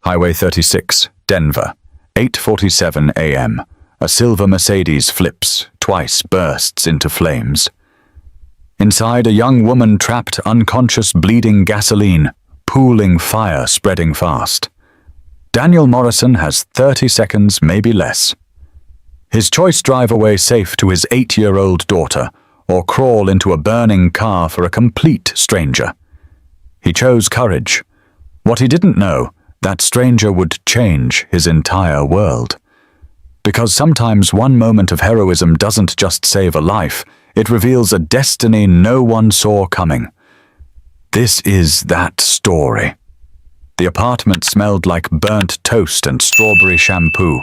Highway 36, Denver, 8:47 a.m. A silver Mercedes flips, twice bursts into flames. Inside, a young woman trapped unconscious, bleeding gasoline, pooling fire spreading fast. Daniel Morrison has 30 seconds, maybe less. His choice: drive away safe to his 8-year-old daughter, or crawl into a burning car for a complete stranger. He chose courage. What he didn't know, that stranger would change his entire world. Because sometimes one moment of heroism doesn't just save a life, it reveals a destiny no one saw coming. This is that story. The apartment smelled like burnt toast and strawberry shampoo.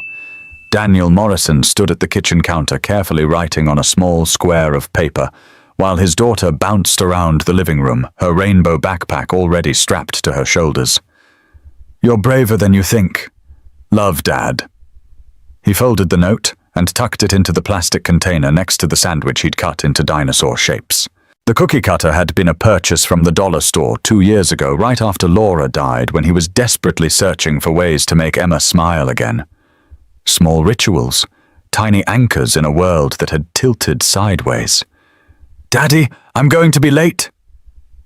Daniel Morrison stood at the kitchen counter, carefully writing on a small square of paper, while his daughter bounced around the living room, her rainbow backpack already strapped to her shoulders. "You're braver than you think. Love, Dad." He folded the note and tucked it into the plastic container next to the sandwich he'd cut into dinosaur shapes. The cookie cutter had been a purchase from the dollar store 2 years ago, right after Laura died, when he was desperately searching for ways to make Emma smile again. Small rituals, tiny anchors in a world that had tilted sideways. "Daddy, I'm going to be late."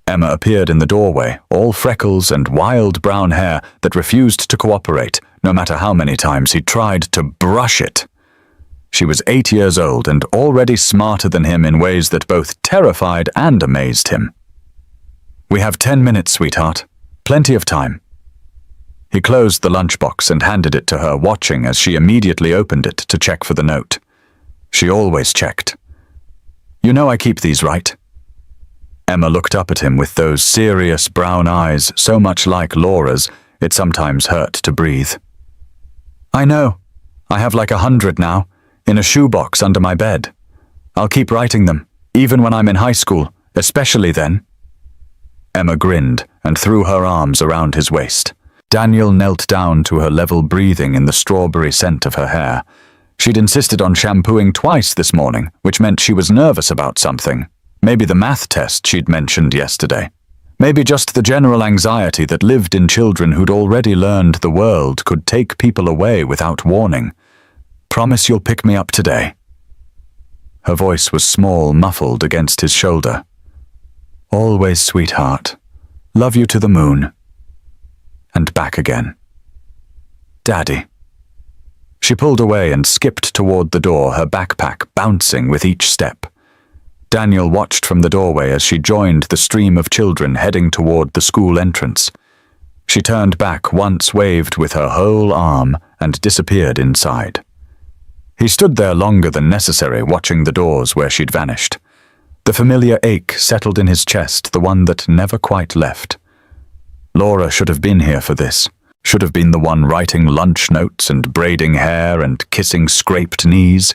Emma appeared in the doorway, all freckles and wild brown hair that refused to cooperate, no matter how many times he tried to brush it. She was 8 years old and already smarter than him in ways that both terrified and amazed him. "We have 10 minutes, sweetheart. Plenty of time." He closed the lunchbox and handed it to her, watching as she immediately opened it to check for the note. She always checked. "You know I keep these, right?" Emma looked up at him with those serious brown eyes, so much like Laura's, it sometimes hurt to breathe. "I know. I have like 100 now, in a shoebox under my bed. I'll keep writing them, even when I'm in high school, especially then." Emma grinned and threw her arms around his waist. Daniel knelt down to her level, breathing in the strawberry scent of her hair. She'd insisted on shampooing twice this morning, which meant she was nervous about something. Maybe the math test she'd mentioned yesterday. Maybe just the general anxiety that lived in children who'd already learned the world could take people away without warning. "Promise you'll pick me up today." Her voice was small, muffled against his shoulder. "Always, sweetheart. Love you to the moon." And back again. "Daddy." She pulled away and skipped toward the door, her backpack bouncing with each step. Daniel watched from the doorway as she joined the stream of children heading toward the school entrance. She turned back once, waved with her whole arm, and disappeared inside. He stood there longer than necessary, watching the doors where she'd vanished. The familiar ache settled in his chest, the one that never quite left. Laura should have been here for this, should have been the one writing lunch notes and braiding hair and kissing scraped knees.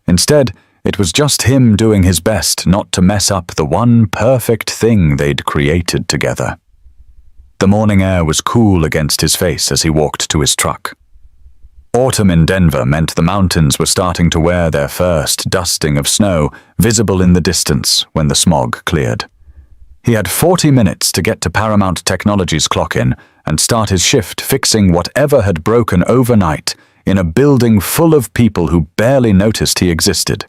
Instead, it was just him doing his best not to mess up the one perfect thing they'd created together. The morning air was cool against his face as he walked to his truck. Autumn in Denver meant the mountains were starting to wear their first dusting of snow, visible in the distance when the smog cleared. He had 40 minutes to get to Paramount Technologies' clock-in and start his shift fixing whatever had broken overnight in a building full of people who barely noticed he existed.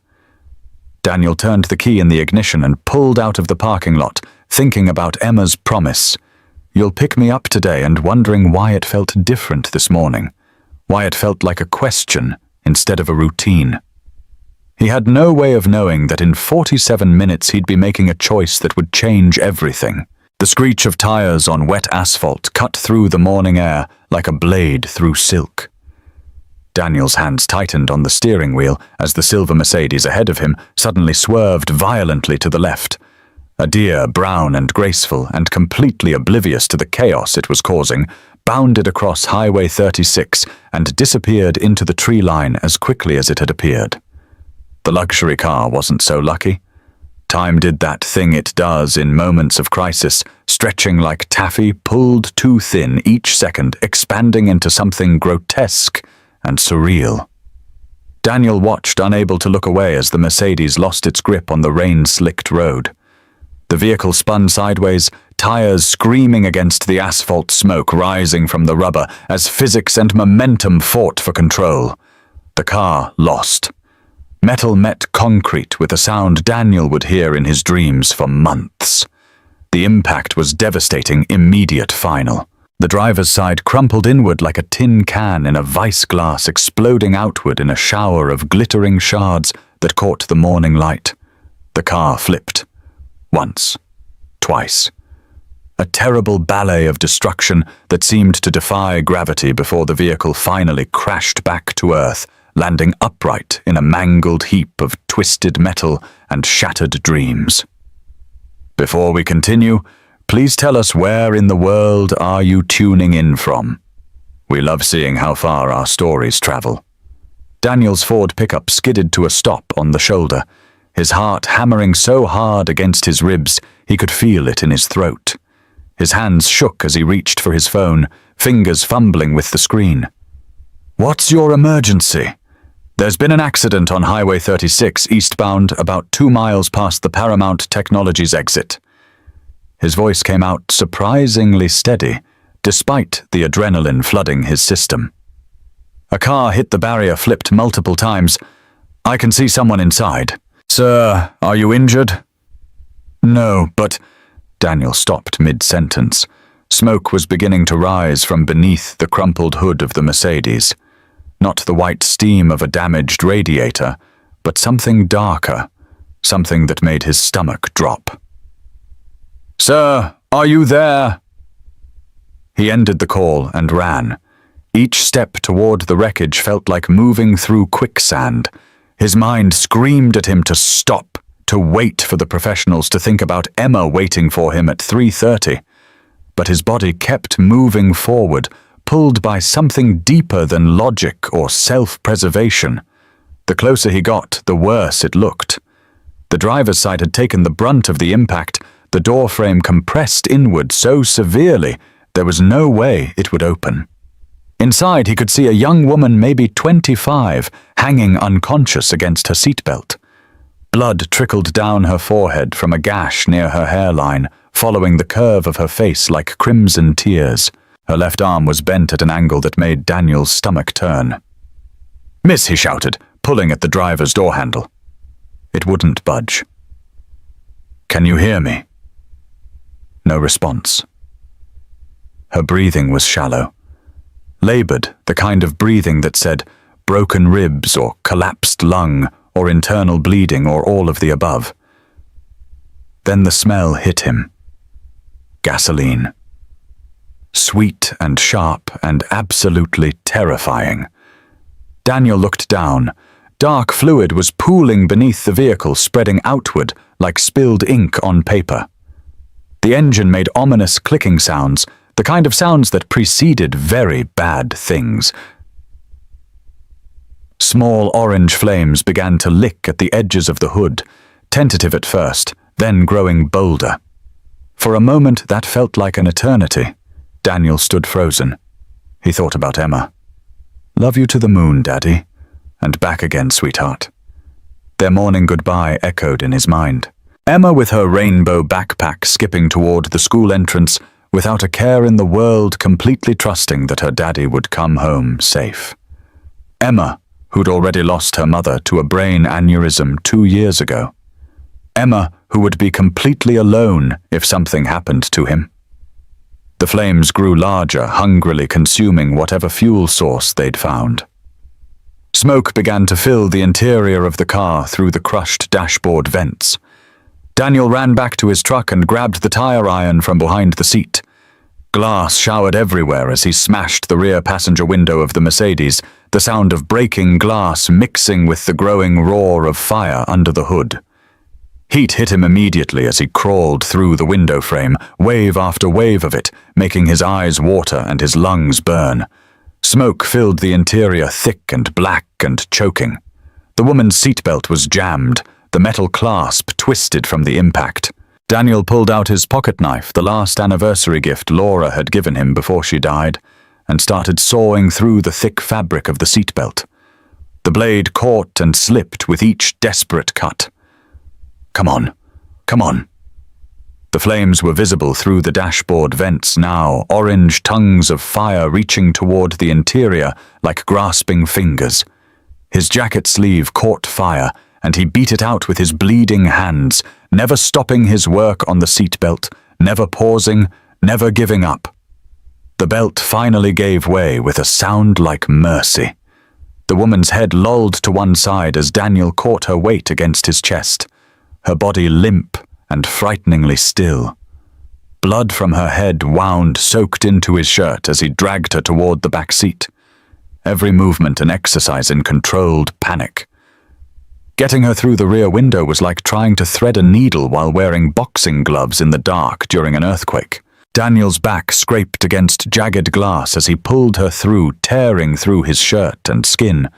Daniel turned the key in the ignition and pulled out of the parking lot, thinking about Emma's promise. "You'll pick me up today," and wondering why it felt different this morning, why it felt like a question instead of a routine. He had no way of knowing that in 47 minutes he'd be making a choice that would change everything. The screech of tires on wet asphalt cut through the morning air like a blade through silk. Daniel's hands tightened on the steering wheel as the silver Mercedes ahead of him suddenly swerved violently to the left. A deer, brown and graceful and completely oblivious to the chaos it was causing, bounded across Highway 36 and disappeared into the tree line as quickly as it had appeared. The luxury car wasn't so lucky. Time did that thing it does in moments of crisis, stretching like taffy pulled too thin each second, expanding into something grotesque and surreal. Daniel watched, unable to look away as the Mercedes lost its grip on the rain-slicked road. The vehicle spun sideways, tires screaming against the asphalt, smoke rising from the rubber as physics and momentum fought for control. The car lost. Metal met concrete with a sound Daniel would hear in his dreams for months. The impact was devastating, immediate, final. The driver's side crumpled inward like a tin can in a vice glass, exploding outward in a shower of glittering shards that caught the morning light. The car flipped. Once. Twice. A terrible ballet of destruction that seemed to defy gravity before the vehicle finally crashed back to earth, landing upright in a mangled heap of twisted metal and shattered dreams. Before we continue, please tell us where in the world are you tuning in from? We love seeing how far our stories travel. Daniel's Ford pickup skidded to a stop on the shoulder, his heart hammering so hard against his ribs he could feel it in his throat. His hands shook as he reached for his phone, fingers fumbling with the screen. "What's your emergency?" "There's been an accident on Highway 36 eastbound about 2 miles past the Paramount Technologies exit." His voice came out surprisingly steady, despite the adrenaline flooding his system. "A car hit the barrier, flipped multiple times. I can see someone inside." "Sir, are you injured?" "No, but—" Daniel stopped mid-sentence. Smoke was beginning to rise from beneath the crumpled hood of the Mercedes. Not the white steam of a damaged radiator, but something darker, something that made his stomach drop. "Sir, are you there?" He ended the call and ran. Each step toward the wreckage felt like moving through quicksand. His mind screamed at him to stop, to wait for the professionals to think about Emma waiting for him at 3:30. But his body kept moving forward, pulled by something deeper than logic or self-preservation. The closer he got, the worse it looked. The driver's side had taken the brunt of the impact, the door frame compressed inward so severely there was no way it would open. Inside, he could see a young woman, maybe 25, hanging unconscious against her seatbelt. Blood trickled down her forehead from a gash near her hairline, following the curve of her face like crimson tears. Her left arm was bent at an angle that made Daniel's stomach turn. "Miss," he shouted, pulling at the driver's door handle. It wouldn't budge. "Can you hear me?" No response. Her breathing was shallow. Labored, the kind of breathing that said broken ribs or collapsed lung or internal bleeding or all of the above. Then the smell hit him. Gasoline. Sweet and sharp and absolutely terrifying. Daniel looked down. Dark fluid was pooling beneath the vehicle, spreading outward like spilled ink on paper. The engine made ominous clicking sounds, the kind of sounds that preceded very bad things. Small orange flames began to lick at the edges of the hood, tentative at first, then growing bolder. For a moment that felt like an eternity. Daniel stood frozen. He thought about Emma. "Love you to the moon, Daddy. And back again, sweetheart." Their morning goodbye echoed in his mind. Emma with her rainbow backpack skipping toward the school entrance, without a care in the world, completely trusting that her daddy would come home safe. Emma, who'd already lost her mother to a brain aneurysm 2 years ago. Emma, who would be completely alone if something happened to him. The flames grew larger, hungrily consuming whatever fuel source they'd found. Smoke began to fill the interior of the car through the crushed dashboard vents. Daniel ran back to his truck and grabbed the tire iron from behind the seat. Glass showered everywhere as he smashed the rear passenger window of the Mercedes, the sound of breaking glass mixing with the growing roar of fire under the hood. Heat hit him immediately as he crawled through the window frame, wave after wave of it, making his eyes water and his lungs burn. Smoke filled the interior thick and black and choking. The woman's seatbelt was jammed, the metal clasp twisted from the impact. Daniel pulled out his pocket knife, the last anniversary gift Laura had given him before she died, and started sawing through the thick fabric of the seatbelt. The blade caught and slipped with each desperate cut. Come on, come on. The flames were visible through the dashboard vents now, orange tongues of fire reaching toward the interior like grasping fingers. His jacket sleeve caught fire, and he beat it out with his bleeding hands, never stopping his work on the seatbelt, never pausing, never giving up. The belt finally gave way with a sound like mercy. The woman's head lolled to one side as Daniel caught her weight against his chest, her body limp and frighteningly still. Blood from her head wound soaked into his shirt as he dragged her toward the back seat. Every movement an exercise in controlled panic. Getting her through the rear window was like trying to thread a needle while wearing boxing gloves in the dark during an earthquake. Daniel's back scraped against jagged glass as he pulled her through, tearing through his shirt and skin.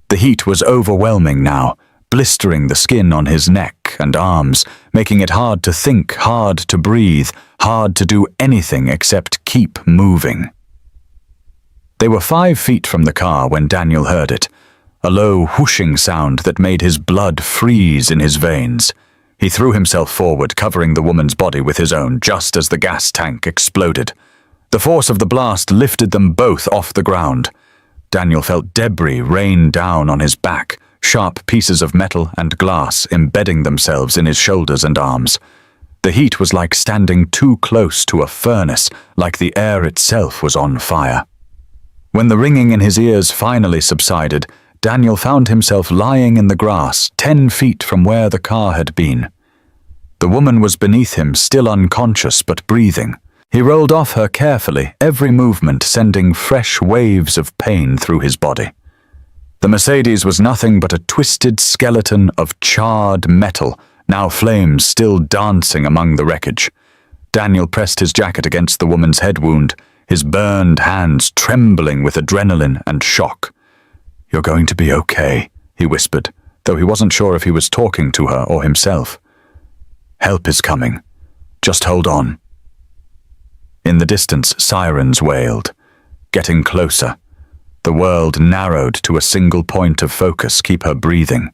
The heat was overwhelming now, blistering the skin on his neck and arms, making it hard to think, hard to breathe, hard to do anything except keep moving. They were 5 feet from the car when Daniel heard it, a low whooshing sound that made his blood freeze in his veins. He threw himself forward, covering the woman's body with his own, just as the gas tank exploded. The force of the blast lifted them both off the ground. Daniel felt debris rain down on his back, sharp pieces of metal and glass embedding themselves in his shoulders and arms. The heat was like standing too close to a furnace, like the air itself was on fire. When the ringing in his ears finally subsided, Daniel found himself lying in the grass 10 feet from where the car had been. The woman was beneath him, still unconscious but breathing. He rolled off her carefully, every movement sending fresh waves of pain through his body. The Mercedes was nothing but a twisted skeleton of charred metal, now flames still dancing among the wreckage. Daniel pressed his jacket against the woman's head wound, his burned hands trembling with adrenaline and shock. "You're going to be okay," he whispered, though he wasn't sure if he was talking to her or himself. "Help is coming. Just hold on." In the distance, sirens wailed, getting closer. The world narrowed to a single point of focus, keep her breathing.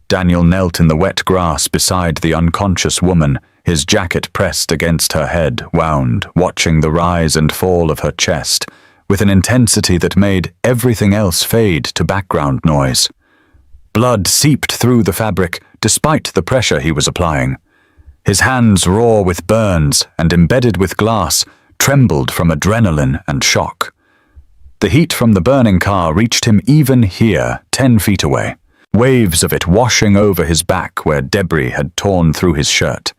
Daniel knelt in the wet grass beside the unconscious woman, his jacket pressed against her head, wound, watching the rise and fall of her chest, with an intensity that made everything else fade to background noise. Blood seeped through the fabric, despite the pressure he was applying. His hands, raw with burns and embedded with glass, trembled from adrenaline and shock. The heat from the burning car reached him even here, 10 feet away, waves of it washing over his back where debris had torn through his shirt.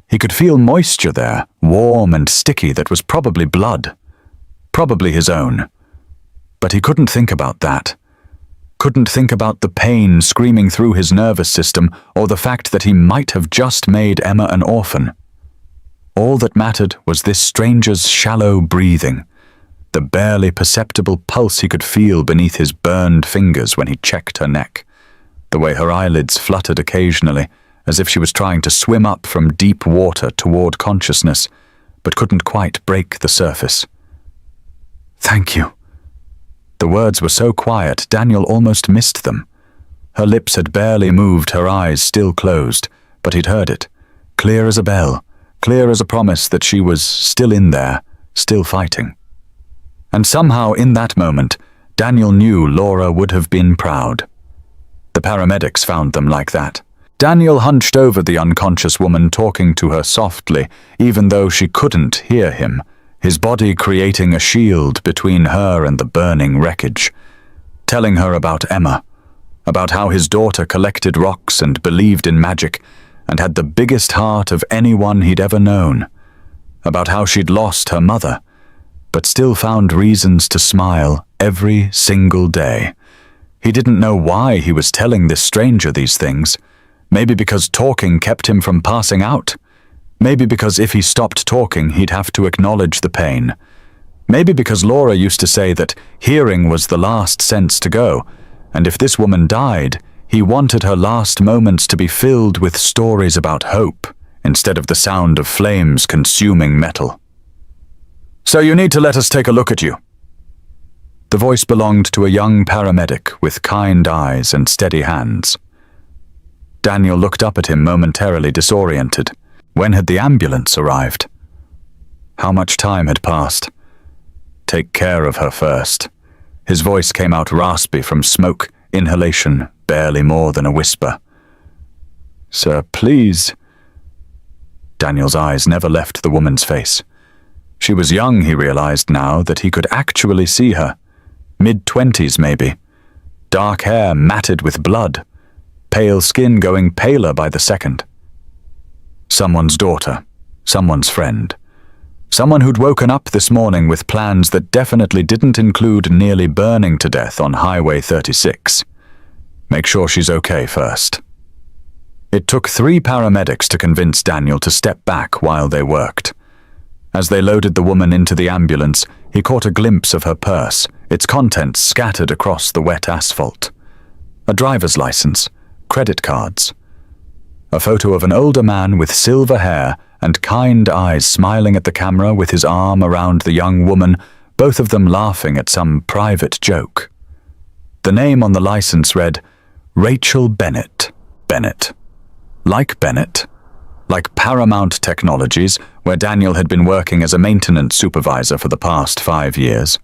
He could feel moisture there, warm and sticky, that was probably blood. Probably his own. But he couldn't think about that. Couldn't think about the pain screaming through his nervous system or the fact that he might have just made Emma an orphan. All that mattered was this stranger's shallow breathing, the barely perceptible pulse he could feel beneath his burned fingers when he checked her neck, the way her eyelids fluttered occasionally, as if she was trying to swim up from deep water toward consciousness, but couldn't quite break the surface. "Thank you." The words were so quiet, Daniel almost missed them. Her lips had barely moved, her eyes still closed, but he'd heard it, clear as a bell, clear as a promise that she was still in there, still fighting. And somehow in that moment, Daniel knew Laura would have been proud. The paramedics found them like that. Daniel hunched over the unconscious woman, talking to her softly, even though she couldn't hear him, his body creating a shield between her and the burning wreckage, telling her about Emma, about how his daughter collected rocks and believed in magic and had the biggest heart of anyone he'd ever known, about how she'd lost her mother, but still found reasons to smile every single day. He didn't know why he was telling this stranger these things. Maybe because talking kept him from passing out. Maybe because if he stopped talking, he'd have to acknowledge the pain. Maybe because Laura used to say that hearing was the last sense to go, and if this woman died, he wanted her last moments to be filled with stories about hope, instead of the sound of flames consuming metal. "So you need to let us take a look at you." The voice belonged to a young paramedic with kind eyes and steady hands. Daniel looked up at him, momentarily disoriented. When had the ambulance arrived? How much time had passed? Take care of her first. His voice came out raspy from smoke, inhalation, barely more than a whisper. Sir, please. Daniel's eyes never left the woman's face. She was young, he realized now that he could actually see her. Mid-20s, maybe. Dark hair matted with blood. Pale skin going paler by the second. Someone's daughter. Someone's friend. Someone who'd woken up this morning with plans that definitely didn't include nearly burning to death on Highway 36. Make sure she's okay first. It took 3 paramedics to convince Daniel to step back while they worked. As they loaded the woman into the ambulance, he caught a glimpse of her purse, its contents scattered across the wet asphalt. A driver's license, credit cards. A photo of an older man with silver hair and kind eyes smiling at the camera with his arm around the young woman, both of them laughing at some private joke. The name on the license read, Rachel Bennett. Bennett. Like Bennett. Like Paramount Technologies, where Daniel had been working as a maintenance supervisor for the past 5 years.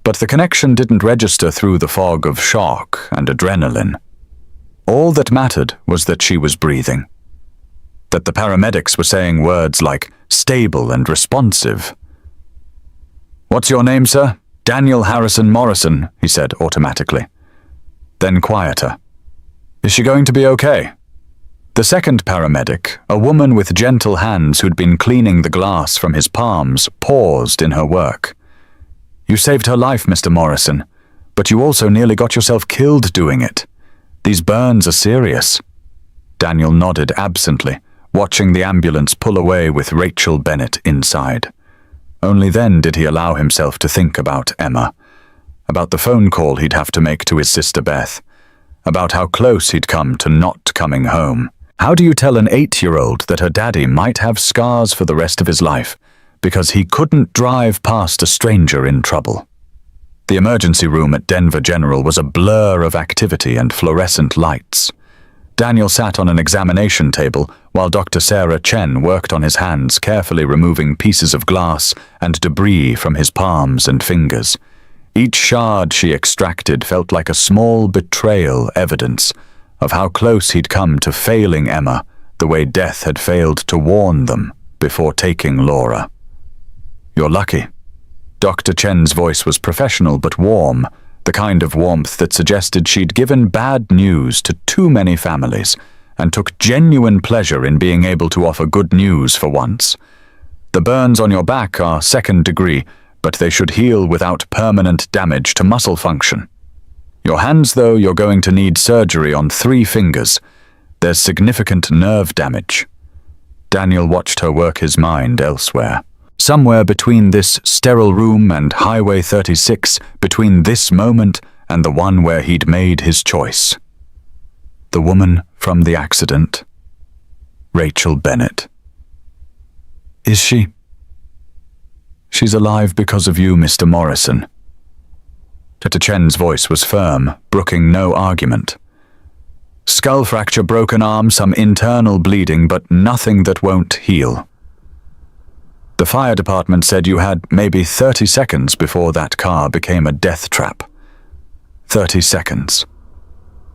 But the connection didn't register through the fog of shock and adrenaline. All that mattered was that she was breathing. That the paramedics were saying words like stable and responsive. What's your name, sir? Daniel Harrison Morrison, he said automatically. Then quieter. Is she going to be okay? The second paramedic, a woman with gentle hands who'd been cleaning the glass from his palms, paused in her work. You saved her life, Mr. Morrison, but you also nearly got yourself killed doing it. These burns are serious. Daniel nodded absently, watching the ambulance pull away with Rachel Bennett inside. Only then did he allow himself to think about Emma, about the phone call he'd have to make to his sister Beth, about how close he'd come to not coming home. How do you tell an 8-year-old that her daddy might have scars for the rest of his life because he couldn't drive past a stranger in trouble? The emergency room at Denver General was a blur of activity and fluorescent lights. Daniel sat on an examination table while Dr. Sarah Chen worked on his hands, carefully removing pieces of glass and debris from his palms and fingers. Each shard she extracted felt like a small betrayal evidence of how close he'd come to failing Emma the way death had failed to warn them before taking Laura. You're lucky. Dr. Chen's voice was professional but warm, the kind of warmth that suggested she'd given bad news to too many families and took genuine pleasure in being able to offer good news for once. The burns on your back are 2nd degree, but they should heal without permanent damage to muscle function. Your hands, though, you're going to need surgery on 3 fingers. There's significant nerve damage. Daniel watched her work his mind elsewhere. Somewhere between this sterile room and Highway 36, between this moment and the one where he'd made his choice. The woman from the accident. Rachel Bennett. Is she? She's alive because of you, Mr. Morrison. Dr. Chen's voice was firm, brooking no argument. Skull fracture, broken arm, some internal bleeding, but nothing that won't heal. The fire department said you had maybe 30 seconds before that car became a death trap. 30 seconds.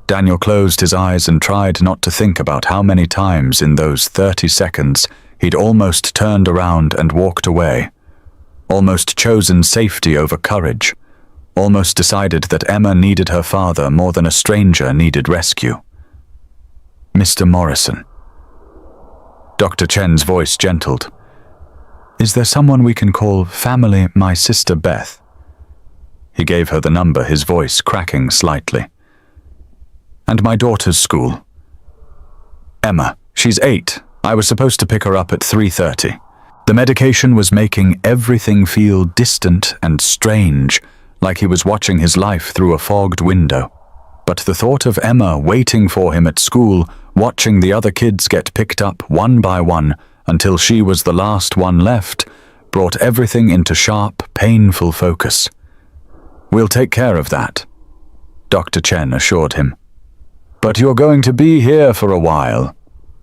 Daniel closed his eyes and tried not to think about how many times in those 30 seconds he'd almost turned around and walked away. Almost chosen safety over courage. Almost decided that Emma needed her father more than a stranger needed rescue. Mr. Morrison. Dr. Chen's voice gentled. Is there someone we can call family, my sister Beth? He gave her the number, his voice cracking slightly. And my daughter's school. Emma, she's 8. I was supposed to pick her up at 3:30. The medication was making everything feel distant and strange, like he was watching his life through a fogged window. But the thought of Emma waiting for him at school, watching the other kids get picked up one by one until she was the last one left, brought everything into sharp, painful focus. We'll take care of that, Dr. Chen assured him. But you're going to be here for a while.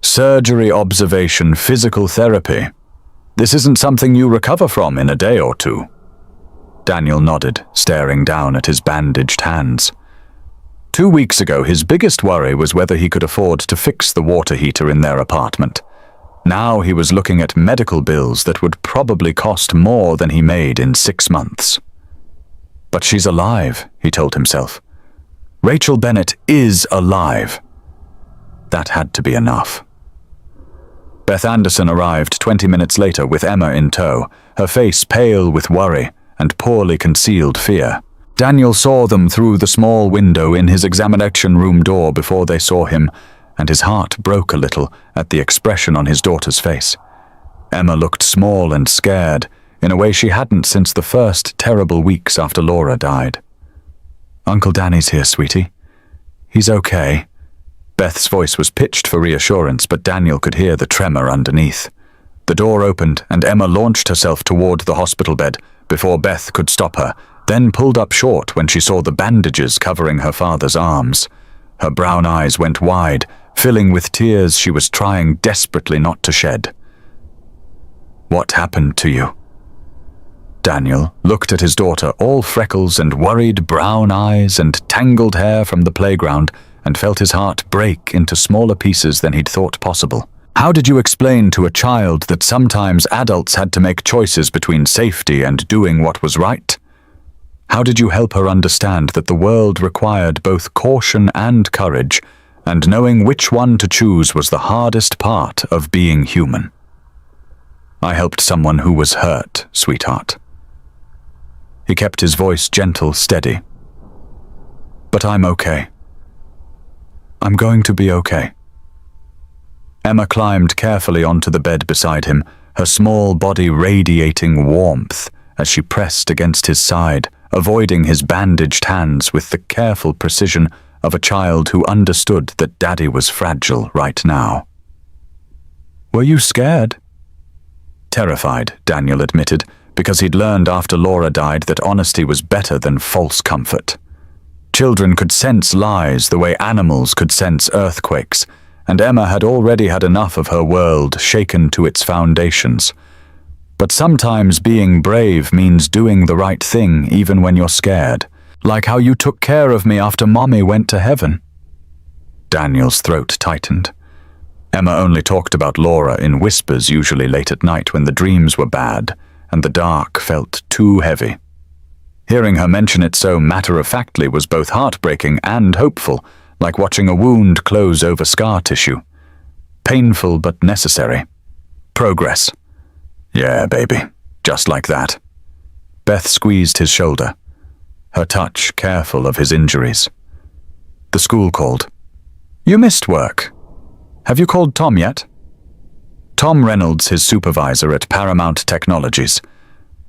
Surgery, observation, physical therapy. This isn't something you recover from in a day or two. Daniel nodded, staring down at his bandaged hands. 2 weeks ago, his biggest worry was whether he could afford to fix the water heater in their apartment. Now he was looking at medical bills that would probably cost more than he made in 6 months. But she's alive, he told himself. Rachel Bennett is alive. That had to be enough. Beth Anderson arrived 20 minutes later with Emma in tow, her face pale with worry and poorly concealed fear. Daniel saw them through the small window in his examination room door before they saw him, and his heart broke a little at the expression on his daughter's face. Emma looked small and scared, in a way she hadn't since the first terrible weeks after Laura died. "Uncle Danny's here, sweetie. He's okay." Beth's voice was pitched for reassurance, but Daniel could hear the tremor underneath. The door opened, and Emma launched herself toward the hospital bed before Beth could stop her, then pulled up short when she saw the bandages covering her father's arms. Her brown eyes went wide, filling with tears she was trying desperately not to shed. "What happened to you?" Daniel looked at his daughter, all freckles and worried brown eyes and tangled hair from the playground, and felt his heart break into smaller pieces than he'd thought possible. How did you explain to a child that sometimes adults had to make choices between safety and doing what was right? How did you help her understand that the world required both caution and courage, and knowing which one to choose was the hardest part of being human? "I helped someone who was hurt, sweetheart." He kept his voice gentle, steady. "But I'm okay. I'm going to be okay." Emma climbed carefully onto the bed beside him, her small body radiating warmth as she pressed against his side, avoiding his bandaged hands with the careful precision of a child who understood that Daddy was fragile right now. "Were you scared?" "Terrified," Daniel admitted, because he'd learned after Laura died that honesty was better than false comfort. Children could sense lies the way animals could sense earthquakes, and Emma had already had enough of her world shaken to its foundations. But sometimes being brave means doing the right thing even when you're scared, like how you took care of me after Mommy went to heaven. Daniel's throat tightened. Emma only talked about Laura in whispers, usually late at night when the dreams were bad and the dark felt too heavy. Hearing her mention it so matter-of-factly was both heartbreaking and hopeful, like watching a wound close over scar tissue. Painful but necessary. Progress. "Yeah, baby, just like that." Beth squeezed his shoulder, her touch careful of his injuries. The school called. "You missed work. Have you called Tom yet?" Tom Reynolds, his supervisor at Paramount Technologies.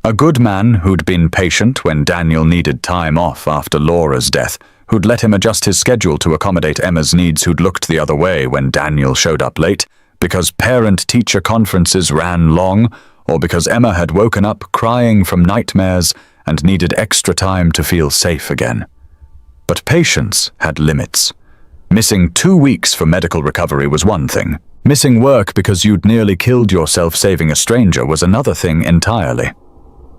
A good man who'd been patient when Daniel needed time off after Laura's death, who'd let him adjust his schedule to accommodate Emma's needs, who'd looked the other way when Daniel showed up late, because parent-teacher conferences ran long, or because Emma had woken up crying from nightmares and needed extra time to feel safe again. But patience had limits. Missing 2 weeks for medical recovery was one thing. Missing work because you'd nearly killed yourself saving a stranger was another thing entirely.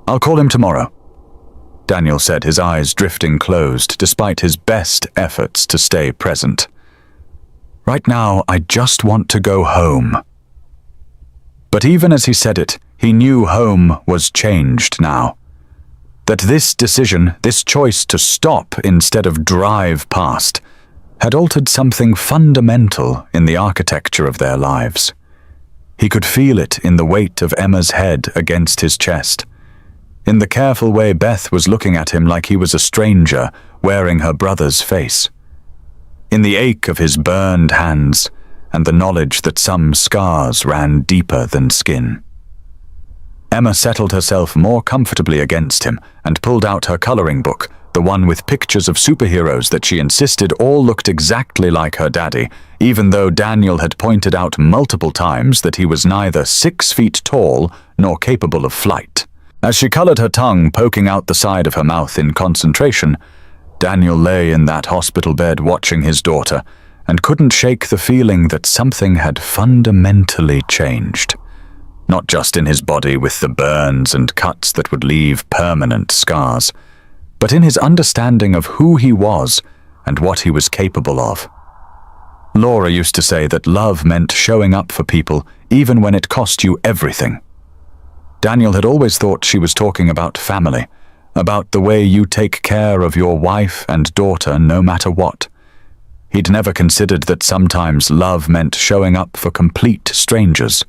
"I'll call him tomorrow," Daniel said, his eyes drifting closed despite his best efforts to stay present. "Right now, I just want to go home." But even as he said it, he knew home was changed now. That this decision, this choice to stop instead of drive past, had altered something fundamental in the architecture of their lives. He could feel it in the weight of Emma's head against his chest, in the careful way Beth was looking at him like he was a stranger wearing her brother's face, in the ache of his burned hands and the knowledge that some scars ran deeper than skin. Emma settled herself more comfortably against him and pulled out her coloring book, the one with pictures of superheroes that she insisted all looked exactly like her daddy, even though Daniel had pointed out multiple times that he was neither 6 feet tall nor capable of flight. As she colored her tongue poking out the side of her mouth in concentration, Daniel lay in that hospital bed watching his daughter, and couldn't shake the feeling that something had fundamentally changed. Not just in his body with the burns and cuts that would leave permanent scars, but in his understanding of who he was and what he was capable of. Laura used to say that love meant showing up for people even when it cost you everything. Daniel had always thought she was talking about family, about the way you take care of your wife and daughter no matter what. He'd never considered that sometimes love meant showing up for complete strangers,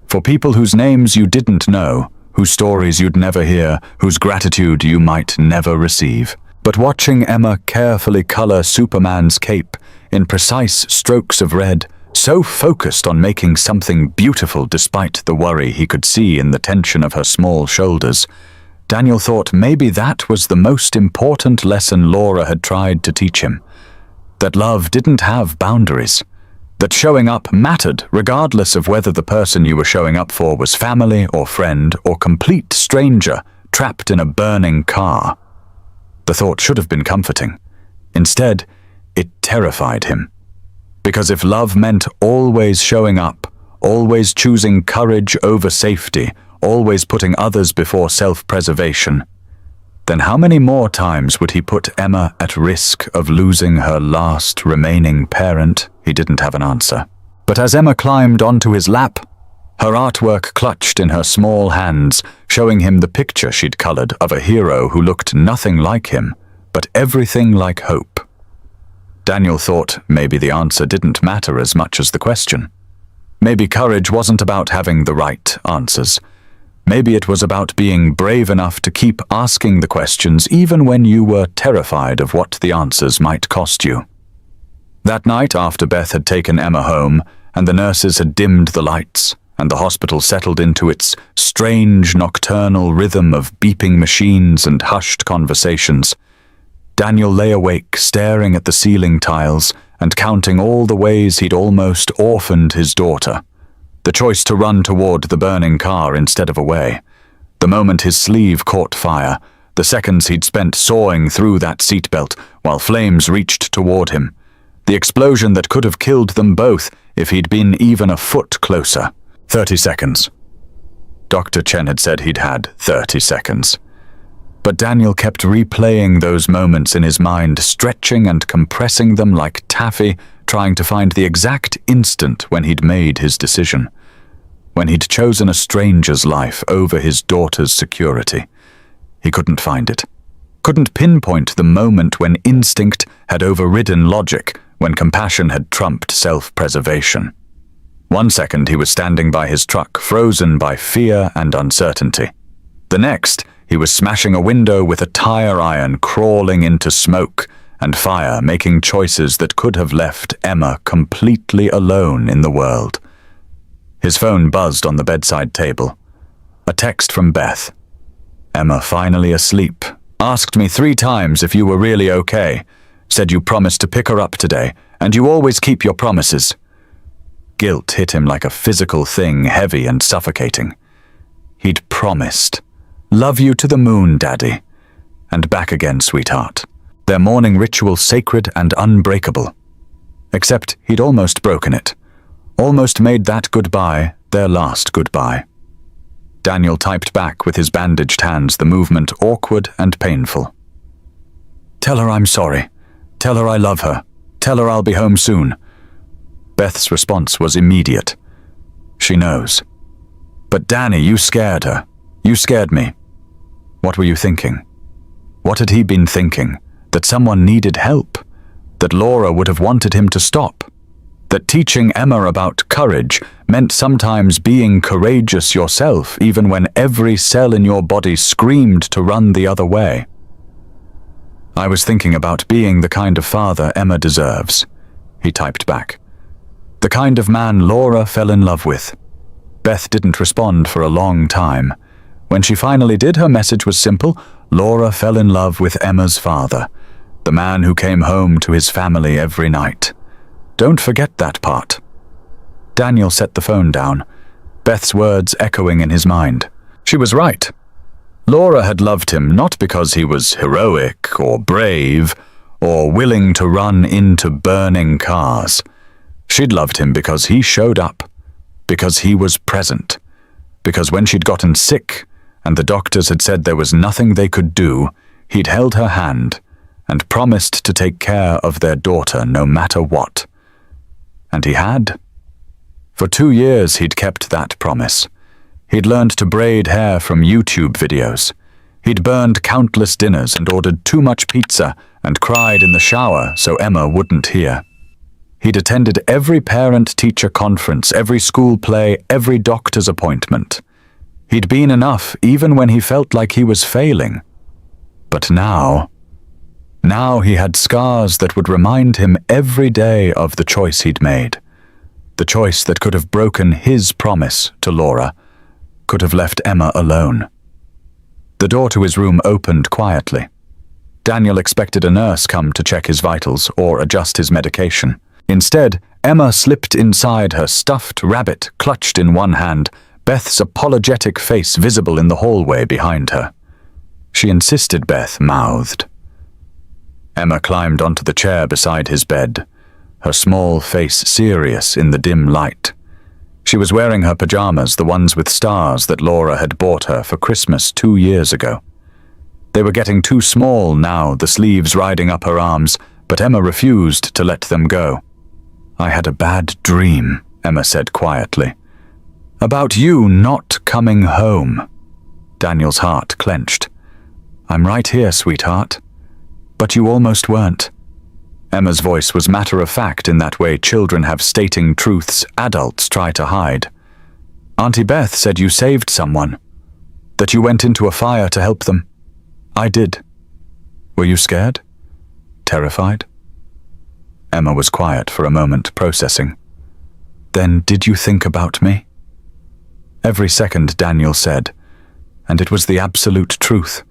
for people whose names you didn't know, whose stories you'd never hear, whose gratitude you might never receive. But watching Emma carefully color Superman's cape in precise strokes of red, so focused on making something beautiful despite the worry he could see in the tension of her small shoulders, Daniel thought maybe that was the most important lesson Laura had tried to teach him. That love didn't have boundaries. That showing up mattered regardless of whether the person you were showing up for was family or friend or complete stranger trapped in a burning car. The thought should have been comforting. Instead, it terrified him. Because if love meant always showing up, always choosing courage over safety, always putting others before self-preservation, then how many more times would he put Emma at risk of losing her last remaining parent? He didn't have an answer. But as Emma climbed onto his lap, her artwork clutched in her small hands, showing him the picture she'd colored of a hero who looked nothing like him, but everything like hope. Daniel thought maybe the answer didn't matter as much as the question. Maybe courage wasn't about having the right answers. Maybe it was about being brave enough to keep asking the questions even when you were terrified of what the answers might cost you. That night, after Beth had taken Emma home and the nurses had dimmed the lights and the hospital settled into its strange nocturnal rhythm of beeping machines and hushed conversations, Daniel lay awake staring at the ceiling tiles and counting all the ways he'd almost orphaned his daughter. The choice to run toward the burning car instead of away, the moment his sleeve caught fire, the seconds he'd spent sawing through that seatbelt while flames reached toward him, the explosion that could have killed them both if he'd been even a foot closer. 30 seconds. Dr. Chen had said he'd had 30 seconds. But Daniel kept replaying those moments in his mind, stretching and compressing them like taffy, trying to find the exact instant when he'd made his decision, when he'd chosen a stranger's life over his daughter's security. He couldn't find it. Couldn't pinpoint the moment when instinct had overridden logic, when compassion had trumped self-preservation. One second he was standing by his truck, frozen by fear and uncertainty. The next, he was smashing a window with a tire iron, crawling into smoke and fire, making choices that could have left Emma completely alone in the world. His phone buzzed on the bedside table. A text from Beth. Emma finally asleep. Asked me 3 times if you were really okay. Said you promised to pick her up today, and you always keep your promises. Guilt hit him like a physical thing, heavy and suffocating. He'd promised. Love you to the moon, Daddy. And back again, sweetheart. Their morning ritual sacred and unbreakable. Except he'd almost broken it. Almost made that goodbye their last goodbye. Daniel typed back with his bandaged hands, the movement awkward and painful. Tell her I'm sorry. Tell her I love her. Tell her I'll be home soon. Beth's response was immediate. She knows. But Danny, you scared her. You scared me. What were you thinking? What had he been thinking? That someone needed help? That Laura would have wanted him to stop? That teaching Emma about courage meant sometimes being courageous yourself even when every cell in your body screamed to run the other way? I was thinking about being the kind of father Emma deserves, he typed back. The kind of man Laura fell in love with. Beth didn't respond for a long time. When she finally did, her message was simple. Laura fell in love with Emma's father, the man who came home to his family every night. Don't forget that part. Daniel set the phone down, Beth's words echoing in his mind. She was right. Laura had loved him not because he was heroic or brave or willing to run into burning cars. She'd loved him because he showed up, because he was present, because when she'd gotten sick and the doctors had said there was nothing they could do, he'd held her hand and promised to take care of their daughter no matter what. And he had. For 2 years he'd kept that promise. He'd learned to braid hair from YouTube videos. He'd burned countless dinners and ordered too much pizza and cried in the shower so Emma wouldn't hear. He'd attended every parent-teacher conference, every school play, every doctor's appointment. He'd been enough even when he felt like he was failing. But now he had scars that would remind him every day of the choice he'd made. The choice that could have broken his promise to Laura, could have left Emma alone. The door to his room opened quietly. Daniel expected a nurse come to check his vitals or adjust his medication. Instead, Emma slipped inside, her stuffed rabbit clutched in one hand, Beth's apologetic face visible in the hallway behind her. She insisted Beth mouthed. Emma climbed onto the chair beside his bed, her small face serious in the dim light. She was wearing her pajamas, the ones with stars that Laura had bought her for Christmas 2 years ago. They were getting too small now, the sleeves riding up her arms, but Emma refused to let them go. "I had a bad dream," Emma said quietly. "About you not coming home." Daniel's heart clenched. "I'm right here, sweetheart. But you almost weren't." Emma's voice was matter-of-fact in that way children have, stating truths adults try to hide. "Auntie Beth said you saved someone, that you went into a fire to help them." "I did." "Were you scared? Terrified?" Emma was quiet for a moment, processing. "Then did you think about me?" "Every second," Daniel said, "and it was the absolute truth.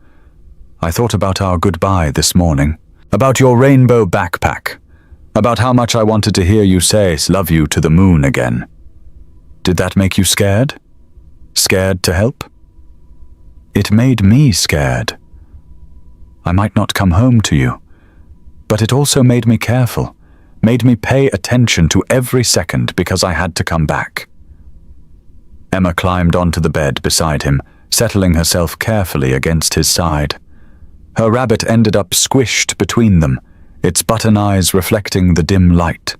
I thought about our goodbye this morning, about your rainbow backpack, about how much I wanted to hear you say love you to the moon again. Did that make you scared? Scared to help?" "It made me scared. I might not come home to you, but it also made me careful, made me pay attention to every second because I had to come back." Emma climbed onto the bed beside him, settling herself carefully against his side. Her rabbit ended up squished between them, its button eyes reflecting the dim light.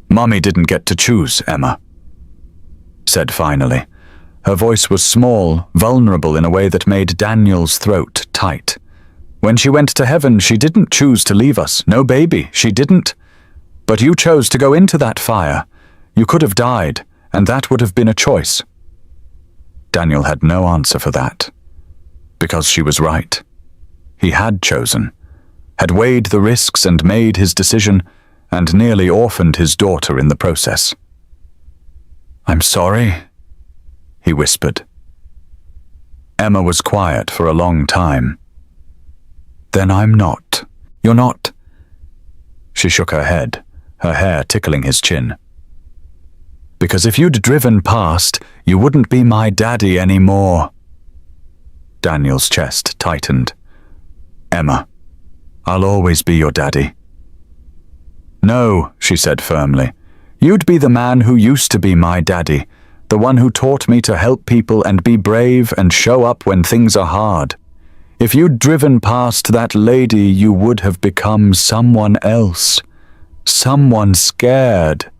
"Mommy didn't get to choose, Emma," said finally. Her voice was small, vulnerable in a way that made Daniel's throat tight. "When she went to heaven, she didn't choose to leave us. No, baby, she didn't. But you chose to go into that fire. You could have died, and that would have been a choice." Daniel had no answer for that. Because she was right. He had chosen, had weighed the risks and made his decision, and nearly orphaned his daughter in the process. "I'm sorry," he whispered. Emma was quiet for a long time. "Then I'm not. You're not." She shook her head, her hair tickling his chin. "Because if you'd driven past, you wouldn't be my daddy anymore." Daniel's chest tightened. "Emma, I'll always be your daddy." "No," she said firmly. "You'd be the man who used to be my daddy, the one who taught me to help people and be brave and show up when things are hard. If you'd driven past that lady, you would have become someone else, someone scared.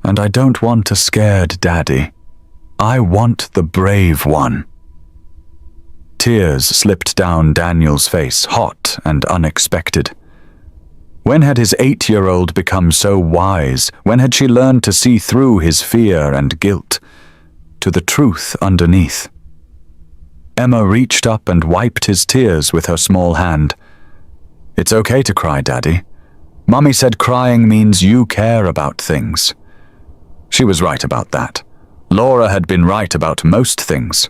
And I don't want a scared daddy. I want the brave one." Tears slipped down Daniel's face, hot and unexpected. When had his 8-year-old become so wise? When had she learned to see through his fear and guilt, to the truth underneath? Emma reached up and wiped his tears with her small hand. "It's okay to cry, Daddy. Mommy said crying means you care about things." She was right about that. Laura had been right about most things.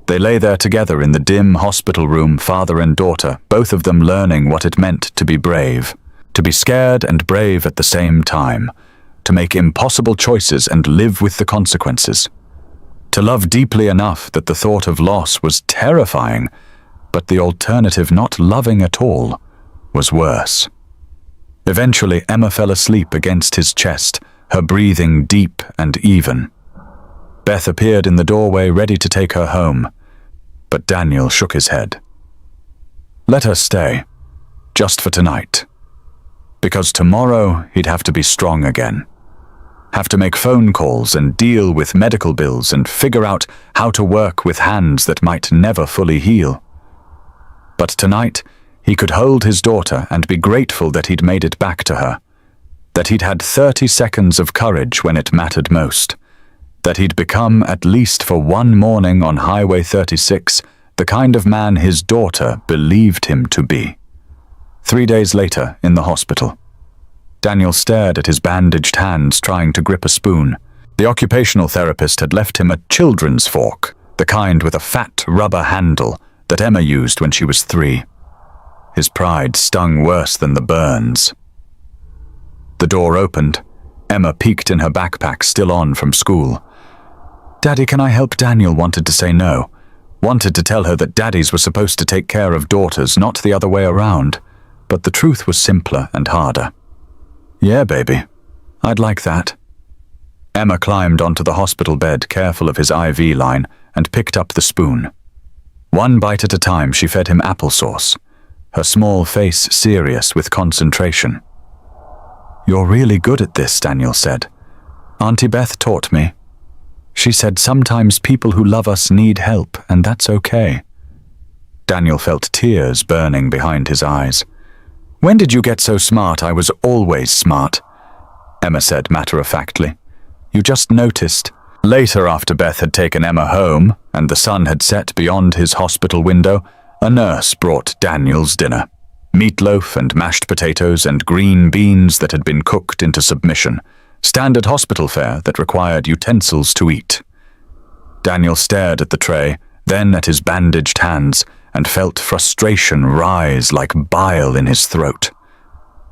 They lay there together in the dim hospital room, father and daughter, both of them learning what it meant to be brave, to be scared and brave at the same time, to make impossible choices and live with the consequences, to love deeply enough that the thought of loss was terrifying, but the alternative not loving at all was worse. Eventually, Emma fell asleep against his chest, her breathing deep and even. Beth appeared in the doorway ready to take her home, but Daniel shook his head. Let her stay, just for tonight. Because tomorrow he'd have to be strong again. Have to make phone calls and deal with medical bills and figure out how to work with hands that might never fully heal. But tonight, he could hold his daughter and be grateful that he'd made it back to her, that he'd had 30 seconds of courage when it mattered most, that he'd become, at least for one morning on Highway 36, the kind of man his daughter believed him to be. 3 days later, in the hospital, Daniel stared at his bandaged hands trying to grip a spoon. The occupational therapist had left him a children's fork, the kind with a fat rubber handle that Emma used when she was 3. His pride stung worse than the burns. The door opened. Emma peeked in her backpack, still on from school. "Daddy, can I help?" Daniel wanted to say no. Wanted to tell her that daddies were supposed to take care of daughters, not the other way around. But the truth was simpler and harder. "Yeah, baby. I'd like that." Emma climbed onto the hospital bed, careful of his IV line, and picked up the spoon. One bite at a time, she fed him applesauce, her small face serious with concentration. "You're really good at this," Daniel said. "Auntie Beth taught me. She said sometimes people who love us need help, and that's okay." Daniel felt tears burning behind his eyes. "When did you get so smart?" "I was always smart," Emma said matter-of-factly. "You just noticed." Later, after Beth had taken Emma home and the sun had set beyond his hospital window, a nurse brought Daniel's dinner. Meatloaf and mashed potatoes and green beans that had been cooked into submission. Standard hospital fare that required utensils to eat. Daniel stared at the tray, then at his bandaged hands, and felt frustration rise like bile in his throat.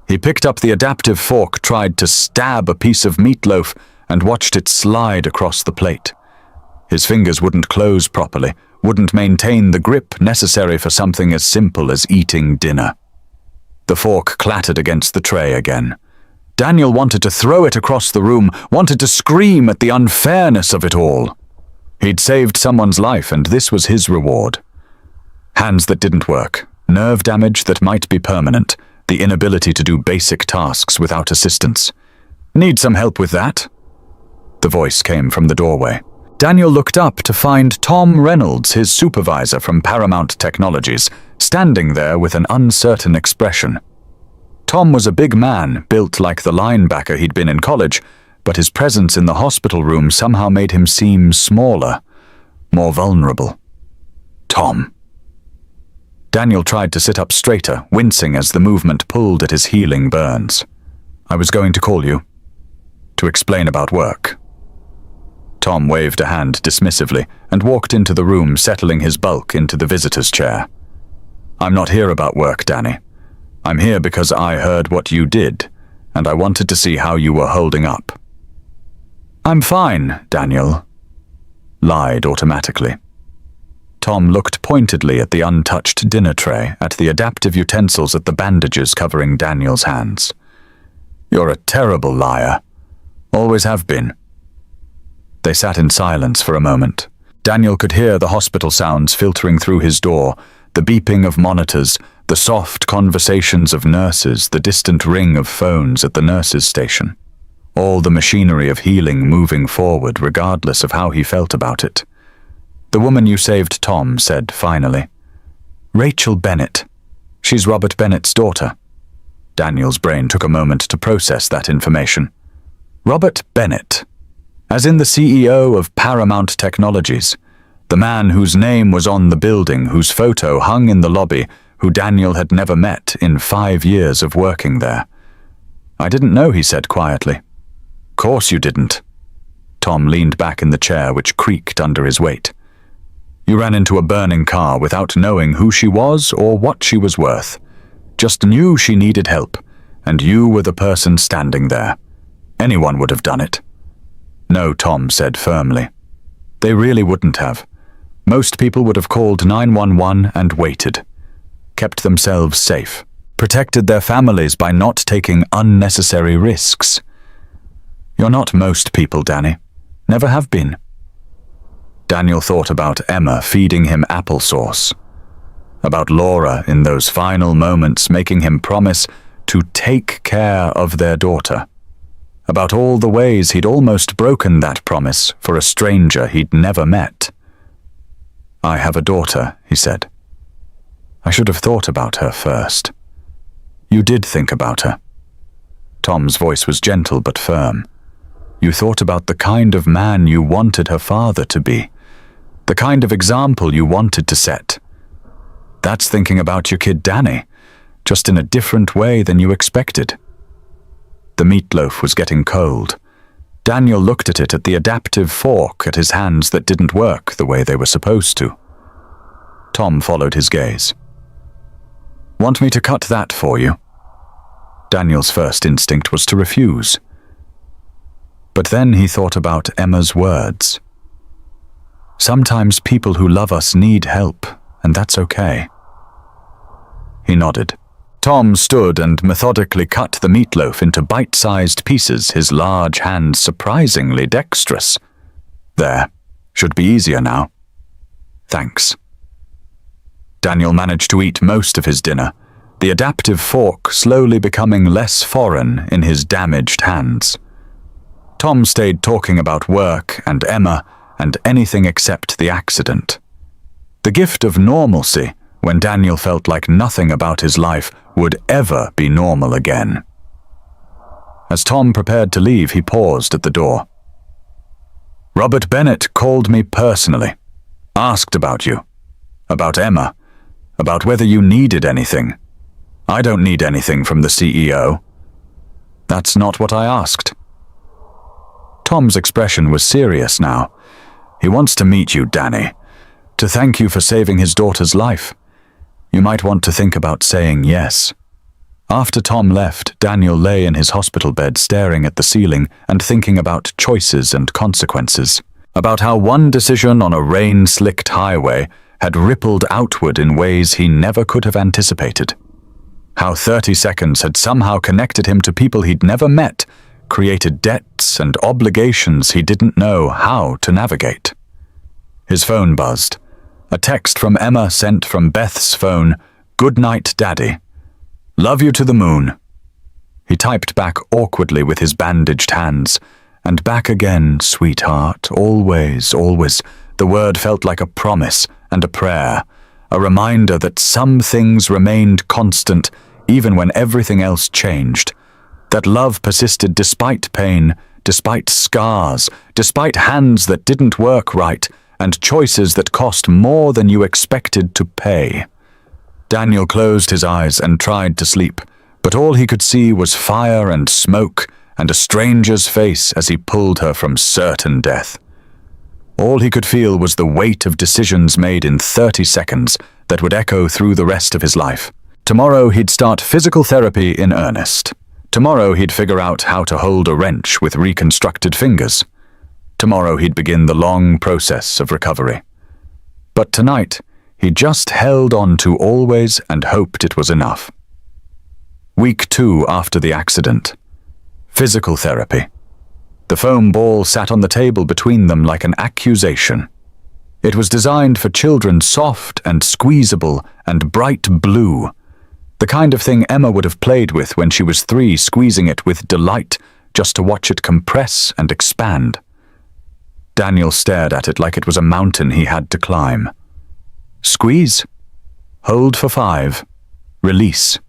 He picked up the adaptive fork, tried to stab a piece of meatloaf, and watched it slide across the plate. His fingers wouldn't close properly, wouldn't maintain the grip necessary for something as simple as eating dinner. The fork clattered against the tray again. Daniel wanted to throw it across the room, wanted to scream at the unfairness of it all. He'd saved someone's life, and this was his reward. Hands that didn't work, nerve damage that might be permanent, the inability to do basic tasks without assistance. "Need some help with that?" The voice came from the doorway. Daniel looked up to find Tom Reynolds, his supervisor from Paramount Technologies, standing there with an uncertain expression. Tom was a big man, built like the linebacker he'd been in college, but his presence in the hospital room somehow made him seem smaller, more vulnerable. Tom. Daniel tried to sit up straighter, wincing as the movement pulled at his healing burns. "I was going to call you. To explain about work." Tom waved a hand dismissively and walked into the room, settling his bulk into the visitor's chair. "I'm not here about work, Danny. I'm here because I heard what you did, and I wanted to see how you were holding up." "I'm fine," Daniel lied automatically. Tom looked pointedly at the untouched dinner tray, at the adaptive utensils, at the bandages covering Daniel's hands. "You're a terrible liar. Always have been." They sat in silence for a moment. Daniel could hear the hospital sounds filtering through his door, the beeping of monitors, the soft conversations of nurses, the distant ring of phones at the nurses' station. All the machinery of healing moving forward, regardless of how he felt about it. "The woman you saved," Tom said finally. "Rachel Bennett. She's Robert Bennett's daughter." Daniel's brain took a moment to process that information. Robert Bennett. As in the CEO of Paramount Technologies, the man whose name was on the building, whose photo hung in the lobby, who Daniel had never met in 5 years of working there. "I didn't know," he said quietly. "Course you didn't." Tom leaned back in the chair, which creaked under his weight. "You ran into a burning car without knowing who she was or what she was worth. Just knew she needed help, and you were the person standing there. Anyone would have done it." "No," Tom said firmly. "They really wouldn't have. Most people would have called 911 and waited. Kept themselves safe. protected their families by not taking unnecessary risks. You're not most people, Danny. Never have been. Daniel thought about Emma feeding him applesauce, about Laura in those final moments making him promise to take care of their daughter, about all the ways he'd almost broken that promise for a stranger he'd never met. I have a daughter, he said. I should have thought about her first. You did think about her. Tom's voice was gentle but firm. You thought about the kind of man you wanted her father to be, the kind of example you wanted to set. That's thinking about your kid Danny, just in a different way than you expected. The meatloaf was getting cold. Daniel looked at it, at the adaptive fork at his hands that didn't work the way they were supposed to. Tom followed his gaze. Want me to cut that for you? Daniel's first instinct was to refuse. But then he thought about Emma's words. Sometimes people who love us need help, and that's okay. He nodded. Tom stood and methodically cut the meatloaf into bite-sized pieces, his large hands surprisingly dexterous. There. Should be easier now. Thanks. Daniel managed to eat most of his dinner, the adaptive fork slowly becoming less foreign in his damaged hands. Tom stayed talking about work and Emma and anything except the accident. The gift of normalcy, when Daniel felt like nothing about his life would ever be normal again. As Tom prepared to leave, he paused at the door. Robert Bennett called me personally, asked about you, about Emma, about whether you needed anything. I don't need anything from the CEO. That's not what I asked. Tom's expression was serious now. He wants to meet you, Danny, to thank you for saving his daughter's life. You might want to think about saying yes. After Tom left, Daniel lay in his hospital bed staring at the ceiling and thinking about choices and consequences, about how one decision on a rain-slicked highway had rippled outward in ways he never could have anticipated. How 30 seconds had somehow connected him to people he'd never met, created debts and obligations he didn't know how to navigate. His phone buzzed. A text from Emma sent from Beth's phone, "Good night, Daddy. Love you to the moon." He typed back awkwardly with his bandaged hands, and back again, sweetheart, always, always. The word felt like a promise and a prayer, a reminder that some things remained constant even when everything else changed, that love persisted despite pain, despite scars, despite hands that didn't work right, and choices that cost more than you expected to pay. Daniel closed his eyes and tried to sleep, but all he could see was fire and smoke and a stranger's face as he pulled her from certain death. All he could feel was the weight of decisions made in 30 seconds that would echo through the rest of his life. Tomorrow he'd start physical therapy in earnest. Tomorrow he'd figure out how to hold a wrench with reconstructed fingers. Tomorrow he'd begin the long process of recovery. But tonight, he just held on to always and hoped it was enough. Week 2 after the accident. Physical therapy. The foam ball sat on the table between them like an accusation. It was designed for children, soft and squeezable and bright blue. The kind of thing Emma would have played with when she was 3, squeezing it with delight just to watch it compress and expand. Daniel stared at it like it was a mountain he had to climb. Squeeze. Hold for 5. Release.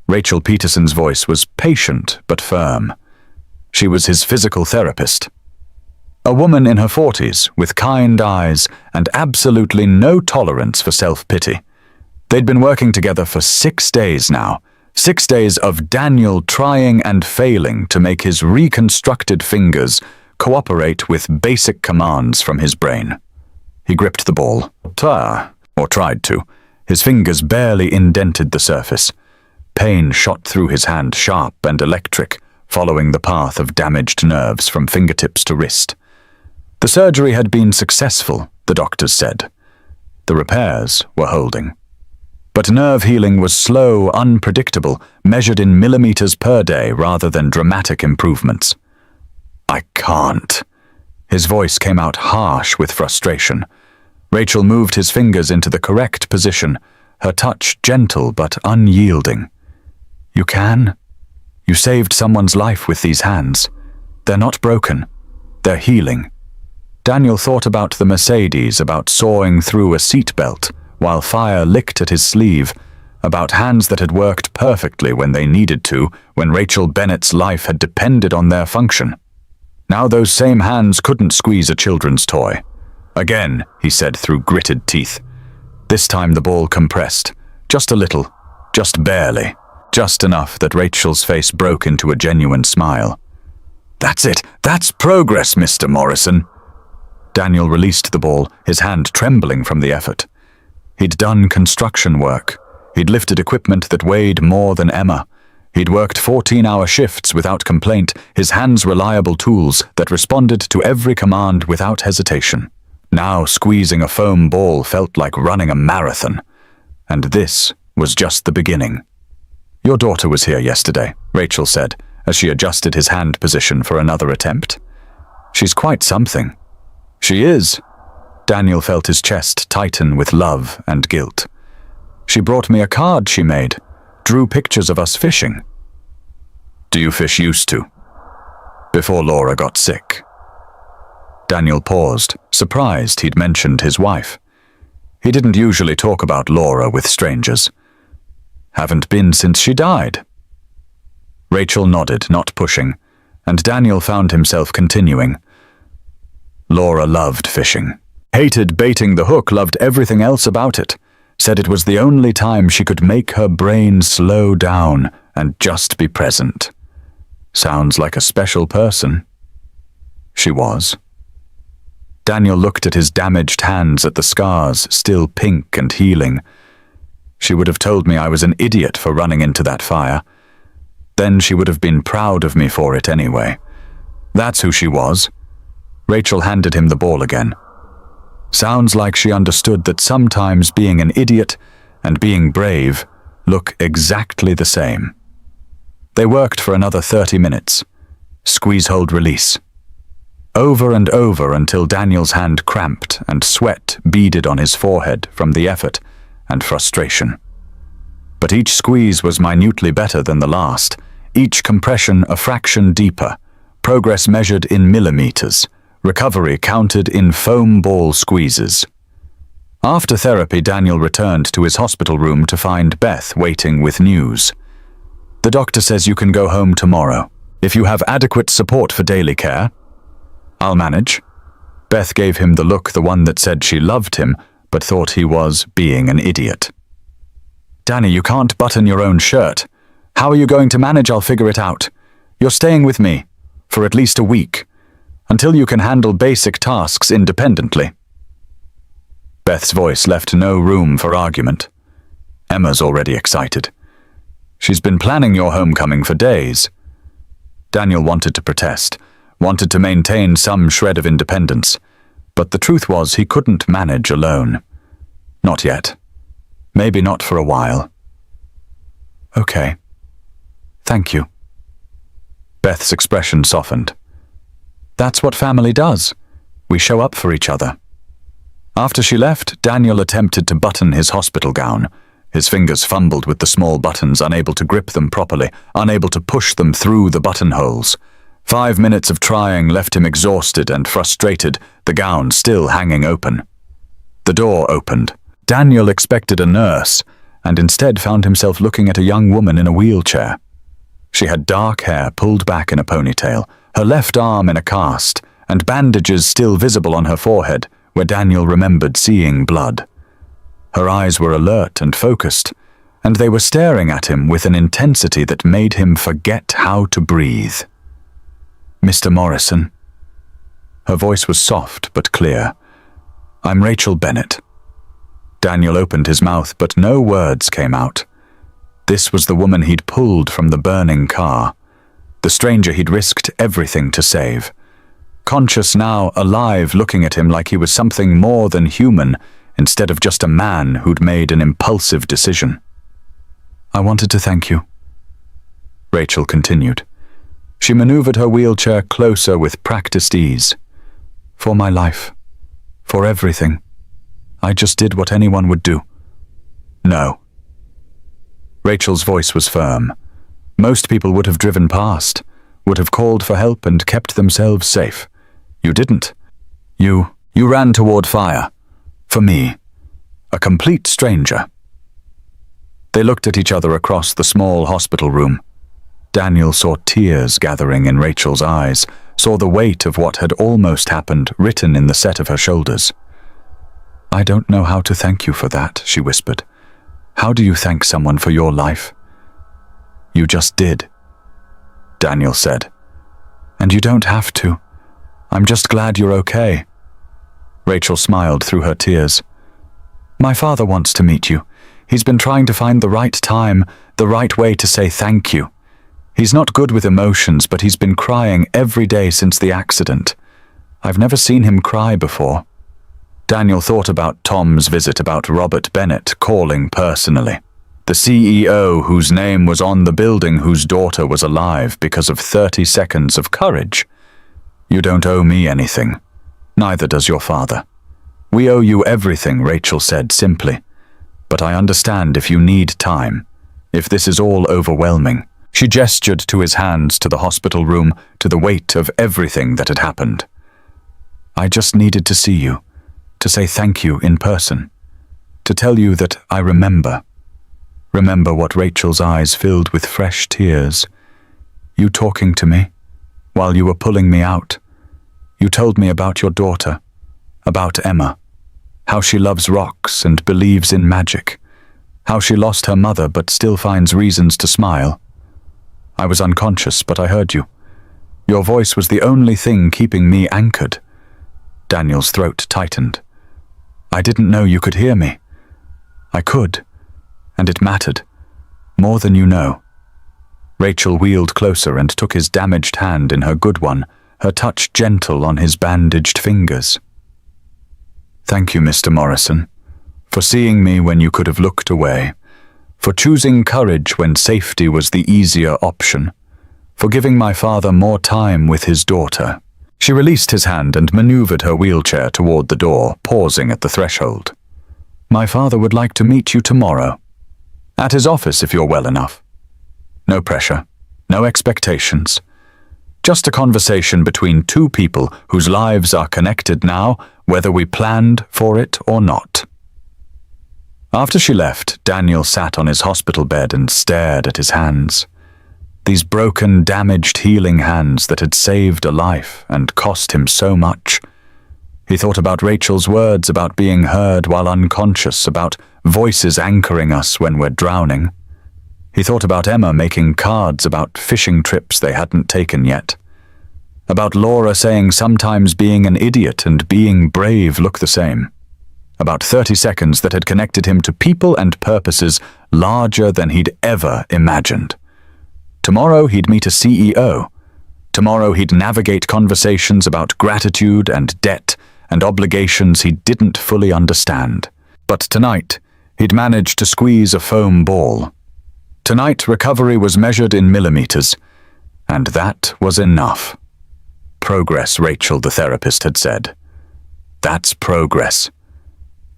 Rachel Peterson's voice was patient but firm. She was his physical therapist. A woman in her 40s with kind eyes and absolutely no tolerance for self-pity. They'd been working together for 6 days now. 6 days of Daniel trying and failing to make his reconstructed fingers cooperate with basic commands from his brain. He gripped the ball. Or tried to. His fingers barely indented the surface. Pain shot through his hand, sharp and electric, following the path of damaged nerves from fingertips to wrist. The surgery had been successful, the doctors said. The repairs were holding. But nerve healing was slow, unpredictable, measured in millimeters per day rather than dramatic improvements. I can't. His voice came out harsh with frustration. Rachel moved his fingers into the correct position, her touch gentle but unyielding. You can? You saved someone's life with these hands. They're not broken. They're healing. Daniel thought about the Mercedes, about sawing through a seatbelt while fire licked at his sleeve, about hands that had worked perfectly when they needed to, when Rachel Bennett's life had depended on their function. Now those same hands couldn't squeeze a children's toy. Again, he said through gritted teeth. This time the ball compressed. Just a little. Just barely. Just enough that Rachel's face broke into a genuine smile. That's it. That's progress, Mr. Morrison. Daniel released the ball, his hand trembling from the effort. He'd done construction work. He'd lifted equipment that weighed more than Emma. He'd worked 14-hour shifts without complaint, his hands reliable tools that responded to every command without hesitation. Now squeezing a foam ball felt like running a marathon. And this was just the beginning. Your daughter was here yesterday, Rachel said, as she adjusted his hand position for another attempt. She's quite something. She is. Daniel felt his chest tighten with love and guilt. She brought me a card she made, drew pictures of us fishing. Do you fish used to? Before Laura got sick. Daniel paused, surprised he'd mentioned his wife. He didn't usually talk about Laura with strangers. Haven't been since she died. Rachel nodded, not pushing, and Daniel found himself continuing. Laura loved fishing. Hated baiting the hook, loved everything else about it. Said it was the only time she could make her brain slow down and just be present. Sounds like a special person. She was. Daniel looked at his damaged hands, at the scars, still pink and healing. She would have told me I was an idiot for running into that fire. Then she would have been proud of me for it anyway. That's who she was. Rachel handed him the ball again. Sounds like she understood that sometimes being an idiot and being brave look exactly the same. They worked for another 30 minutes. Squeeze, hold, release. Over and over until Daniel's hand cramped and sweat beaded on his forehead from the effort and frustration. But each squeeze was minutely better than the last, each compression a fraction deeper, progress measured in millimeters, recovery counted in foam ball squeezes. After therapy, Daniel returned to his hospital room to find Beth waiting with news. The doctor says you can go home tomorrow. If you have adequate support for daily care, I'll manage. Beth gave him the look, the one that said she loved him, but thought he was being an idiot. Danny, you can't button your own shirt. How are you going to manage? I'll figure it out. You're staying with me for at least a week, until you can handle basic tasks independently. Beth's voice left no room for argument. Emma's already excited. She's been planning your homecoming for days. Daniel wanted to protest, wanted to maintain some shred of independence, but the truth was he couldn't manage alone. Not yet. Maybe not for a while. Okay. Thank you. Beth's expression softened. That's what family does. We show up for each other. After she left, Daniel attempted to button his hospital gown. His fingers fumbled with the small buttons, unable to grip them properly, unable to push them through the buttonholes. 5 minutes of trying left him exhausted and frustrated, the gown still hanging open. The door opened. Daniel expected a nurse, and instead found himself looking at a young woman in a wheelchair. She had dark hair pulled back in a ponytail, her left arm in a cast, and bandages still visible on her forehead, where Daniel remembered seeing blood. Her eyes were alert and focused, and they were staring at him with an intensity that made him forget how to breathe. Mr. Morrison. Her voice was soft but clear. I'm Rachel Bennett. Daniel opened his mouth, but no words came out. This was the woman he'd pulled from the burning car, the stranger he'd risked everything to save. Conscious now, alive, looking at him like he was something more than human, instead of just a man who'd made an impulsive decision. "I wanted to thank you," Rachel continued. She maneuvered her wheelchair closer with practiced ease. "For my life. For everything. I just did what anyone would do." "No." Rachel's voice was firm. Most people would have driven past, would have called for help and kept themselves safe. You didn't. You ran toward fire. For me. A complete stranger. They looked at each other across the small hospital room. Daniel saw tears gathering in Rachel's eyes, saw the weight of what had almost happened written in the set of her shoulders. "I don't know how to thank you for that," she whispered. "How do you thank someone for your life?" "You just did," Daniel said. "And you don't have to. I'm just glad you're okay." Rachel smiled through her tears. "My father wants to meet you. He's been trying to find the right time, the right way to say thank you. He's not good with emotions, but he's been crying every day since the accident. I've never seen him cry before." Daniel thought about Tom's visit, about Robert Bennett calling personally. The CEO whose name was on the building whose daughter was alive because of 30 seconds of courage. "You don't owe me anything. Neither does your father. We owe you everything," Rachel said simply. "But I understand if you need time, if this is all overwhelming." She gestured to his hands, to the hospital room, to the weight of everything that had happened. "I just needed to see you, to say thank you in person, to tell you that I remember." Remember what Rachel's eyes filled with fresh tears. "You talking to me, while you were pulling me out. You told me about your daughter, about Emma, how she loves rocks and believes in magic, how she lost her mother but still finds reasons to smile. I was unconscious, but I heard you. Your voice was the only thing keeping me anchored." Daniel's throat tightened. "I didn't know you could hear me. I could, and it mattered, more than you know." Rachel wheeled closer and took his damaged hand in her good one, her touch gentle on his bandaged fingers. "Thank you, Mr. Morrison, for seeing me when you could have looked away, for choosing courage when safety was the easier option, for giving my father more time with his daughter." She released his hand and maneuvered her wheelchair toward the door, pausing at the threshold. "My father would like to meet you tomorrow. At his office if you're well enough. No pressure, no expectations. Just a conversation between two people whose lives are connected now, whether we planned for it or not." After she left, Daniel sat on his hospital bed and stared at his hands. These broken, damaged, healing hands that had saved a life and cost him so much. He thought about Rachel's words about being heard while unconscious, about voices anchoring us when we're drowning. He thought about Emma making cards about fishing trips they hadn't taken yet. About Laura saying sometimes being an idiot and being brave look the same. About 30 seconds that had connected him to people and purposes larger than he'd ever imagined. Tomorrow he'd meet a CEO. Tomorrow he'd navigate conversations about gratitude and debt and obligations he didn't fully understand. But tonight, he'd managed to squeeze a foam ball. Tonight, recovery was measured in millimeters, and that was enough. Progress, Rachel, the therapist, had said. That's progress.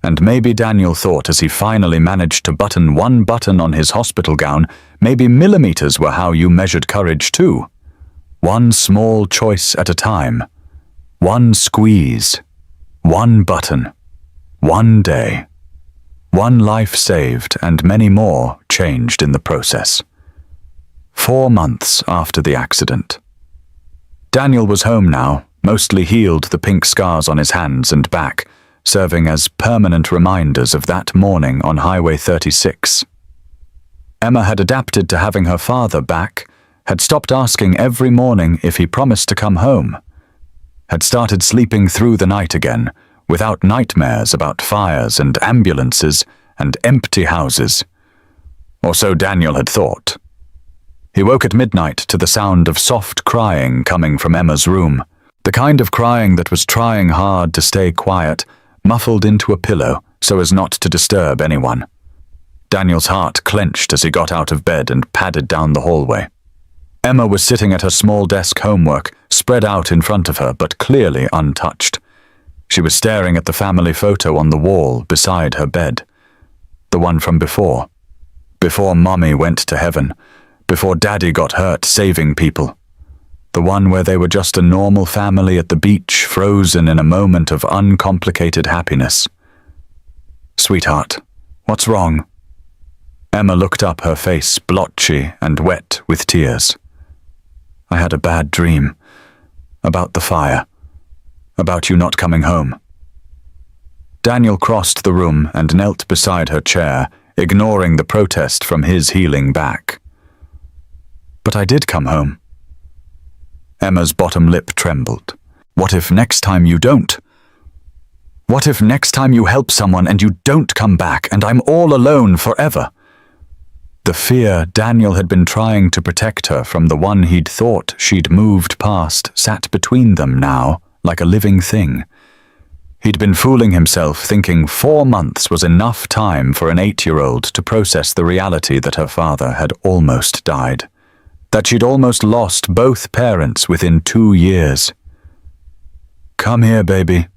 And maybe Daniel thought as he finally managed to button one button on his hospital gown, maybe millimeters were how you measured courage too. One small choice at a time. One squeeze. One button. One day. One life saved and many more changed in the process. 4 months after the accident. Daniel was home now, mostly healed, the pink scars on his hands and back, serving as permanent reminders of that morning on Highway 36. Emma had adapted to having her father back, had stopped asking every morning if he promised to come home, had started sleeping through the night again, without nightmares about fires and ambulances and empty houses. Or so Daniel had thought. He woke at midnight to the sound of soft crying coming from Emma's room, the kind of crying that was trying hard to stay quiet, muffled into a pillow, so as not to disturb anyone. Daniel's heart clenched as he got out of bed and padded down the hallway. Emma was sitting at her small desk homework, spread out in front of her, but clearly untouched. She was staring at the family photo on the wall beside her bed. The one from before. Before Mommy went to heaven. Before Daddy got hurt saving people. The one where they were just a normal family at the beach, frozen in a moment of uncomplicated happiness. "Sweetheart, what's wrong?" Emma looked up, her face blotchy and wet with tears. "I had a bad dream. About the fire. About you not coming home." Daniel crossed the room and knelt beside her chair, ignoring the protest from his healing back. "But I did come home." Emma's bottom lip trembled. "What if next time you don't? What if next time you help someone and you don't come back and I'm all alone forever?" The fear Daniel had been trying to protect her from the one he'd thought she'd moved past sat between them now, like a living thing. He'd been fooling himself, thinking 4 months was enough time for an 8-year-old to process the reality that her father had almost died. That she'd almost lost both parents within 2 years. "Come here, baby."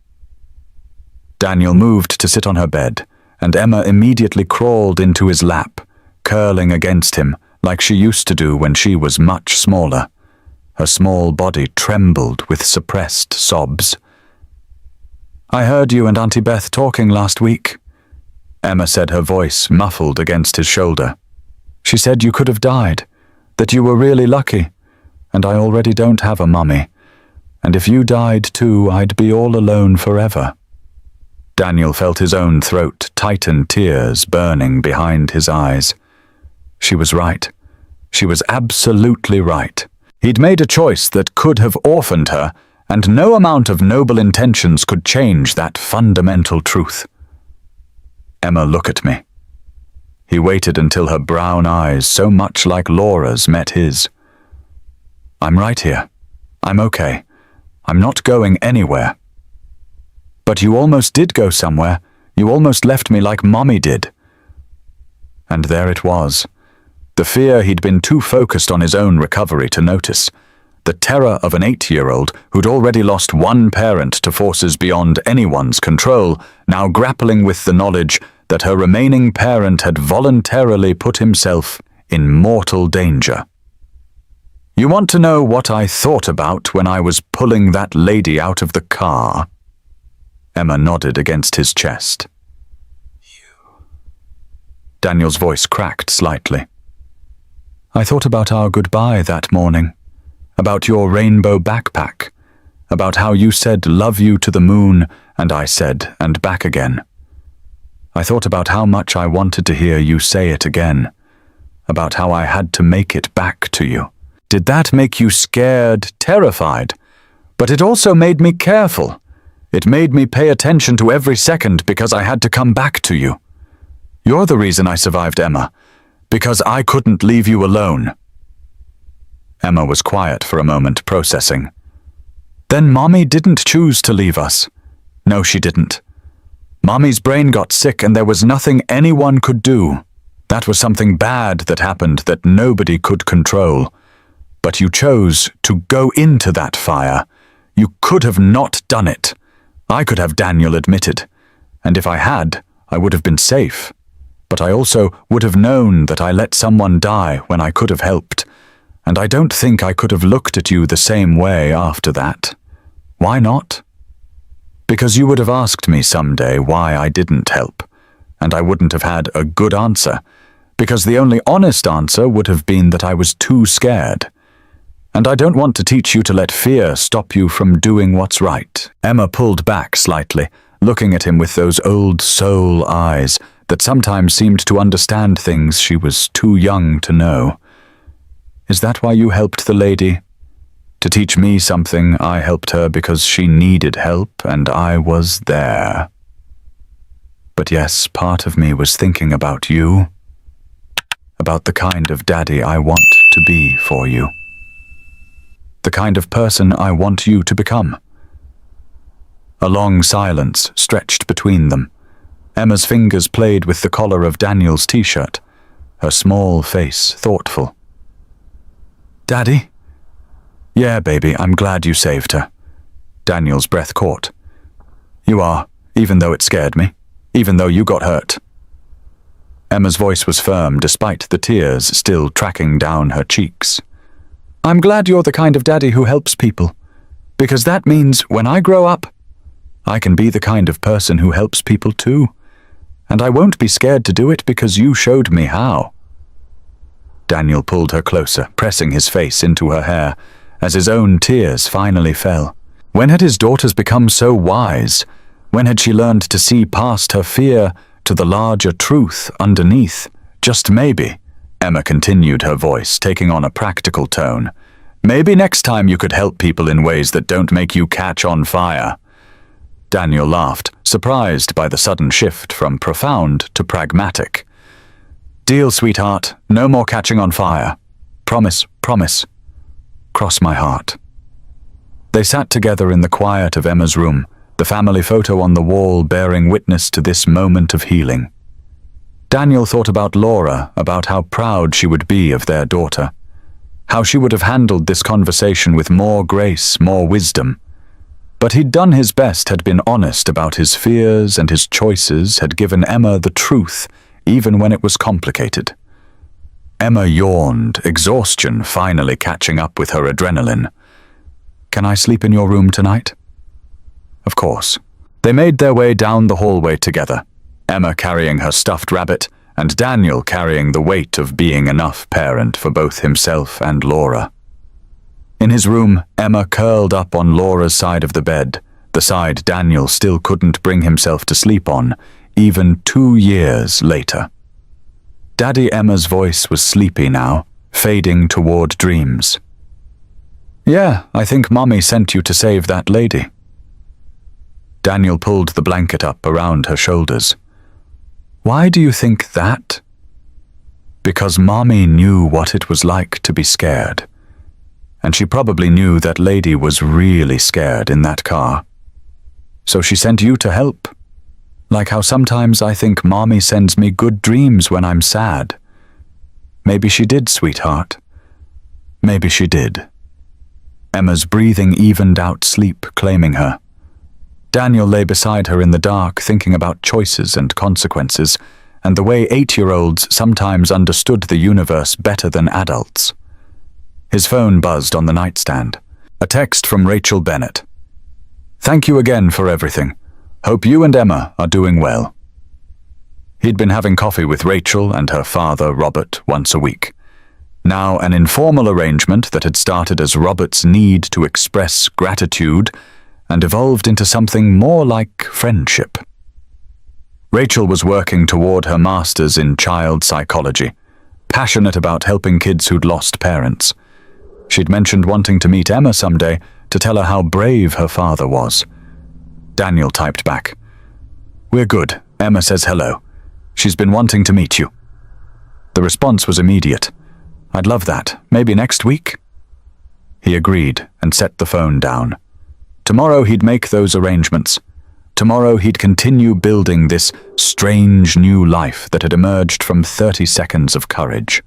Daniel moved to sit on her bed, and Emma immediately crawled into his lap, curling against him like she used to do when she was much smaller. Her small body trembled with suppressed sobs. "I heard you and Auntie Beth talking last week," Emma said, her voice muffled against his shoulder. "She said you could have died, that you were really lucky, and I already don't have a mummy, and if you died too, I'd be all alone forever." Daniel felt his own throat tighten, tears burning behind his eyes. She was right. She was absolutely right. He'd made a choice that could have orphaned her, and no amount of noble intentions could change that fundamental truth. "Emma, look at me." He waited until her brown eyes, so much like Laura's, met his. "I'm right here. I'm okay. I'm not going anywhere." "But you almost did go somewhere. You almost left me like Mommy did." And there it was. The fear he'd been too focused on his own recovery to notice. The terror of an 8-year-old who'd already lost one parent to forces beyond anyone's control, now grappling with the knowledge that her remaining parent had voluntarily put himself in mortal danger. "You want to know what I thought about when I was pulling that lady out of the car?" Emma nodded against his chest. Daniel's voice cracked slightly. "I thought about our goodbye that morning. About your rainbow backpack, about how you said love you to the moon, and I said, and back again. I thought about how much I wanted to hear you say it again, about how I had to make it back to you. Did that make you scared, terrified? But it also made me careful. It made me pay attention to every second because I had to come back to you. You're the reason I survived, Emma, because I couldn't leave you alone." Emma was quiet for a moment, processing. "Then Mommy didn't choose to leave us." "No, she didn't. Mommy's brain got sick and there was nothing anyone could do. That was something bad that happened that nobody could control. But you chose to go into that fire. You could have not done it. I could have, Daniel admitted. And if I had, I would have been safe. But I also would have known that I let someone die when I could have helped. And I don't think I could have looked at you the same way after that. Why not? Because you would have asked me someday why I didn't help, and I wouldn't have had a good answer, because the only honest answer would have been that I was too scared. And I don't want to teach you to let fear stop you from doing what's right." Emma pulled back slightly, looking at him with those old soul eyes that sometimes seemed to understand things she was too young to know. "Is that why you helped the lady? To teach me something, I helped her because she needed help and I was there. But yes, part of me was thinking about you, about the kind of daddy I want to be for you, the kind of person I want you to become." A long silence stretched between them, Emma's fingers played with the collar of Daniel's t-shirt, her small face thoughtful. "Daddy?" "Yeah, baby, I'm glad you saved her." Daniel's breath caught. "You are, even though it scared me, even though you got hurt." Emma's voice was firm despite the tears still tracking down her cheeks. "I'm glad you're the kind of daddy who helps people, because that means when I grow up, I can be the kind of person who helps people too, and I won't be scared to do it because you showed me how." Daniel pulled her closer, pressing his face into her hair, as his own tears finally fell. When had his daughters become so wise? When had she learned to see past her fear to the larger truth underneath? "Just maybe," Emma continued, her voice taking on a practical tone, "maybe next time you could help people in ways that don't make you catch on fire." Daniel laughed, surprised by the sudden shift from profound to pragmatic. "Deal, sweetheart. No more catching on fire. Promise, promise. Cross my heart." They sat together in the quiet of Emma's room, the family photo on the wall bearing witness to this moment of healing. Daniel thought about Laura, about how proud she would be of their daughter, how she would have handled this conversation with more grace, more wisdom. But he'd done his best, had been honest about his fears, and his choices had given Emma the truth, even when it was complicated. Emma yawned, exhaustion finally catching up with her adrenaline. "Can I sleep in your room tonight?" Of course. They made their way down the hallway together, Emma carrying her stuffed rabbit, and Daniel carrying the weight of being enough parent for both himself and Laura. In his room, Emma curled up on Laura's side of the bed, the side Daniel still couldn't bring himself to sleep on, even 2 years later. Daddy Emma's voice was sleepy now, fading toward dreams. "Yeah, I think Mommy sent you to save that lady." Daniel pulled the blanket up around her shoulders. "Why do you think that?" "Because Mommy knew what it was like to be scared. And she probably knew that lady was really scared in that car. So she sent you to help. Like how sometimes I think Mommy sends me good dreams when I'm sad. Maybe she did, sweetheart. Maybe she did." Emma's breathing evened out sleep, claiming her. Daniel lay beside her in the dark, thinking about choices and consequences, and the way 8-year-olds sometimes understood the universe better than adults. His phone buzzed on the nightstand. A text from Rachel Bennett. "Thank you again for everything. Hope you and Emma are doing well." He'd been having coffee with Rachel and her father, Robert, once a week. Now an informal arrangement that had started as Robert's need to express gratitude and evolved into something more like friendship. Rachel was working toward her master's in child psychology, passionate about helping kids who'd lost parents. She'd mentioned wanting to meet Emma someday to tell her how brave her father was. Daniel typed back, "We're good. Emma says hello. She's been wanting to meet you." The response was immediate. "I'd love that. Maybe next week?" He agreed and set the phone down. Tomorrow he'd make those arrangements. Tomorrow he'd continue building this strange new life that had emerged from 30 seconds of courage.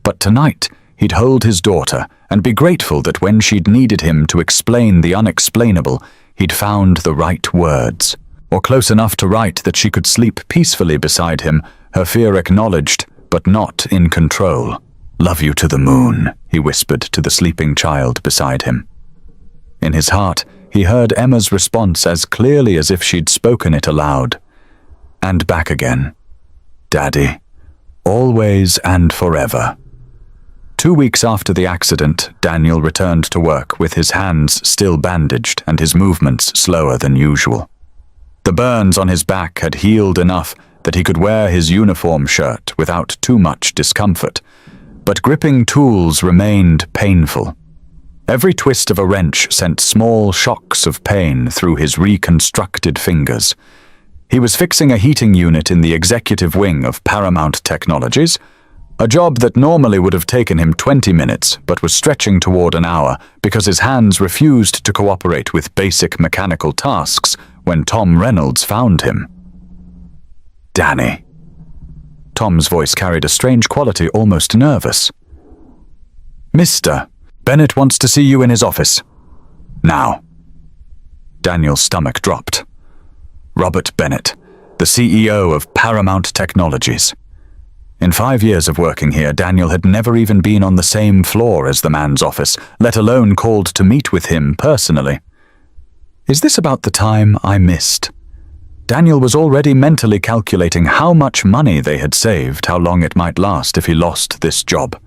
But tonight he'd hold his daughter and be grateful that when she'd needed him to explain the unexplainable, he'd found the right words, or close enough to write that she could sleep peacefully beside him, her fear acknowledged but not in control. "Love you to the moon," he whispered to the sleeping child beside him. In his heart, he heard Emma's response as clearly as if she'd spoken it aloud. And back again. "Daddy. Always and forever." 2 weeks after the accident, Daniel returned to work with his hands still bandaged and his movements slower than usual. The burns on his back had healed enough that he could wear his uniform shirt without too much discomfort, but gripping tools remained painful. Every twist of a wrench sent small shocks of pain through his reconstructed fingers. He was fixing a heating unit in the executive wing of Paramount Technologies, a job that normally would have taken him 20 minutes but was stretching toward an hour because his hands refused to cooperate with basic mechanical tasks when Tom Reynolds found him. Danny. Tom's voice carried a strange quality, almost nervous. Mr. Bennett wants to see you in his office. Now. Daniel's stomach dropped. Robert Bennett, the CEO of Paramount Technologies. In 5 years of working here, Daniel had never even been on the same floor as the man's office, let alone called to meet with him personally. Is this about the time I missed? Daniel was already mentally calculating how much money they had saved, how long it might last if he lost this job.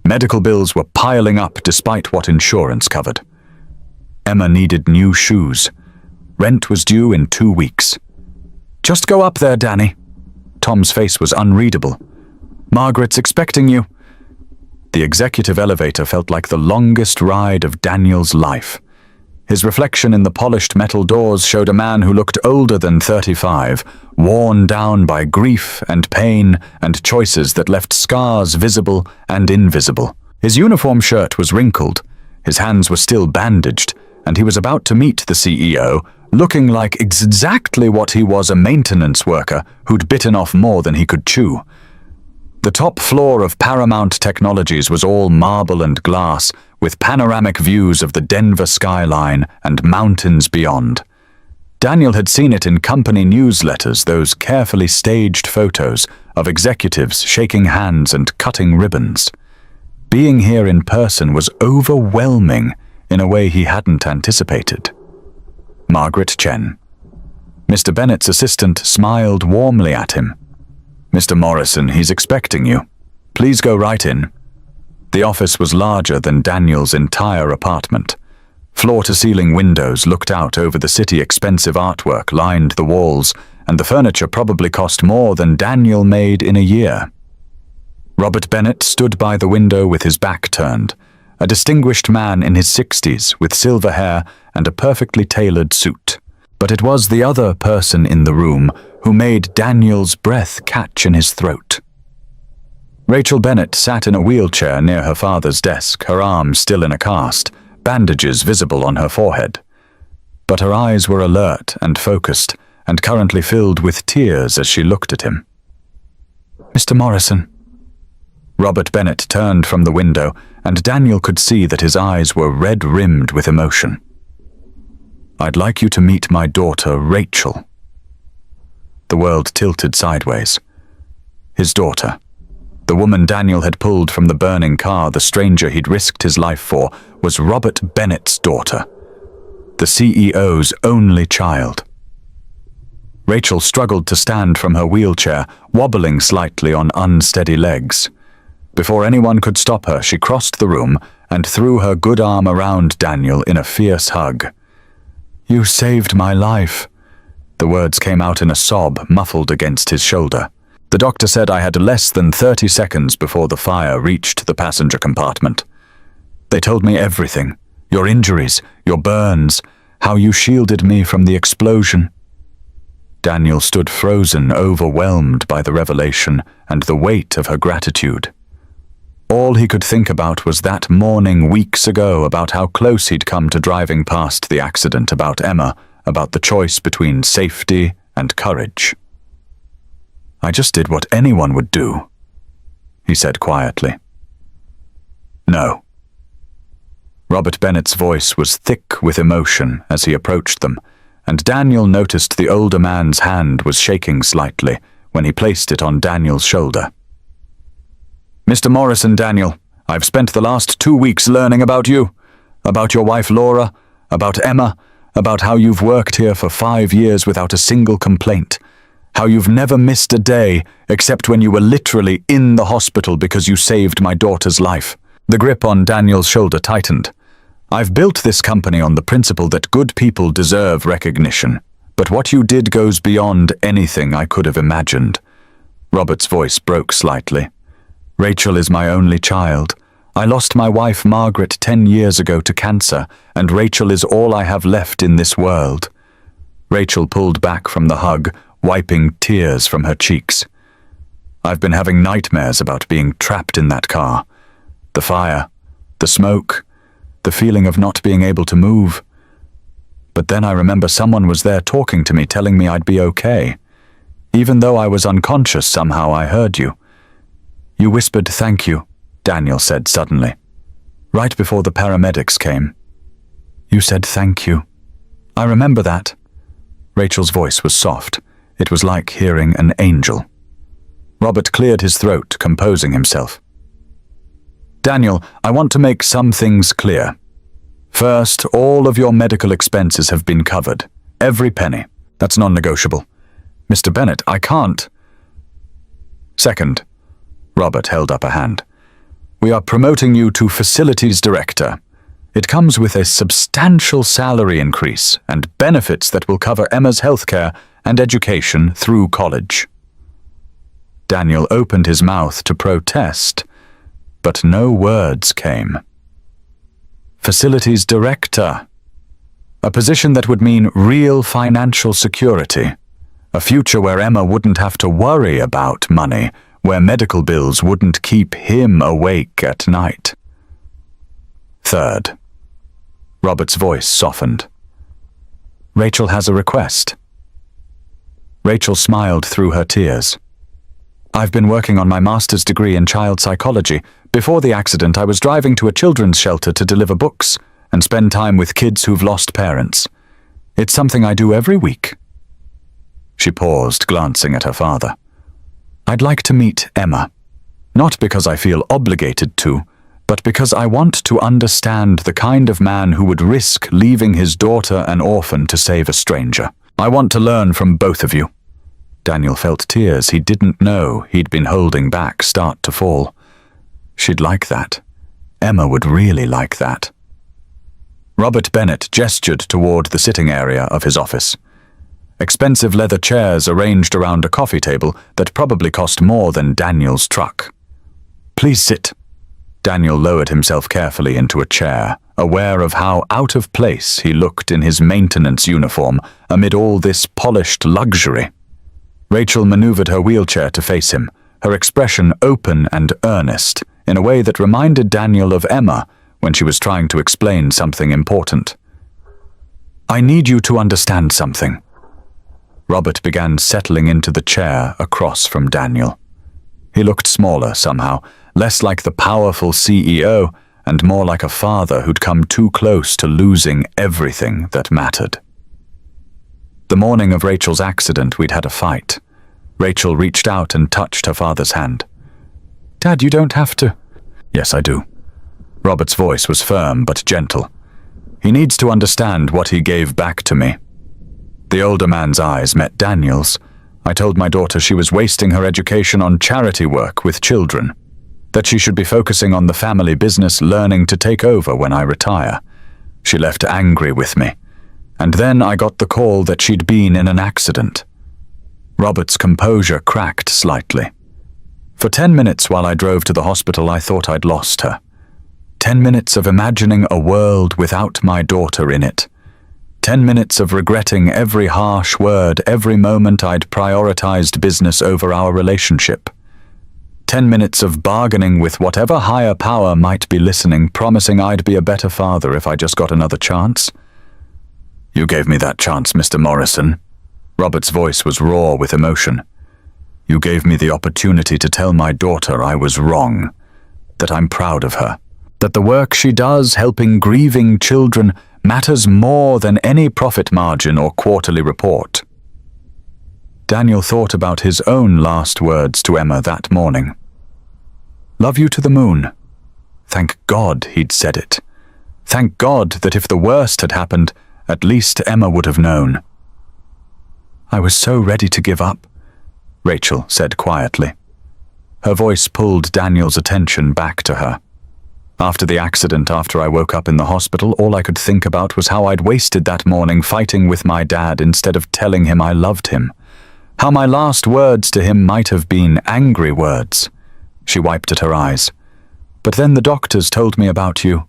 Medical bills were piling up despite what insurance covered. Emma needed new shoes. Rent was due in 2 weeks. Just go up there, Danny. Tom's face was unreadable. Margaret's expecting you. The executive elevator felt like the longest ride of Daniel's life. His reflection in the polished metal doors showed a man who looked older than 35, worn down by grief and pain and choices that left scars visible and invisible. His uniform shirt was wrinkled, his hands were still bandaged, and he was about to meet the CEO, looking like exactly what he was, a maintenance worker who'd bitten off more than he could chew. The top floor of Paramount Technologies was all marble and glass, with panoramic views of the Denver skyline and mountains beyond. Daniel had seen it in company newsletters, those carefully staged photos of executives shaking hands and cutting ribbons. Being here in person was overwhelming in a way he hadn't anticipated. Margaret Chen. Mr. Bennett's assistant smiled warmly at him. Mr. Morrison, he's expecting you. Please go right in. The office was larger than Daniel's entire apartment. Floor-to-ceiling windows looked out over the city. Expensive artwork lined the walls, and the furniture probably cost more than Daniel made in a year. Robert Bennett stood by the window with his back turned, a distinguished man in his 60s with silver hair and a perfectly tailored suit. But it was the other person in the room who made Daniel's breath catch in his throat. Rachel Bennett sat in a wheelchair near her father's desk, her arms still in a cast, bandages visible on her forehead. But her eyes were alert and focused, and currently filled with tears as she looked at him. Mr. Morrison. Robert Bennett turned from the window, and Daniel could see that his eyes were red-rimmed with emotion. I'd like you to meet my daughter, Rachel. The world tilted sideways. His daughter. The woman Daniel had pulled from the burning car, the stranger he'd risked his life for, was Robert Bennett's daughter, the CEO's only child. Rachel struggled to stand from her wheelchair, wobbling slightly on unsteady legs. Before anyone could stop her, she crossed the room and threw her good arm around Daniel in a fierce hug. You saved my life. The words came out in a sob muffled against his shoulder. The doctor said I had less than 30 seconds before the fire reached the passenger compartment. They told me everything, your injuries, your burns, how you shielded me from the explosion. Daniel stood frozen, overwhelmed by the revelation and the weight of her gratitude. All he could think about was that morning weeks ago, about how close he'd come to driving past the accident, about Emma, about the choice between safety and courage. I just did what anyone would do, he said quietly. No. Robert Bennett's voice was thick with emotion as he approached them, and Daniel noticed the older man's hand was shaking slightly when he placed it on Daniel's shoulder. Mr. Morrison, Daniel, I've spent the last 2 weeks learning about you, about your wife Laura, about Emma, about how you've worked here for 5 years without a single complaint, how you've never missed a day except when you were literally in the hospital because you saved my daughter's life. The grip on Daniel's shoulder tightened. I've built this company on the principle that good people deserve recognition, but what you did goes beyond anything I could have imagined. Robert's voice broke slightly. Rachel is my only child. I lost my wife Margaret 10 years ago to cancer, and Rachel is all I have left in this world. Rachel pulled back from the hug, wiping tears from her cheeks. I've been having nightmares about being trapped in that car. The fire, the smoke, the feeling of not being able to move. But then I remember someone was there talking to me, telling me I'd be okay. Even though I was unconscious, somehow I heard you. You whispered thank you, Daniel said suddenly. Right before the paramedics came. You said thank you. I remember that. Rachel's voice was soft. It was like hearing an angel. Robert cleared his throat, composing himself. Daniel, I want to make some things clear. First, all of your medical expenses have been covered. Every penny. That's non-negotiable. Mr. Bennett, I can't. Second, Robert held up a hand. We are promoting you to facilities director. It comes with a substantial salary increase and benefits that will cover Emma's healthcare and education through college. Daniel opened his mouth to protest, but no words came. Facilities director. A position that would mean real financial security. A future where Emma wouldn't have to worry about money, where medical bills wouldn't keep him awake at night. Third. Robert's voice softened. Rachel has a request. Rachel smiled through her tears. I've been working on my master's degree in child psychology. Before the accident, I was driving to a children's shelter to deliver books and spend time with kids who've lost parents. It's something I do every week. She paused, glancing at her father. I'd like to meet Emma, not because I feel obligated to, but because I want to understand the kind of man who would risk leaving his daughter an orphan to save a stranger. I want to learn from both of you. Daniel felt tears he didn't know he'd been holding back start to fall. She'd like that. Emma would really like that. Robert Bennett gestured toward the sitting area of his office. Expensive leather chairs arranged around a coffee table that probably cost more than Daniel's truck. Please sit. Daniel lowered himself carefully into a chair, aware of how out of place he looked in his maintenance uniform amid all this polished luxury. Rachel maneuvered her wheelchair to face him, her expression open and earnest, in a way that reminded Daniel of Emma when she was trying to explain something important. I need you to understand something. Robert began settling into the chair across from Daniel. He looked smaller somehow, less like the powerful CEO and more like a father who'd come too close to losing everything that mattered. The morning of Rachel's accident, we'd had a fight. Rachel reached out and touched her father's hand. Dad, you don't have to. Yes, I do. Robert's voice was firm but gentle. He needs to understand what he gave back to me. The older man's eyes met Daniel's. I told my daughter she was wasting her education on charity work with children, that she should be focusing on the family business, learning to take over when I retire. She left angry with me. And then I got the call that she'd been in an accident. Robert's composure cracked slightly. For 10 minutes while I drove to the hospital, I thought I'd lost her. 10 minutes of imagining a world without my daughter in it. 10 minutes of regretting every harsh word, every moment I'd prioritized business over our relationship. 10 minutes of bargaining with whatever higher power might be listening, promising I'd be a better father if I just got another chance. You gave me that chance, Mr. Morrison. Robert's voice was raw with emotion. You gave me the opportunity to tell my daughter I was wrong, that I'm proud of her, that the work she does helping grieving children matters more than any profit margin or quarterly report. Daniel thought about his own last words to Emma that morning. Love you to the moon. Thank God he'd said it. Thank God that if the worst had happened, at least Emma would have known. I was so ready to give up, Rachel said quietly. Her voice pulled Daniel's attention back to her. After the accident, after I woke up in the hospital, all I could think about was how I'd wasted that morning fighting with my dad instead of telling him I loved him. How my last words to him might have been angry words. She wiped at her eyes. But then the doctors told me about you.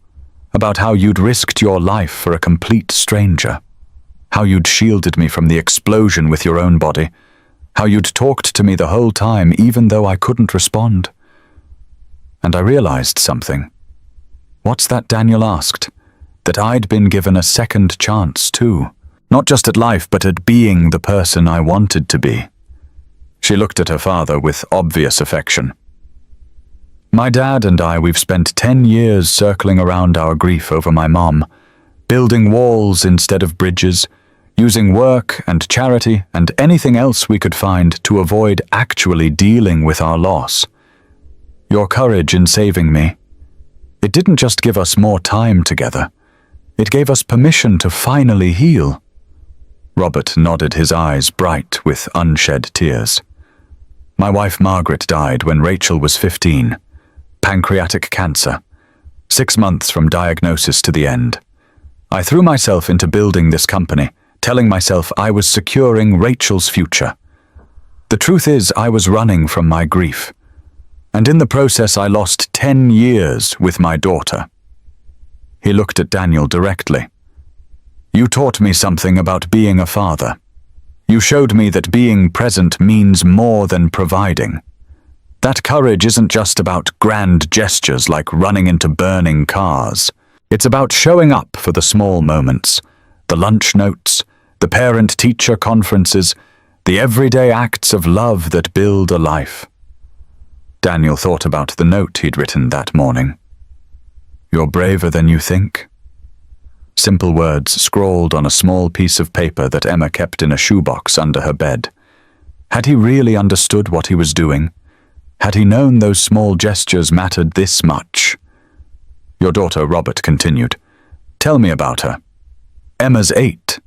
About how you'd risked your life for a complete stranger. How you'd shielded me from the explosion with your own body. How you'd talked to me the whole time even though I couldn't respond. And I realized something. What's that, Daniel asked? That I'd been given a second chance too. Not just at life, but at being the person I wanted to be. She looked at her father with obvious affection. My dad and we've spent 10 years circling around our grief over my mom, building walls instead of bridges, using work and charity and anything else we could find to avoid actually dealing with our loss. Your courage in saving me, it didn't just give us more time together, it gave us permission to finally heal. Robert nodded, his eyes bright with unshed tears. My wife Margaret died when Rachel was 15. Pancreatic cancer. 6 months from diagnosis to the end. I threw myself into building this company, telling myself I was securing Rachel's future. The truth is, I was running from my grief. And in the process, I lost 10 years with my daughter. He looked at Daniel directly. You taught me something about being a father. You showed me that being present means more than providing. That courage isn't just about grand gestures like running into burning cars. It's about showing up for the small moments, the lunch notes, the parent-teacher conferences, the everyday acts of love that build a life. Daniel thought about the note he'd written that morning. You're braver than you think. Simple words scrawled on a small piece of paper that Emma kept in a shoebox under her bed. Had he really understood what he was doing? Had he known those small gestures mattered this much? Your daughter, Robert continued. Tell me about her. Emma's 8.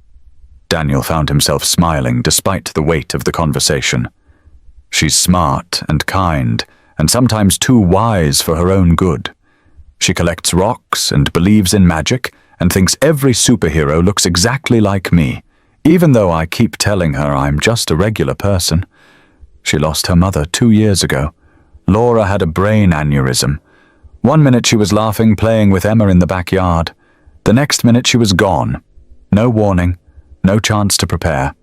Daniel found himself smiling despite the weight of the conversation. She's smart and kind, and sometimes too wise for her own good. She collects rocks and believes in magic, and thinks every superhero looks exactly like me, even though I keep telling her I'm just a regular person. She lost her mother 2 years ago. Laura had a brain aneurysm. 1 minute she was laughing, playing with Emma in the backyard. The next minute she was gone. No warning, no chance to prepare.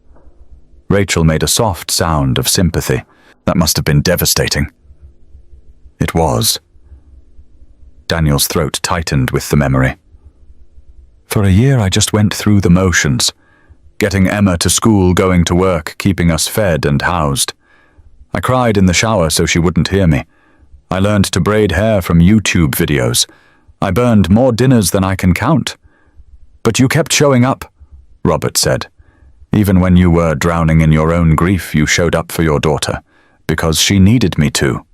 Rachel made a soft sound of sympathy. That must have been devastating. It was. Daniel's throat tightened with the memory. For a year I just went through the motions, getting Emma to school, going to work, keeping us fed and housed. I cried in the shower so she wouldn't hear me. I learned to braid hair from YouTube videos. I burned more dinners than I can count. But you kept showing up, Robert said. Even when you were drowning in your own grief, you showed up for your daughter, because she needed me to.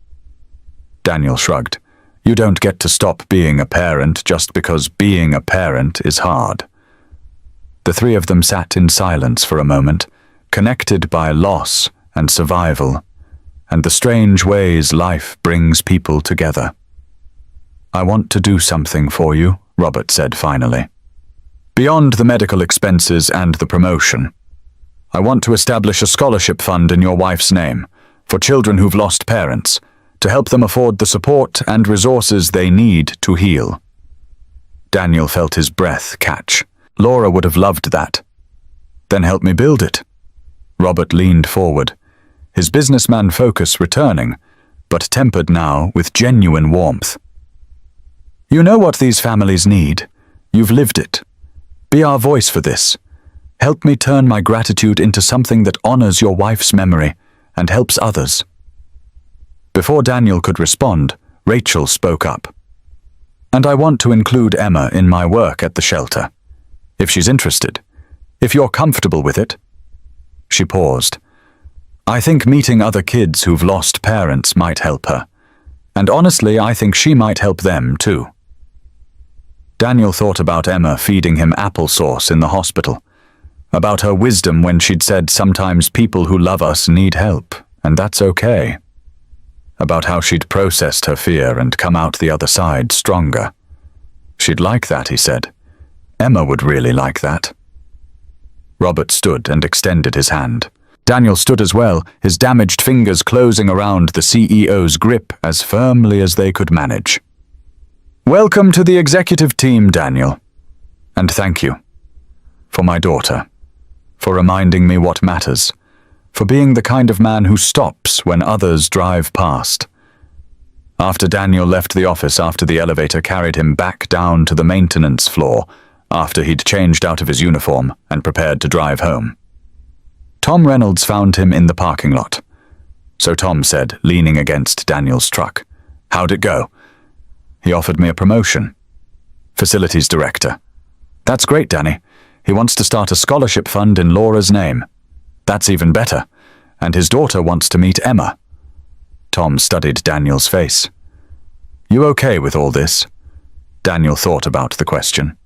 Daniel shrugged. You don't get to stop being a parent just because being a parent is hard. The three of them sat in silence for a moment, connected by loss and survival, and the strange ways life brings people together. I want to do something for you, Robert said finally. Beyond the medical expenses and the promotion, I want to establish a scholarship fund in your wife's name for children who've lost parents, to help them afford the support and resources they need to heal. Daniel felt his breath catch. Laura would have loved that. Then help me build it. Robert leaned forward, his businessman focus returning, but tempered now with genuine warmth. You know what these families need. You've lived it. Be our voice for this. Help me turn my gratitude into something that honors your wife's memory and helps others. Before Daniel could respond, Rachel spoke up. And I want to include Emma in my work at the shelter. If she's interested. If you're comfortable with it. She paused. I think meeting other kids who've lost parents might help her. And honestly, I think she might help them too. Daniel thought about Emma feeding him applesauce in the hospital. About her wisdom when she'd said sometimes people who love us need help, and that's okay. About how she'd processed her fear and come out the other side stronger. She'd like that, he said. Emma would really like that. Robert stood and extended his hand. Daniel stood as well, his damaged fingers closing around the CEO's grip as firmly as they could manage. Welcome to the executive team, Daniel. And thank you. For my daughter. For reminding me what matters. For being the kind of man who stops when others drive past. After Daniel left the office after the elevator carried him back down to the maintenance floor, after he'd changed out of his uniform and prepared to drive home. Tom Reynolds found him in the parking lot. So Tom said, leaning against Daniel's truck. How'd it go? He offered me a promotion. Facilities director. That's great, Danny. He wants to start a scholarship fund in Laura's name. That's even better. And his daughter wants to meet Emma. Tom studied Daniel's face. You okay with all this? Daniel thought about the question.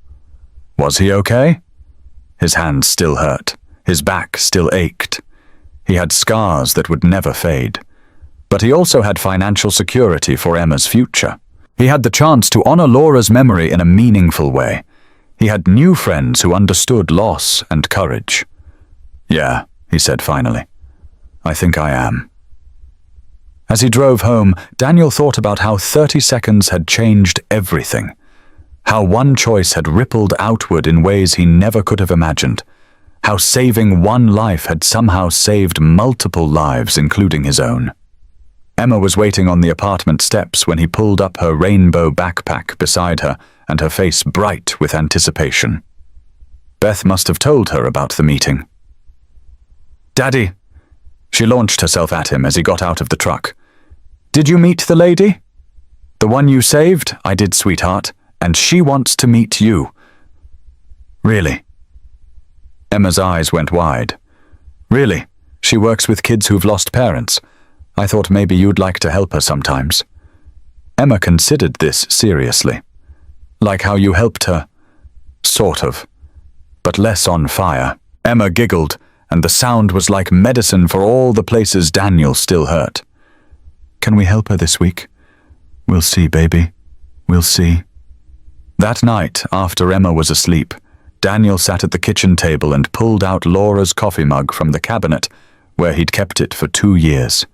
Was he okay? His hands still hurt. His back still ached. He had scars that would never fade. But he also had financial security for Emma's future. He had the chance to honor Laura's memory in a meaningful way. He had new friends who understood loss and courage. Yeah, he said finally. I think I am. As he drove home, Daniel thought about how 30 seconds had changed everything. How one choice had rippled outward in ways he never could have imagined. How saving one life had somehow saved multiple lives, including his own. Emma was waiting on the apartment steps when he pulled up her rainbow backpack beside her and her face bright with anticipation. Beth must have told her about the meeting. Daddy, she launched herself at him as he got out of the truck. Did you meet the lady? The one you saved? I did, sweetheart, and she wants to meet you. Really? Emma's eyes went wide. Really? She works with kids who've lost parents. I thought maybe you'd like to help her sometimes. Emma considered this seriously. Like how you helped her? Sort of. But less on fire. Emma giggled, and the sound was like medicine for all the places Daniel still hurt. Can we help her this week? We'll see, baby. We'll see. That night, after Emma was asleep, Daniel sat at the kitchen table and pulled out Laura's coffee mug from the cabinet, where he'd kept it for 2 years.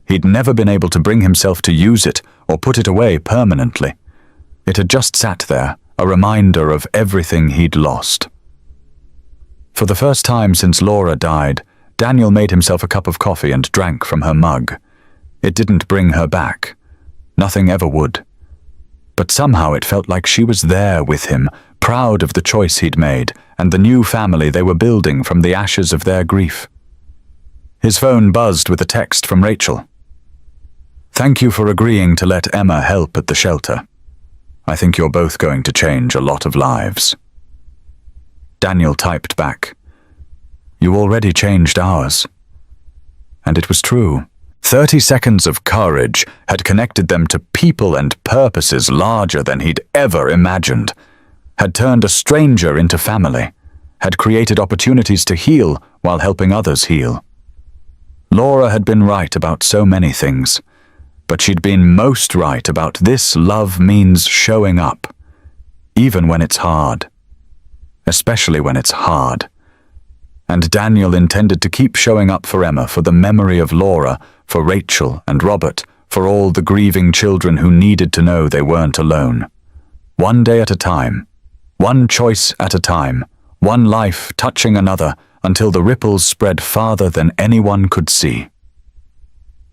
He'd never been able to bring himself to use it or put it away permanently. It had just sat there, a reminder of everything he'd lost. For the first time since Laura died, Daniel made himself a cup of coffee and drank from her mug. It didn't bring her back. Nothing ever would. But somehow it felt like she was there with him, proud of the choice he'd made and the new family they were building from the ashes of their grief. His phone buzzed with a text from Rachel. Thank you for agreeing to let Emma help at the shelter. I think you're both going to change a lot of lives. Daniel typed back. You already changed ours. And it was true. 30 seconds of courage had connected them to people and purposes larger than he'd ever imagined, had turned a stranger into family, had created opportunities to heal while helping others heal. Laura had been right about so many things, but she'd been most right about this love means showing up, even when it's hard. Especially when it's hard. And Daniel intended to keep showing up for Emma, for the memory of Laura, for Rachel and Robert, for all the grieving children who needed to know they weren't alone. One day at a time, one choice at a time, one life touching another until the ripples spread farther than anyone could see.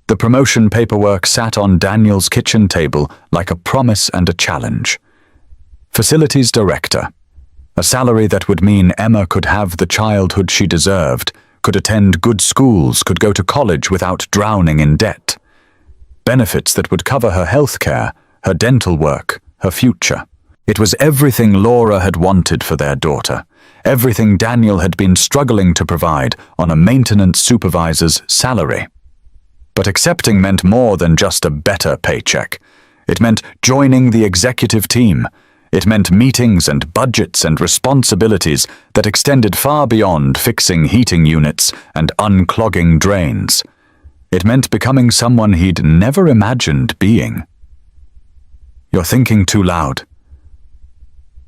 The promotion paperwork sat on Daniel's kitchen table like a promise and a challenge. Facilities director. A salary that would mean Emma could have the childhood she deserved, could attend good schools, could go to college without drowning in debt. Benefits that would cover her health care, her dental work, her future. It was everything Laura had wanted for their daughter, everything Daniel had been struggling to provide on a maintenance supervisor's salary. But accepting meant more than just a better paycheck. It meant joining the executive team. It meant meetings and budgets and responsibilities that extended far beyond fixing heating units and unclogging drains. It meant becoming someone he'd never imagined being. You're thinking too loud.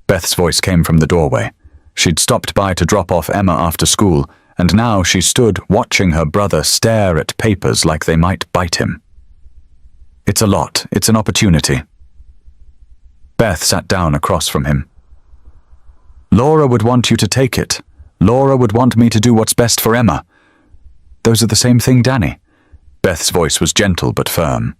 Beth's voice came from the doorway. She'd stopped by to drop off Emma after school, and now she stood watching her brother stare at papers like they might bite him. It's a lot. It's an opportunity. Beth sat down across from him. Laura would want you to take it. Laura would want me to do what's best for Emma. Those are the same thing, Danny. Beth's voice was gentle but firm.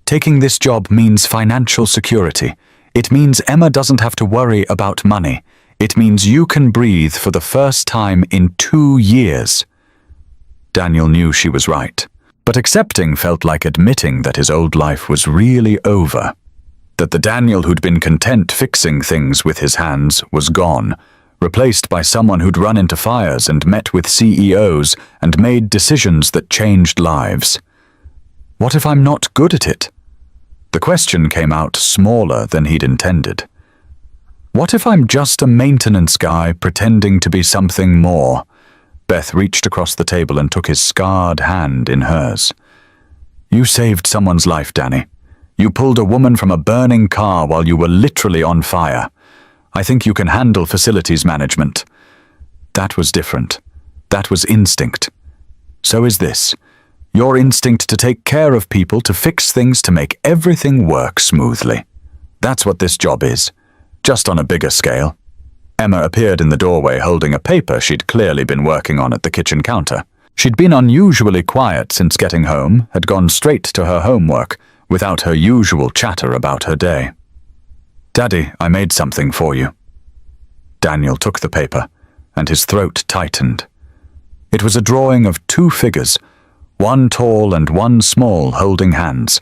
Taking this job means financial security. It means Emma doesn't have to worry about money. It means you can breathe for the first time in 2 years. Daniel knew she was right. But accepting felt like admitting that his old life was really over, that the Daniel who'd been content fixing things with his hands was gone, replaced by someone who'd run into fires and met with CEOs and made decisions that changed lives. What if I'm not good at it? The question came out smaller than he'd intended. What if I'm just a maintenance guy pretending to be something more? Beth reached across the table and took his scarred hand in hers. You saved someone's life, Danny. You pulled a woman from a burning car while you were literally on fire. I think you can handle facilities management. That was different. That was instinct. So is this. Your instinct to take care of people, to fix things, to make everything work smoothly. That's what this job is, just on a bigger scale. Emma appeared in the doorway holding a paper she'd clearly been working on at the kitchen counter. She'd been unusually quiet since getting home, had gone straight to her homework, without her usual chatter about her day. Daddy, I made something for you. Daniel took the paper, and his throat tightened. It was a drawing of two figures, one tall and one small, holding hands.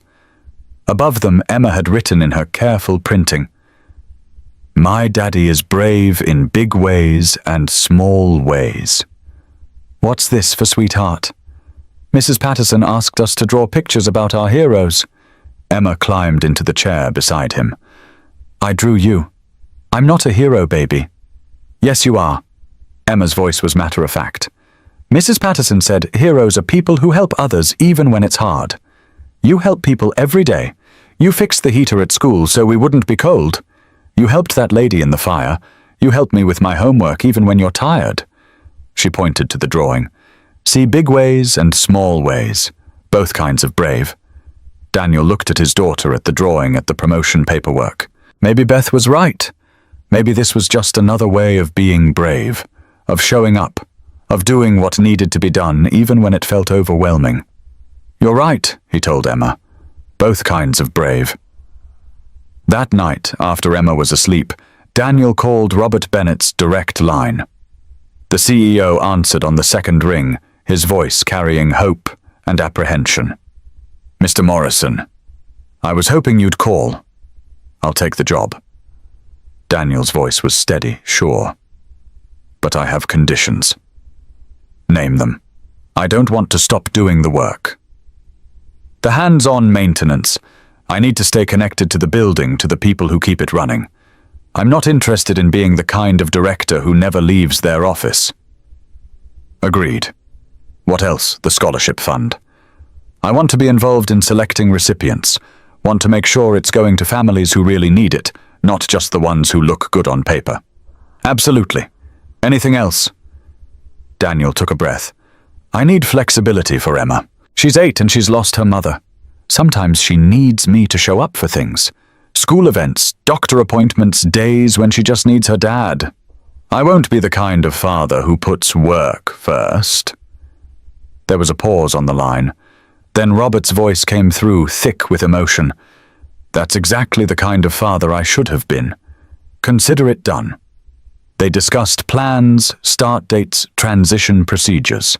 Above them, Emma had written in her careful printing, "My daddy is brave in big ways and small ways." What's this for, sweetheart? Mrs. Patterson asked us to draw pictures about our heroes. Emma climbed into the chair beside him. I drew you. I'm not a hero, baby. Yes, you are. Emma's voice was matter-of-fact. Mrs. Patterson said heroes are people who help others even when it's hard. You help people every day. You fixed the heater at school so we wouldn't be cold. You helped that lady in the fire. You helped me with my homework even when you're tired. She pointed to the drawing. See big ways and small ways, both kinds of brave. Daniel looked at his daughter at the drawing at the promotion paperwork. Maybe Beth was right. Maybe this was just another way of being brave, of showing up, of doing what needed to be done even when it felt overwhelming. You're right, he told Emma. Both kinds of brave. That night, after Emma was asleep, Daniel called Robert Bennett's direct line. The CEO answered on the second ring, his voice carrying hope and apprehension. Mr. Morrison, I was hoping you'd call. I'll take the job. Daniel's voice was steady, sure. But I have conditions. Name them. I don't want to stop doing the work. The hands-on maintenance. I need to stay connected to the building, to the people who keep it running. I'm not interested in being the kind of director who never leaves their office. Agreed. What else? The scholarship fund. I want to be involved in selecting recipients. Want to make sure it's going to families who really need it, not just the ones who look good on paper. Absolutely. Anything else? Daniel took a breath. I need flexibility for Emma. She's 8 and she's lost her mother. Sometimes she needs me to show up for things. School events, doctor appointments, days when she just needs her dad. I won't be the kind of father who puts work first. There was a pause on the line. Then Robert's voice came through, thick with emotion. That's exactly the kind of father I should have been. Consider it done. They discussed plans, start dates, transition procedures.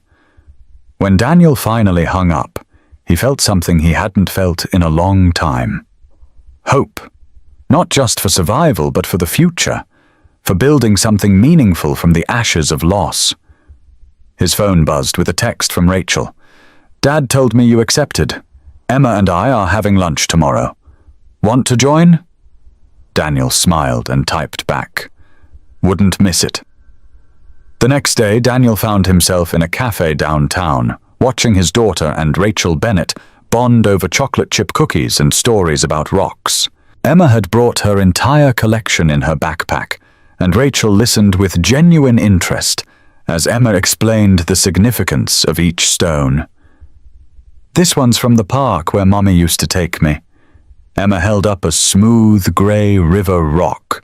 When Daniel finally hung up, he felt something he hadn't felt in a long time. Hope. Not just for survival, but for the future. For building something meaningful from the ashes of loss. His phone buzzed with a text from Rachel. Dad told me you accepted. Emma and I are having lunch tomorrow. Want to join? Daniel smiled and typed back. Wouldn't miss it. The next day, Daniel found himself in a cafe downtown, watching his daughter and Rachel Bennett bond over chocolate chip cookies and stories about rocks. Emma had brought her entire collection in her backpack, and Rachel listened with genuine interest as Emma explained the significance of each stone. This one's from the park where Mommy used to take me. Emma held up a smooth grey river rock.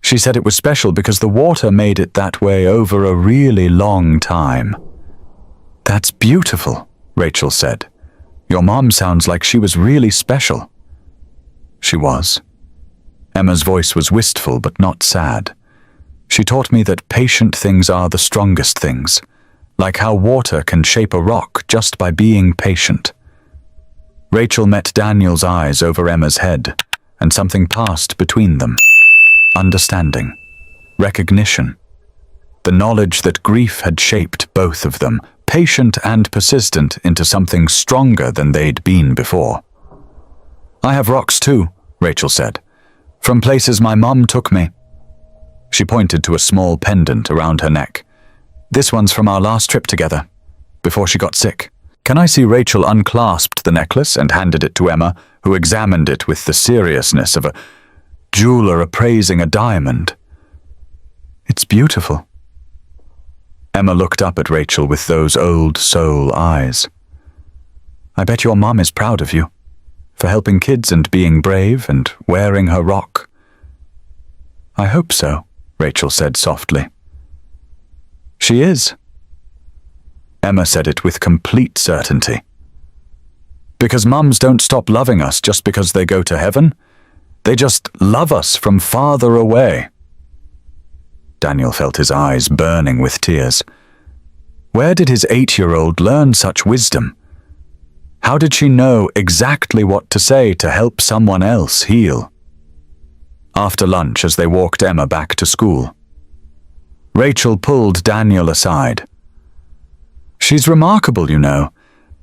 She said it was special because the water made it that way over a really long time. That's beautiful, Rachel said. Your mom sounds like she was really special. She was. Emma's voice was wistful but not sad. She taught me that patient things are the strongest things. like how water can shape a rock just by being patient. Rachel met Daniel's eyes over Emma's head, and something passed between them. Understanding. Recognition. The knowledge that grief had shaped both of them, patient and persistent, into something stronger than they'd been before. "I have rocks too," Rachel said, "from places my mom took me." She pointed to a small pendant around her neck. "This one's from our last trip together, before she got sick." Can I see? Rachel unclasped the necklace and handed it to Emma, who examined it with the seriousness of a jeweler appraising a diamond. "It's beautiful." Emma looked up at Rachel with those old soul eyes. "I bet your mom is proud of you, for helping kids and being brave and wearing her rock." "I hope so," Rachel said softly. "She is." Emma said it with complete certainty. "Because mums don't stop loving us just because they go to heaven. They just love us from farther away." Daniel felt his eyes burning with tears. Where did his 8-year-old learn such wisdom? How did she know exactly what to say to help someone else heal? After lunch, as they walked Emma back to school, Rachel pulled Daniel aside. "She's remarkable, you know.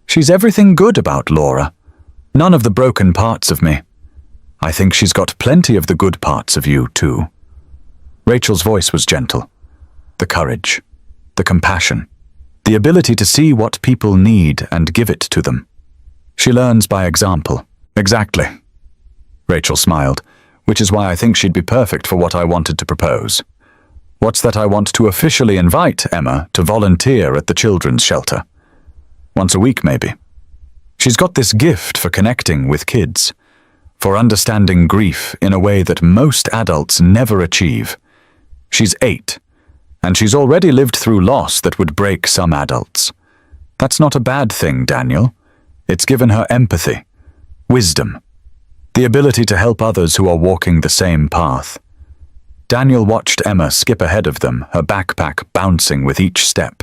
She's everything good about Laura. None of the broken parts of me. I think she's got plenty of the good parts of you, too." Rachel's voice was gentle. The courage, the compassion, the ability to see what people need and give it to them. "She learns by example." "Exactly." Rachel smiled, "which is why I think she'd be perfect for what I wanted to propose. What's that? I want to officially invite Emma to volunteer at the children's shelter. Once a week, maybe. She's got this gift for connecting with kids, for understanding grief in a way that most adults never achieve. She's 8, and she's already lived through loss that would break some adults. That's not a bad thing, Daniel. It's given her empathy, wisdom, the ability to help others who are walking the same path." Daniel watched Emma skip ahead of them, her backpack bouncing with each step.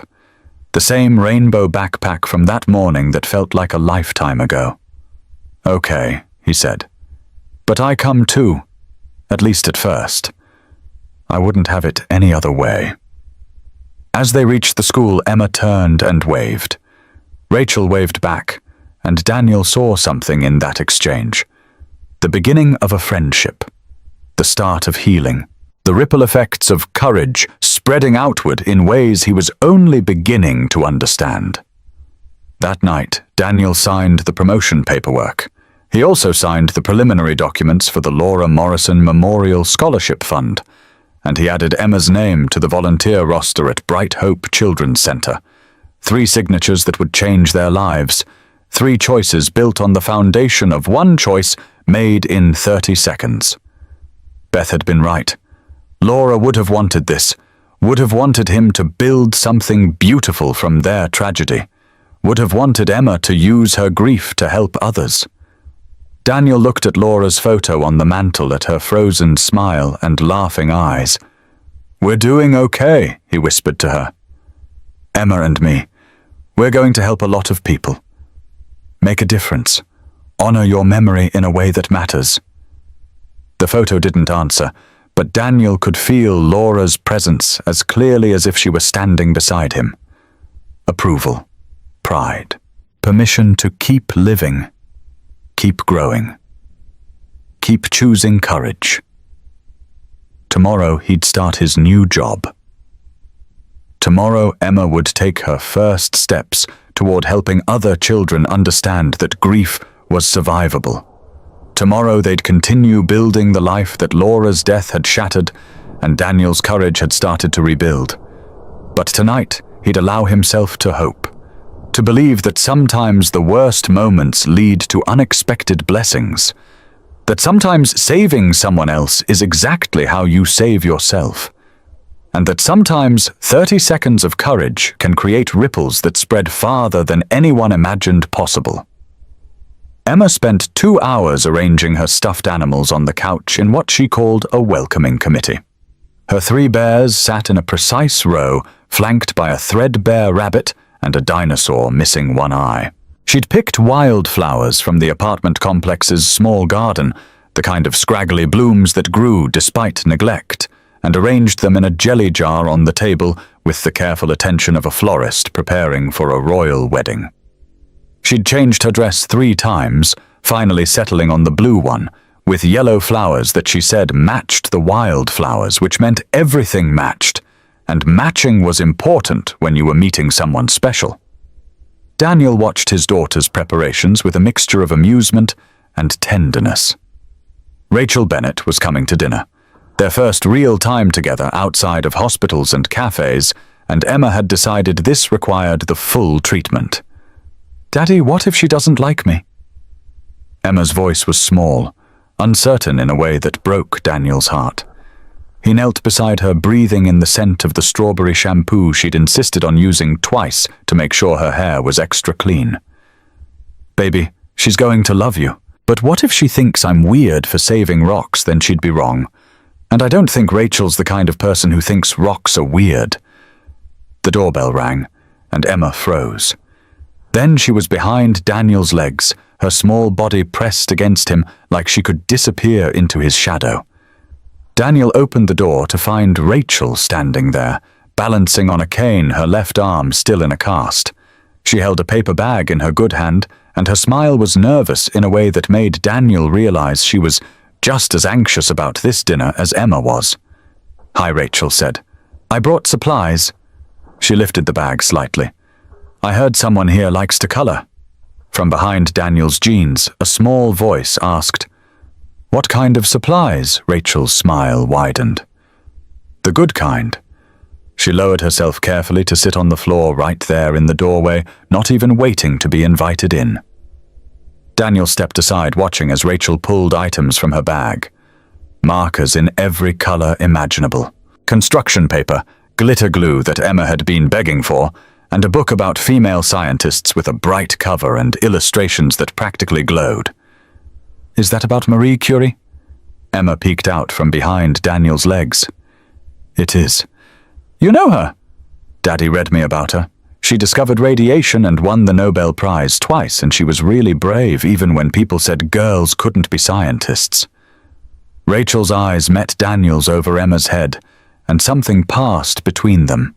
The same rainbow backpack from that morning that felt like a lifetime ago. "Okay," he said. "But I come too, at least at first. I wouldn't have it any other way." As they reached the school, Emma turned and waved. Rachel waved back, and Daniel saw something in that exchange. The beginning of a friendship. The start of healing. The ripple effects of courage spreading outward in ways he was only beginning to understand. That night, Daniel signed the promotion paperwork. He also signed the preliminary documents for the Laura Morrison Memorial Scholarship Fund, and he added Emma's name to the volunteer roster at Bright Hope Children's Center. 3 signatures that would change their lives. 3 choices built on the foundation of one choice made in 30 seconds. Beth had been right. Laura would have wanted this, would have wanted him to build something beautiful from their tragedy, would have wanted Emma to use her grief to help others. Daniel looked at Laura's photo on the mantel, at her frozen smile and laughing eyes. "We're doing okay," he whispered to her. "Emma and me, we're going to help a lot of people. Make a difference. Honor your memory in a way that matters." The photo didn't answer, but Daniel could feel Laura's presence as clearly as if she were standing beside him. Approval, pride, permission to keep living, keep growing, keep choosing courage. Tomorrow he'd start his new job. Tomorrow Emma would take her first steps toward helping other children understand that grief was survivable. Tomorrow they'd continue building the life that Laura's death had shattered and Daniel's courage had started to rebuild. But tonight he'd allow himself to hope, to believe that sometimes the worst moments lead to unexpected blessings, that sometimes saving someone else is exactly how you save yourself, and that sometimes 30 seconds of courage can create ripples that spread farther than anyone imagined possible. Emma spent 2 hours arranging her stuffed animals on the couch in what she called a welcoming committee. Her 3 bears sat in a precise row, flanked by a threadbare rabbit and a dinosaur missing one eye. She'd picked wildflowers from the apartment complex's small garden, the kind of scraggly blooms that grew despite neglect, and arranged them in a jelly jar on the table with the careful attention of a florist preparing for a royal wedding. She'd changed her dress 3 times, finally settling on the blue one, with yellow flowers that she said matched the wildflowers, which meant everything matched, and matching was important when you were meeting someone special. Daniel watched his daughter's preparations with a mixture of amusement and tenderness. Rachel Bennett was coming to dinner, their first real time together outside of hospitals and cafes, and Emma had decided this required the full treatment. "Daddy, what if she doesn't like me?" Emma's voice was small, uncertain in a way that broke Daniel's heart. He knelt beside her, breathing in the scent of the strawberry shampoo she'd insisted on using twice to make sure her hair was extra clean. "Baby, she's going to love you. But what if she thinks I'm weird for saving rocks? Then she'd be wrong. And I don't think Rachel's the kind of person who thinks rocks are weird." The doorbell rang, and Emma froze. Then she was behind Daniel's legs, her small body pressed against him like she could disappear into his shadow. Daniel opened the door to find Rachel standing there, balancing on a cane, her left arm still in a cast. She held a paper bag in her good hand, and her smile was nervous in a way that made Daniel realize she was just as anxious about this dinner as Emma was. "Hi," Rachel said. "I brought supplies." She lifted the bag slightly. "I heard someone here likes to color." From behind Daniel's jeans, a small voice asked, "What kind of supplies?" Rachel's smile widened. "The good kind." She lowered herself carefully to sit on the floor right there in the doorway, not even waiting to be invited in. Daniel stepped aside, watching as Rachel pulled items from her bag. Markers in every color imaginable. Construction paper, glitter glue that Emma had been begging for, and a book about female scientists with a bright cover and illustrations that practically glowed. "Is that about Marie Curie?" Emma peeked out from behind Daniel's legs. "It is." "You know her?" "Daddy read me about her. She discovered radiation and won the Nobel Prize twice, and she was really brave even when people said girls couldn't be scientists." Rachel's eyes met Daniel's over Emma's head, and something passed between them.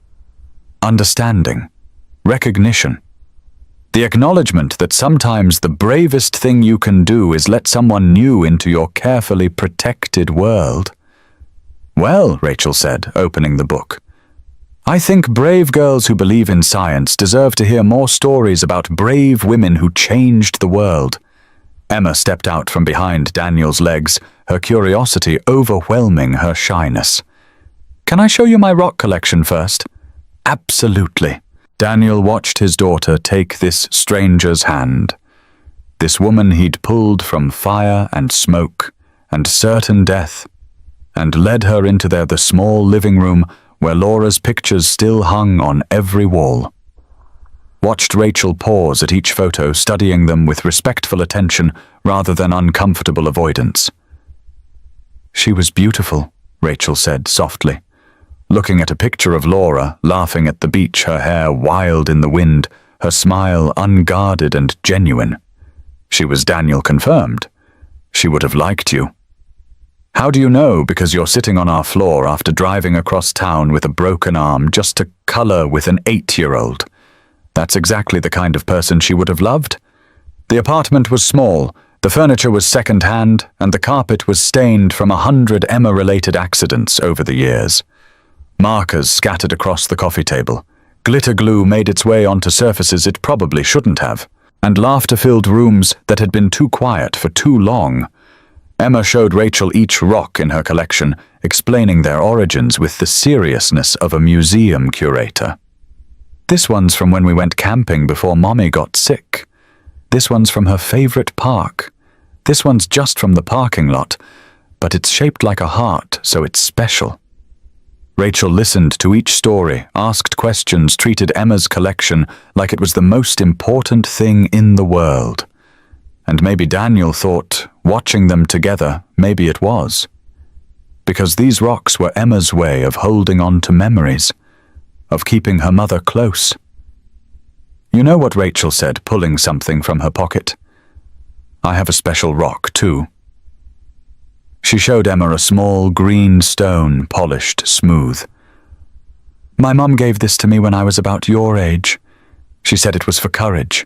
Understanding. Recognition. The acknowledgement that sometimes the bravest thing you can do is let someone new into your carefully protected world. "Well," Rachel said, opening the book, "I think brave girls who believe in science deserve to hear more stories about brave women who changed the world." Emma stepped out from behind Daniel's legs, her curiosity overwhelming her shyness. "Can I show you my rock collection first?" "Absolutely." Daniel watched his daughter take this stranger's hand, this woman he'd pulled from fire and smoke and certain death, and led her into the small living room where Laura's pictures still hung on every wall. Watched Rachel pause at each photo, studying them with respectful attention rather than uncomfortable avoidance. "She was beautiful," Rachel said softly, looking at a picture of Laura laughing at the beach, her hair wild in the wind, her smile unguarded and genuine. She was Daniel confirmed. She would have liked you. "How do you know?" "Because you're sitting on our floor after driving across town with a broken arm just to color with an 8-year-old. That's exactly the kind of person she would have loved. The apartment was small, the furniture was second-hand, and the carpet was stained from 100 Emma-related accidents over the years. Markers scattered across the coffee table. Glitter glue made its way onto surfaces it probably shouldn't have, and laughter-filled rooms that had been too quiet for too long. Emma showed Rachel each rock in her collection, explaining their origins with the seriousness of a museum curator. "This one's from when we went camping before Mommy got sick. This one's from her favorite park. This one's just from the parking lot, but it's shaped like a heart, so it's special." Rachel listened to each story, asked questions, treated Emma's collection like it was the most important thing in the world. And maybe Daniel thought, watching them together, maybe it was. because these rocks were Emma's way of holding on to memories, of keeping her mother close. "You know what Rachel said, pulling something from her pocket? I have a special rock, too." She showed Emma a small green stone, polished smooth. "My mum gave this to me when I was about your age. She said it was for courage,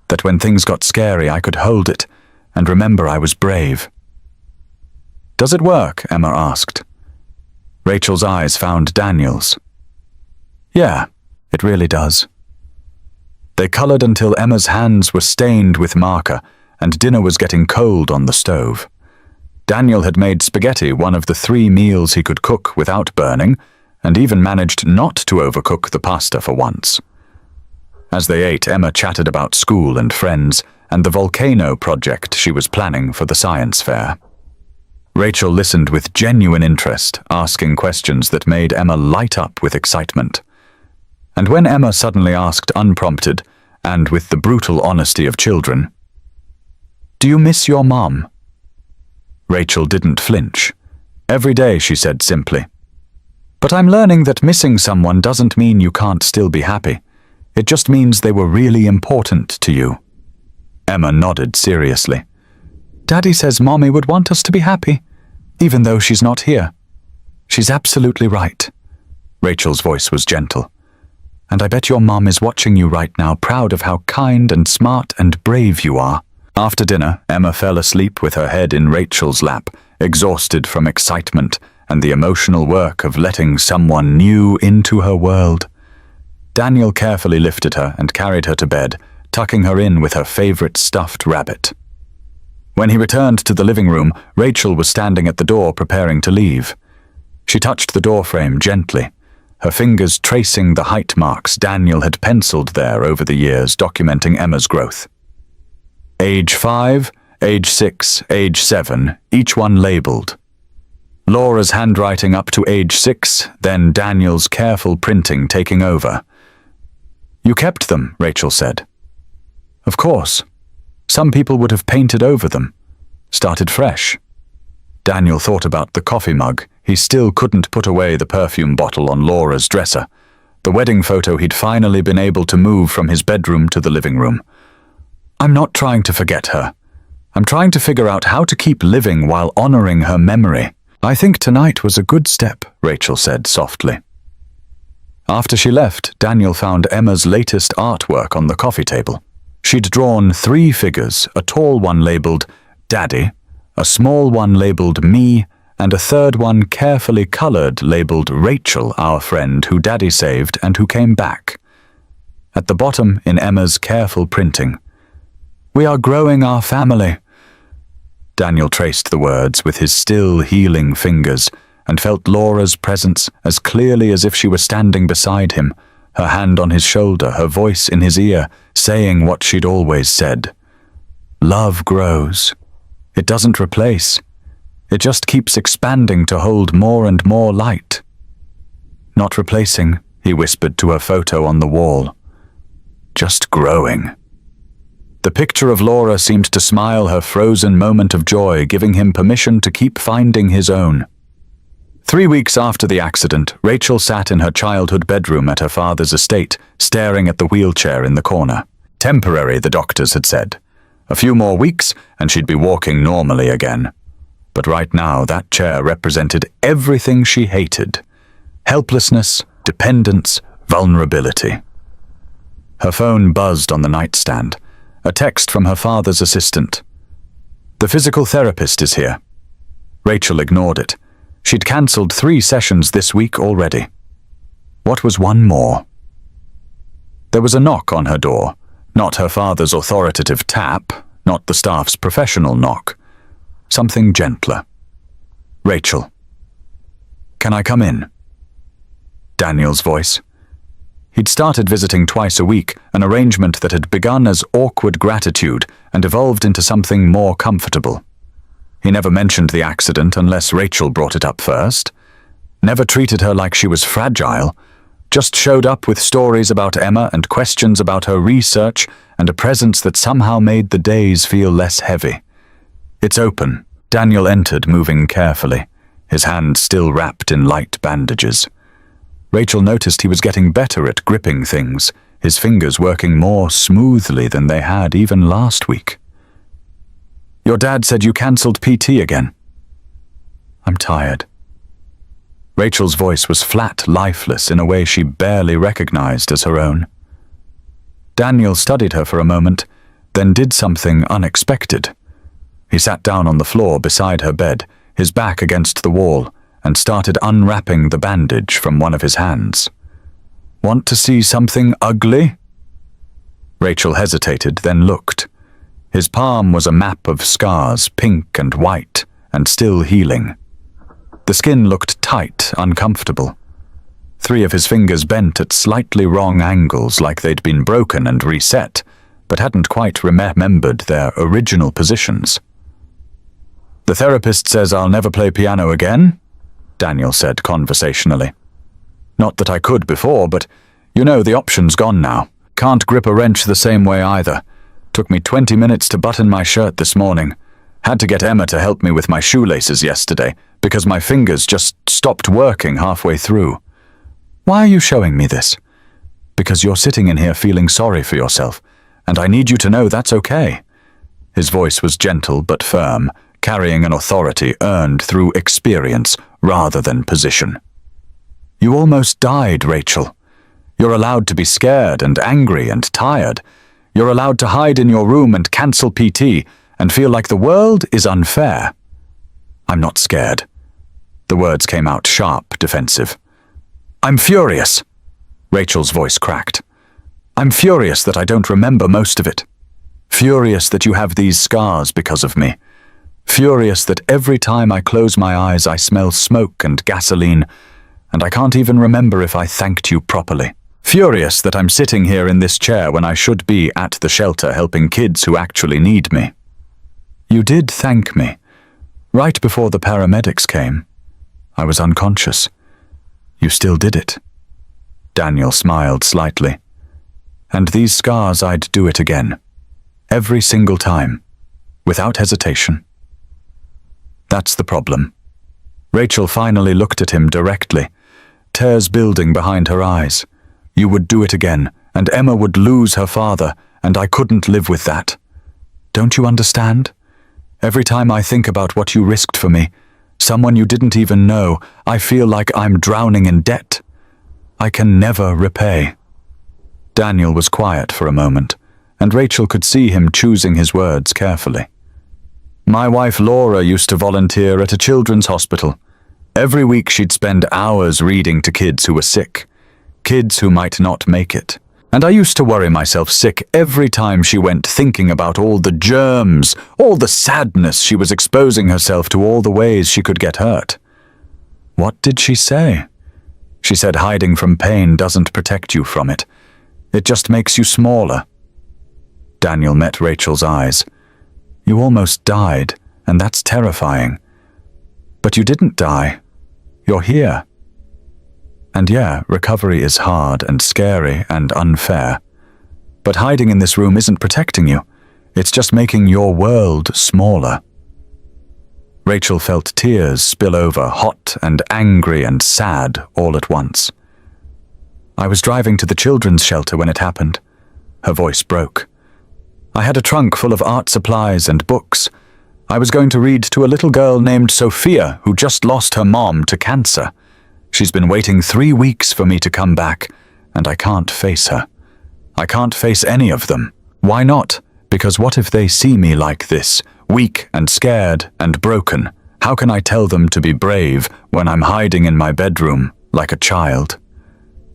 that when things got scary I could hold it and remember I was brave." "Does it work?" Emma asked. Rachel's eyes found Daniel's. "Yeah, it really does." They colored until Emma's hands were stained with marker and dinner was getting cold on the stove. Daniel had made spaghetti one of the 3 meals he could cook without burning, and even managed not to overcook the pasta for once. As they ate, Emma chatted about school and friends and the volcano project she was planning for the science fair. Rachel listened with genuine interest, asking questions that made Emma light up with excitement. And when Emma suddenly asked unprompted, and with the brutal honesty of children, "Do you miss your mom?" Rachel didn't flinch. "Every day," she said simply. "But I'm learning that missing someone doesn't mean you can't still be happy. It just means they were really important to you." Emma nodded seriously. "Daddy says Mommy would want us to be happy, even though she's not here." "She's absolutely right." Rachel's voice was gentle. "And I bet your mom is watching you right now, proud of how kind and smart and brave you are." After dinner, Emma fell asleep with her head in Rachel's lap, exhausted from excitement and the emotional work of letting someone new into her world. Daniel carefully lifted her and carried her to bed, tucking her in with her favorite stuffed rabbit. When he returned to the living room, Rachel was standing at the door preparing to leave. She touched the doorframe gently, her fingers tracing the height marks Daniel had penciled there over the years, documenting Emma's growth. Age 5, age 6, age 7, each one labeled. Laura's handwriting up to age 6, then Daniel's careful printing taking over. "You kept them," Rachel said. "Of course. Some people would have painted over them, started fresh." Daniel thought about the coffee mug. He still couldn't put away the perfume bottle on Laura's dresser, the wedding photo he'd finally been able to move from his bedroom to the living room. "I'm not trying to forget her. I'm trying to figure out how to keep living while honoring her memory. I think tonight was a good step," Rachel said softly. After she left, Daniel found Emma's latest artwork on the coffee table. She'd drawn 3 figures, a tall one labeled Daddy, a small one labeled Me, and a third one carefully colored labeled Rachel, our friend who Daddy saved and who came back. At the bottom, in Emma's careful printing, "We are growing our family." Daniel traced the words with his still healing fingers and felt Laura's presence as clearly as if she were standing beside him, her hand on his shoulder, her voice in his ear, saying what she'd always said. "Love grows. It doesn't replace. It just keeps expanding to hold more and more light." "Not replacing," he whispered to her photo on the wall. "Just growing." The picture of Laura seemed to smile her frozen moment of joy, giving him permission to keep finding his own. 3 weeks after the accident, Rachel sat in her childhood bedroom at her father's estate, staring at the wheelchair in the corner. Temporary, the doctors had said. A few more weeks, and she'd be walking normally again. But right now, that chair represented everything she hated. Helplessness, dependence, vulnerability. Her phone buzzed on the nightstand. A text from her father's assistant. "The physical therapist is here." Rachel ignored it. She'd cancelled 3 sessions this week already. What was one more? There was a knock on her door, not her father's authoritative tap, not the staff's professional knock. Something gentler. "Rachel. Can I come in?" Daniel's voice. He'd started visiting twice a week, an arrangement that had begun as awkward gratitude and evolved into something more comfortable. He never mentioned the accident unless Rachel brought it up first. Never treated her like she was fragile. Just showed up with stories about Emma and questions about her research and a presence that somehow made the days feel less heavy. "It's open." Daniel entered, moving carefully. his hand still wrapped in light bandages. Rachel noticed he was getting better at gripping things, his fingers working more smoothly than they had even last week. "Your dad said you cancelled PT again." "I'm tired." Rachel's voice was flat, lifeless, in a way she barely recognized as her own. Daniel studied her for a moment, then did something unexpected. He sat down on the floor beside her bed, his back against the wall, and started unwrapping the bandage from one of his hands. "Want to see something ugly?" Rachel hesitated, then looked. His palm was a map of scars, pink and white, and still healing. The skin looked tight, uncomfortable. 3 of his fingers bent at slightly wrong angles, like they'd been broken and reset, but hadn't quite remembered their original positions. "The therapist says I'll never play piano again," Daniel said conversationally. "Not that I could before, but you know, the option's gone now. Can't grip a wrench the same way either. Took me 20 minutes to button my shirt this morning. Had to get Emma to help me with my shoelaces yesterday, because my fingers just stopped working halfway through. Why are you showing me this? Because you're sitting in here feeling sorry for yourself, and I need you to know that's okay." His voice was gentle but firm, carrying an authority earned through experience rather than position. "You almost died, Rachel. You're allowed to be scared and angry and tired. You're allowed to hide in your room and cancel PT and feel like the world is unfair." "I'm not scared." The words came out sharp, defensive. "I'm furious." Rachel's voice cracked. "I'm furious that I don't remember most of it. Furious that you have these scars because of me. Furious that every time I close my eyes I smell smoke and gasoline, and I can't even remember if I thanked you properly. Furious that I'm sitting here in this chair when I should be at the shelter helping kids who actually need me. You did thank me. Right before the paramedics came. I was unconscious. You still did it." Daniel smiled slightly. "And these scars, I'd do it again. Every single time. Without hesitation." "That's the problem." Rachel finally looked at him directly, tears building behind her eyes. "You would do it again, and Emma would lose her father, and I couldn't live with that. Don't you understand? Every time I think about what you risked for me, someone you didn't even know, I feel like I'm drowning in debt. I can never repay." Daniel was quiet for a moment, and Rachel could see him choosing his words carefully. "My wife Laura used to volunteer at a children's hospital. Every week she'd spend hours reading to kids who were sick, kids who might not make it. And I used to worry myself sick every time she went, thinking about all the germs, all the sadness she was exposing herself to, all the ways she could get hurt." "What did she say?" "She said hiding from pain doesn't protect you from it. It just makes you smaller." Daniel met Rachel's eyes. "You almost died, and that's terrifying. But you didn't die. You're here. And yeah, recovery is hard and scary and unfair. But hiding in this room isn't protecting you. It's just making your world smaller." Rachel felt tears spill over, hot and angry and sad all at once. "I was driving to the children's shelter when it happened." Her voice broke. "I had a trunk full of art supplies and books. I was going to read to a little girl named Sophia who just lost her mom to cancer. She's been waiting 3 weeks for me to come back, and I can't face her. I can't face any of them. Why not? Because what if they see me like this, weak and scared and broken? How can I tell them to be brave when I'm hiding in my bedroom like a child?"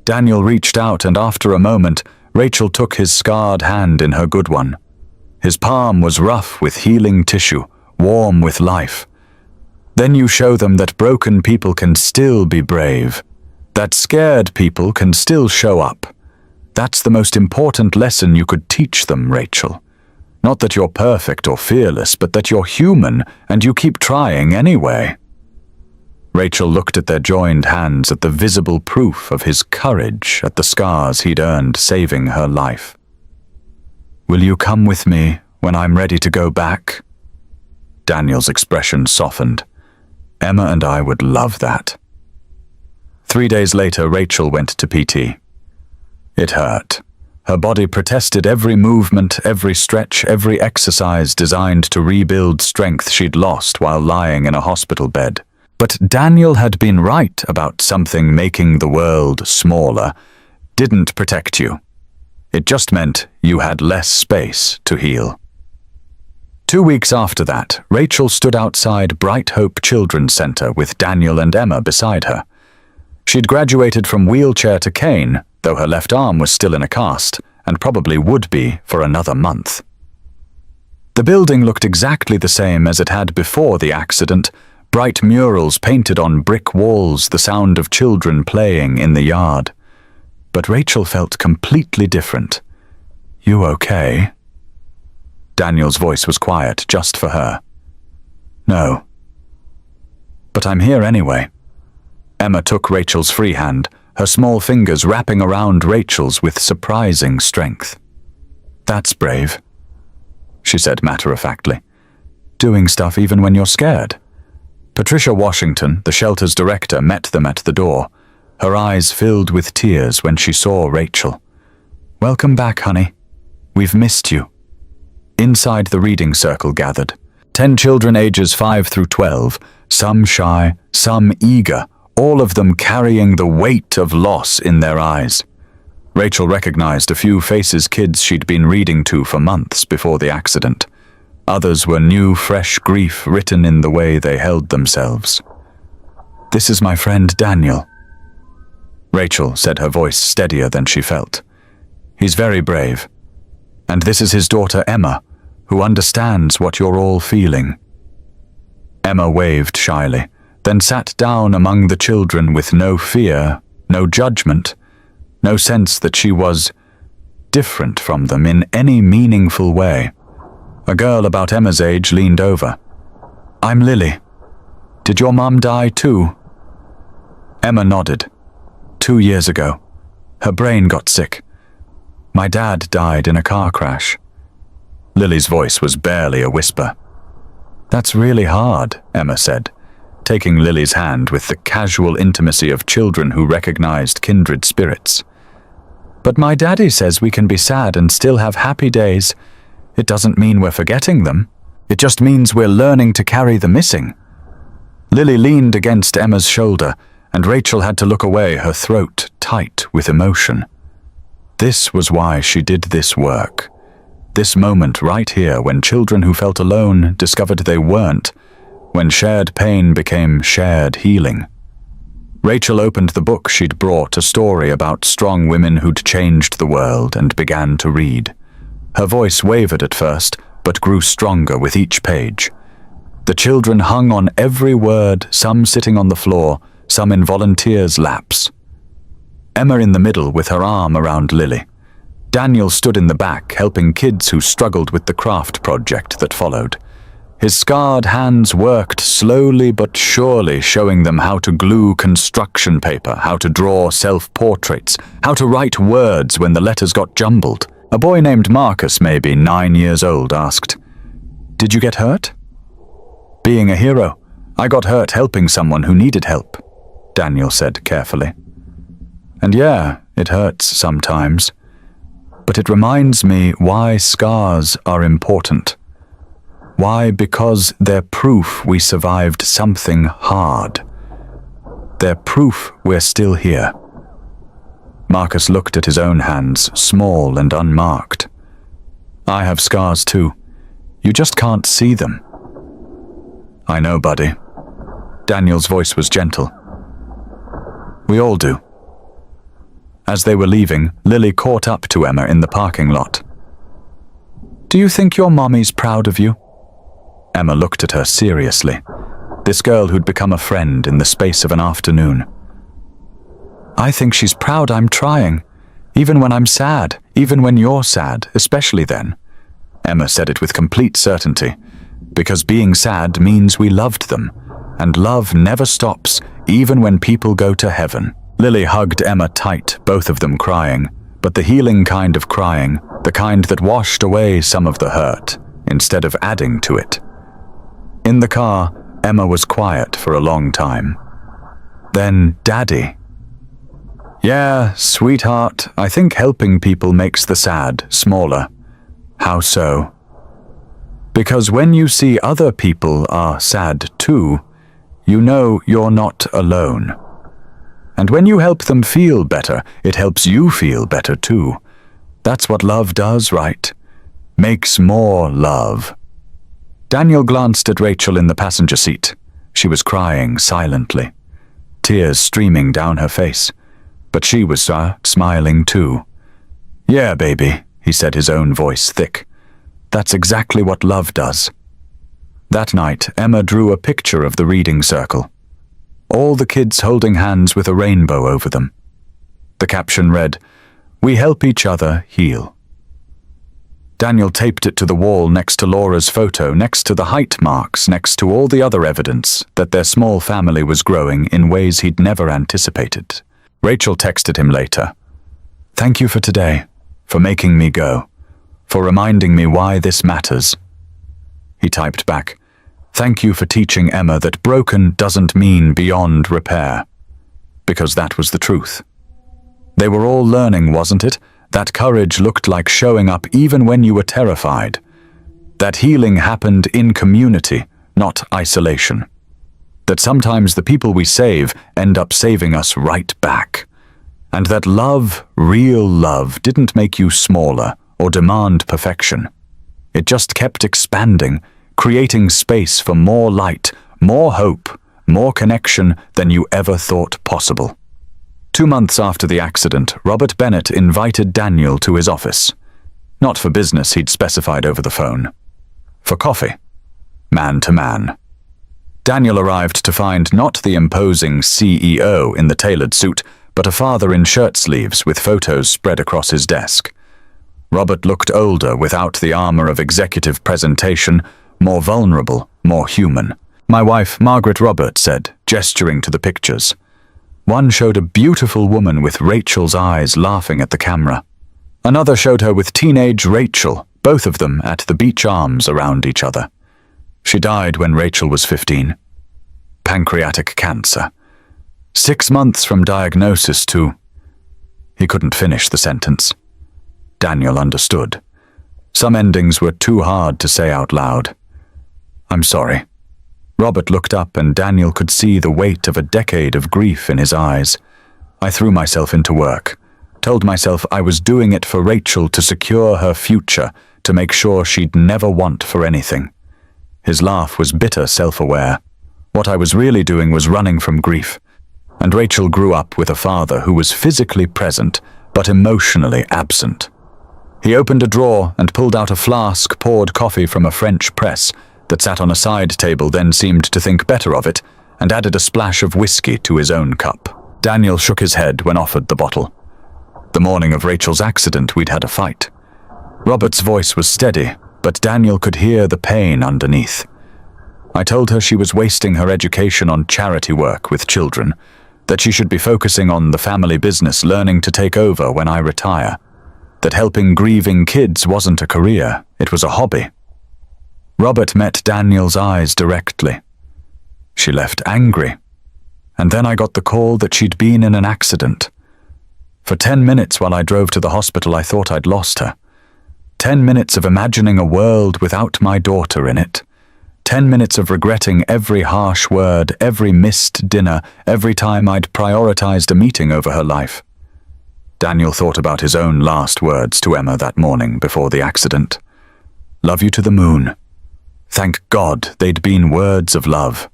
Daniel reached out, and after a moment, Rachel took his scarred hand in her good one. His palm was rough with healing tissue, warm with life. "Then you show them that broken people can still be brave, that scared people can still show up. That's the most important lesson you could teach them, Rachel. Not that you're perfect or fearless, but that you're human and you keep trying anyway." Rachel looked at their joined hands, at the visible proof of his courage, at the scars he'd earned saving her life. "Will you come with me when I'm ready to go back?" Daniel's expression softened. Emma and I would love that. 3 days later, Rachel went to PT. It hurt. Her body protested every movement, every stretch, every exercise designed to rebuild strength she'd lost while lying in a hospital bed. But Daniel had been right about something making the world smaller didn't protect you. It just meant you had less space to heal. 2 weeks after that, Rachel stood outside Bright Hope Children's Center with Daniel and Emma beside her. She'd graduated from wheelchair to cane, though her left arm was still in a cast, and probably would be for another month. The building looked exactly the same as it had before the accident, bright murals painted on brick walls, the sound of children playing in the yard. But Rachel felt completely different. "You okay?" Daniel's voice was quiet, just for her. "No. But I'm here anyway." Emma took Rachel's free hand, her small fingers wrapping around Rachel's with surprising strength. "That's brave," she said matter-of-factly. "Doing stuff even when you're scared." Patricia Washington, the shelter's director, met them at the door, her eyes filled with tears when she saw Rachel. "Welcome back, honey. We've missed you." Inside the reading circle gathered 10 children ages 5 through 12, some shy, some eager, all of them carrying the weight of loss in their eyes. Rachel recognized a few faces kids she'd been reading to for months before the accident. Others were new, fresh grief written in the way they held themselves. "This is my friend Daniel," Rachel said, her voice steadier than she felt. "He's very brave. And this is his daughter Emma, who understands what you're all feeling." Emma waved shyly, then sat down among the children with no fear, no judgment, no sense that she was different from them in any meaningful way. A girl about Emma's age leaned over. "I'm Lily. Did your mom die too?" Emma nodded. 2 years ago. Her brain got sick. My dad died in a car crash." Lily's voice was barely a whisper. "That's really hard," Emma said, taking Lily's hand with the casual intimacy of children who recognized kindred spirits. "But my daddy says we can be sad and still have happy days. It doesn't mean we're forgetting them. It just means we're learning to carry the missing." Lily leaned against Emma's shoulder, and Rachel had to look away, her throat tight with emotion. This was why she did this work. This moment right here, when children who felt alone discovered they weren't, when shared pain became shared healing. Rachel opened the book she'd brought, a story about strong women who'd changed the world, and began to read. Her voice wavered at first, but grew stronger with each page. The children hung on every word, some sitting on the floor, some in volunteers' laps. Emma in the middle with her arm around Lily. Daniel stood in the back, helping kids who struggled with the craft project that followed. His scarred hands worked slowly but surely, showing them how to glue construction paper, how to draw self-portraits, how to write words when the letters got jumbled. A boy named Marcus, maybe 9 years old, asked, "Did you get hurt?" "Being a hero. I got hurt helping someone who needed help," Daniel said carefully. "And yeah, it hurts sometimes. But it reminds me why scars are important. Why? Because they're proof we survived something hard. They're proof we're still here." Marcus looked at his own hands, small and unmarked. "I have scars too. You just can't see them." "I know, buddy." Daniel's voice was gentle. "We all do." As they were leaving, Lily caught up to Emma in the parking lot. "Do you think your mommy's proud of you?" Emma looked at her seriously, this girl who'd become a friend in the space of an afternoon. "I think she's proud I'm trying, even when I'm sad, even when you're sad, especially then." Emma said it with complete certainty, because being sad means we loved them, and love never stops, even when people go to heaven. Lily hugged Emma tight, both of them crying, but the healing kind of crying, the kind that washed away some of the hurt, instead of adding to it. In the car, Emma was quiet for a long time. Then, Daddy. Yeah, sweetheart, I think helping people makes the sad smaller. How so? Because when you see other people are sad too, you know you're not alone. And when you help them feel better, it helps you feel better too. That's what love does, right? Makes more love. Daniel glanced at Rachel in the passenger seat. She was crying silently, tears streaming down her face. But she was smiling too. Yeah, baby, he said, his own voice thick. That's exactly what love does. That night, Emma drew a picture of the reading circle. All the kids holding hands with a rainbow over them. The caption read, "We help each other heal." Daniel taped it to the wall next to Laura's photo, next to the height marks, next to all the other evidence that their small family was growing in ways he'd never anticipated. Rachel texted him later. "Thank you for today, for making me go, for reminding me why this matters." He typed back, "Thank you for teaching Emma that broken doesn't mean beyond repair." Because that was the truth. They were all learning, wasn't it? That courage looked like showing up even when you were terrified. That healing happened in community, not isolation. That sometimes the people we save end up saving us right back. And that love, real love, didn't make you smaller or demand perfection. It just kept expanding, creating space for more light, more hope, more connection than you ever thought possible. 2 months after the accident, Robert Bennett invited Daniel to his office. Not for business he'd specified over the phone. For coffee. Man to man. Daniel arrived to find not the imposing CEO in the tailored suit, but a father in shirt sleeves with photos spread across his desk. Robert looked older without the armor of executive presentation, more vulnerable, more human. "My wife, Margaret," Robert said, gesturing to the pictures. One showed a beautiful woman with Rachel's eyes laughing at the camera. Another showed her with teenage Rachel, both of them at the beach, arms around each other. She died when Rachel was 15. Pancreatic cancer. 6 months from diagnosis to... He couldn't finish the sentence. Daniel understood. Some endings were too hard to say out loud. "I'm sorry." Robert looked up and Daniel could see the weight of a decade of grief in his eyes. "I threw myself into work. Told myself I was doing it for Rachel to secure her future, to make sure she'd never want for anything." His laugh was bitter, self-aware. What I was really doing was running from grief. And Rachel grew up with a father who was physically present, but emotionally absent. He opened a drawer and pulled out a flask, poured coffee from a French press that sat on a side table, then seemed to think better of it, and added a splash of whiskey to his own cup. Daniel shook his head when offered the bottle. The morning of Rachel's accident, we'd had a fight. Robert's voice was steady, but Daniel could hear the pain underneath. I told her she was wasting her education on charity work with children, that she should be focusing on the family business, learning to take over when I retire, that helping grieving kids wasn't a career, it was a hobby. Robert met Daniel's eyes directly. She left angry, and then I got the call that she'd been in an accident. For 10 minutes while I drove to the hospital, I thought I'd lost her. 10 minutes of imagining a world without my daughter in it. 10 minutes of regretting every harsh word, every missed dinner, every time I'd prioritized a meeting over her life. Daniel thought about his own last words to Emma that morning before the accident. "Love you to the moon." Thank God they'd been words of love.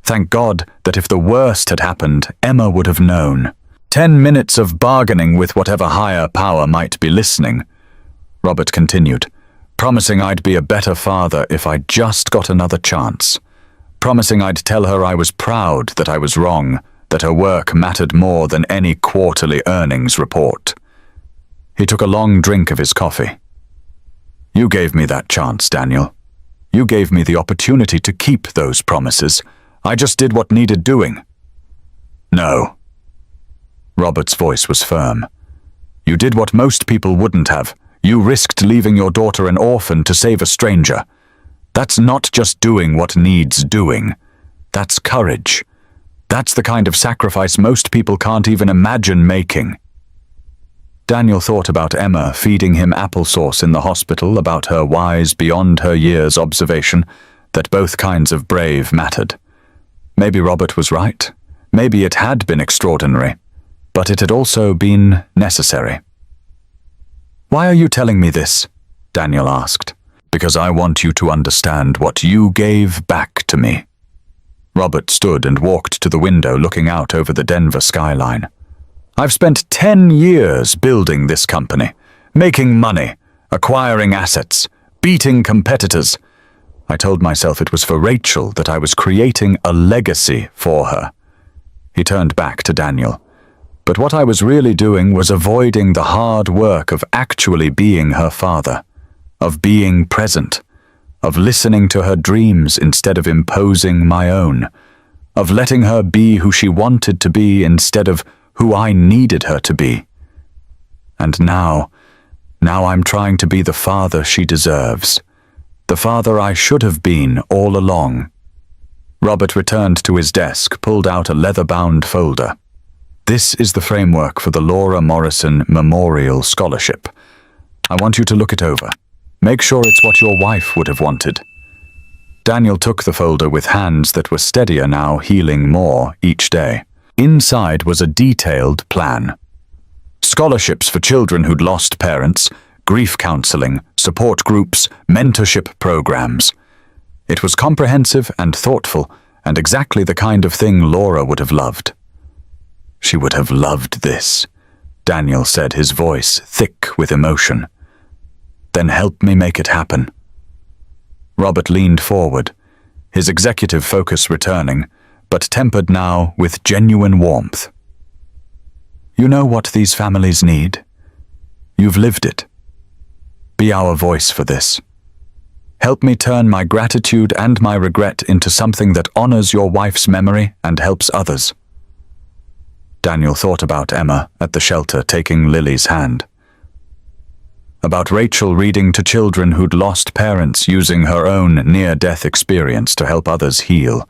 Thank God that if the worst had happened, Emma would have known. 10 minutes of bargaining with whatever higher power might be listening. Robert continued, promising I'd be a better father if I just got another chance. Promising I'd tell her I was proud that I was wrong, that her work mattered more than any quarterly earnings report. He took a long drink of his coffee. "You gave me that chance, Daniel. You gave me the opportunity to keep those promises. I just did what needed doing." "No." Robert's voice was firm. "You did what most people wouldn't have. You risked leaving your daughter an orphan to save a stranger. That's not just doing what needs doing. That's courage. That's the kind of sacrifice most people can't even imagine making. Daniel thought about Emma feeding him applesauce in the hospital, about her wise, beyond her years observation that both kinds of brave mattered. Maybe Robert was right. Maybe it had been extraordinary, but it had also been necessary. "Why are you telling me this?" Daniel asked. "Because I want you to understand what you gave back to me." Robert stood and walked to the window looking out over the Denver skyline. "I've spent 10 years building this company, making money, acquiring assets, beating competitors. I told myself it was for Rachel, that I was creating a legacy for her." He turned back to Daniel. "But what I was really doing was avoiding the hard work of actually being her father, of being present, of listening to her dreams instead of imposing my own, of letting her be who she wanted to be instead of who I needed her to be. And now I'm trying to be the father she deserves, the father I should have been all along." Robert returned to his desk, pulled out a leather-bound folder. "This is the framework for the Laura Morrison Memorial Scholarship. I want you to look it over. Make sure it's what your wife would have wanted." Daniel took the folder with hands that were steadier now, healing more each day. Inside was a detailed plan. Scholarships for children who'd lost parents, grief counseling, support groups, mentorship programs. It was comprehensive and thoughtful, and exactly the kind of thing Laura would have loved. "She would have loved this," Daniel said, his voice thick with emotion. "Then help me make it happen." Robert leaned forward, his executive focus returning, but tempered now with genuine warmth. "You know what these families need. You've lived it. Be our voice for this. Help me turn my gratitude and my regret into something that honors your wife's memory and helps others." Daniel thought about Emma at the shelter taking Lily's hand. About Rachel reading to children who'd lost parents, using her own near-death experience to help others heal.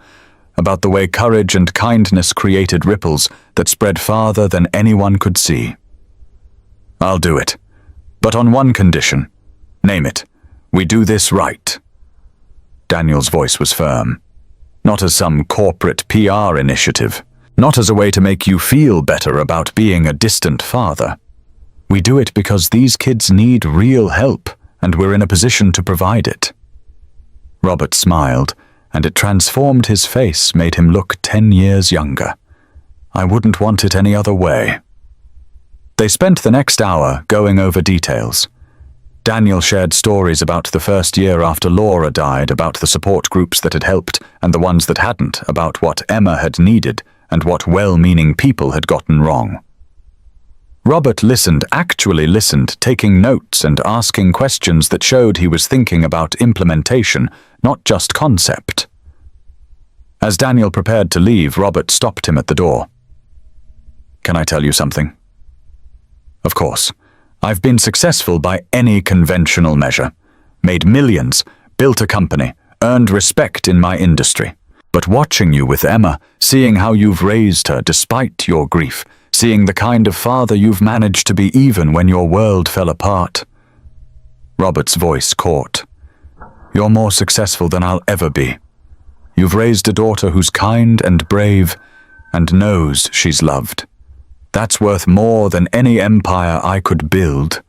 About the way courage and kindness created ripples that spread farther than anyone could see. "I'll do it, but on one condition. Name it. We do this right." Daniel's voice was firm. Not as some corporate PR initiative. Not as a way to make you feel better about being a distant father. We do it because these kids need real help, and we're in a position to provide it. Robert smiled, and it transformed his face, made him look 10 years younger. I wouldn't want it any other way. They spent the next hour going over details. Daniel shared stories about the first year after Laura died, about the support groups that had helped and the ones that hadn't, about what Emma had needed and what well-meaning people had gotten wrong. Robert listened, actually listened, taking notes and asking questions that showed he was thinking about implementation, not just concept. As Daniel prepared to leave, Robert stopped him at the door. "Can I tell you something?" "Of course. I've been successful by any conventional measure. Made millions, built a company, earned respect in my industry. But watching you with Emma, seeing how you've raised her despite your grief, seeing the kind of father you've managed to be even when your world fell apart." Robert's voice caught. "You're more successful than I'll ever be. You've raised a daughter who's kind and brave and knows she's loved. That's worth more than any empire I could build."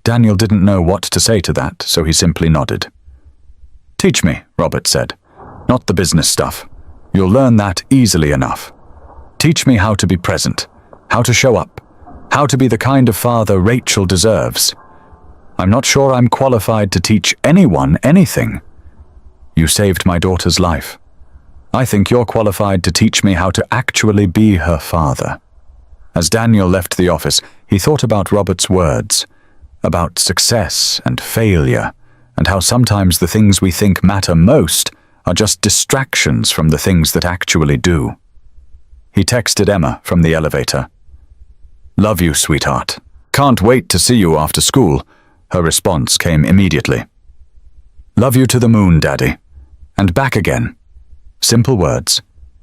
Daniel didn't know what to say to that, so he simply nodded. "Teach me," Robert said. "Not the business stuff. You'll learn that easily enough. Teach me how to be present, how to show up, how to be the kind of father Rachel deserves. I'm not sure I'm qualified to teach anyone anything. You saved my daughter's life. I think you're qualified to teach me how to actually be her father." As Daniel left the office, he thought about Robert's words, about success and failure, and how sometimes the things we think matter most are just distractions from the things that actually do. He texted Emma from the elevator. "Love you, sweetheart. Can't wait to see you after school." Her response came immediately. "Love you to the moon, Daddy. And back again. Simple words,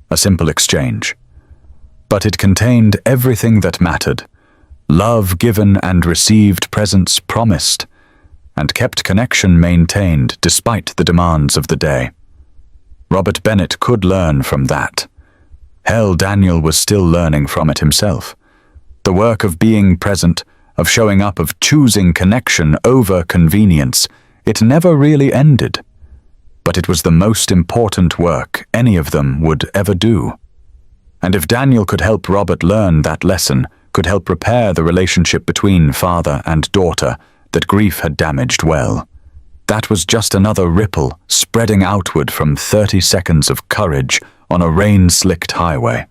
a simple exchange. But it contained everything that mattered. Love given and received, presents promised, and kept connection maintained despite the demands of the day. Robert Bennett could learn from that. Hell, Daniel was still learning from it himself. The work of being present, of showing up, of choosing connection over convenience, it never really ended. But it was the most important work any of them would ever do. And if Daniel could help Robert learn that lesson, could help repair the relationship between father and daughter that grief had damaged well, that was just another ripple spreading outward from 30 seconds of courage on a rain-slicked highway.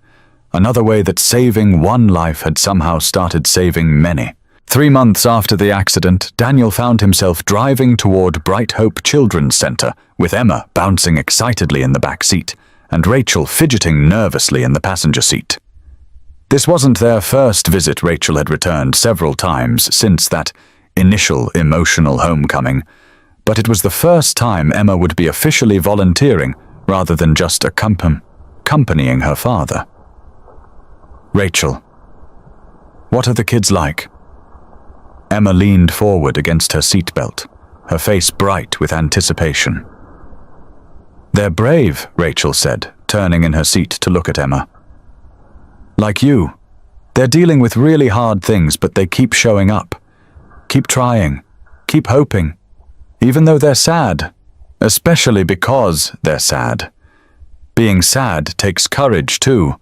Another way that saving one life had somehow started saving many. 3 months after the accident, Daniel found himself driving toward Bright Hope Children's Center, with Emma bouncing excitedly in the back seat and Rachel fidgeting nervously in the passenger seat. This wasn't their first visit. Rachel had returned several times since that initial emotional homecoming, but it was the first time Emma would be officially volunteering rather than just accompanying her father. Rachel, what are the kids like? Emma leaned forward against her seatbelt, her face bright with anticipation. They're brave, Rachel said, turning in her seat to look at Emma. Like you, they're dealing with really hard things, but they keep showing up. Keep trying, keep hoping, even though they're sad, especially because they're sad. Being sad takes courage too.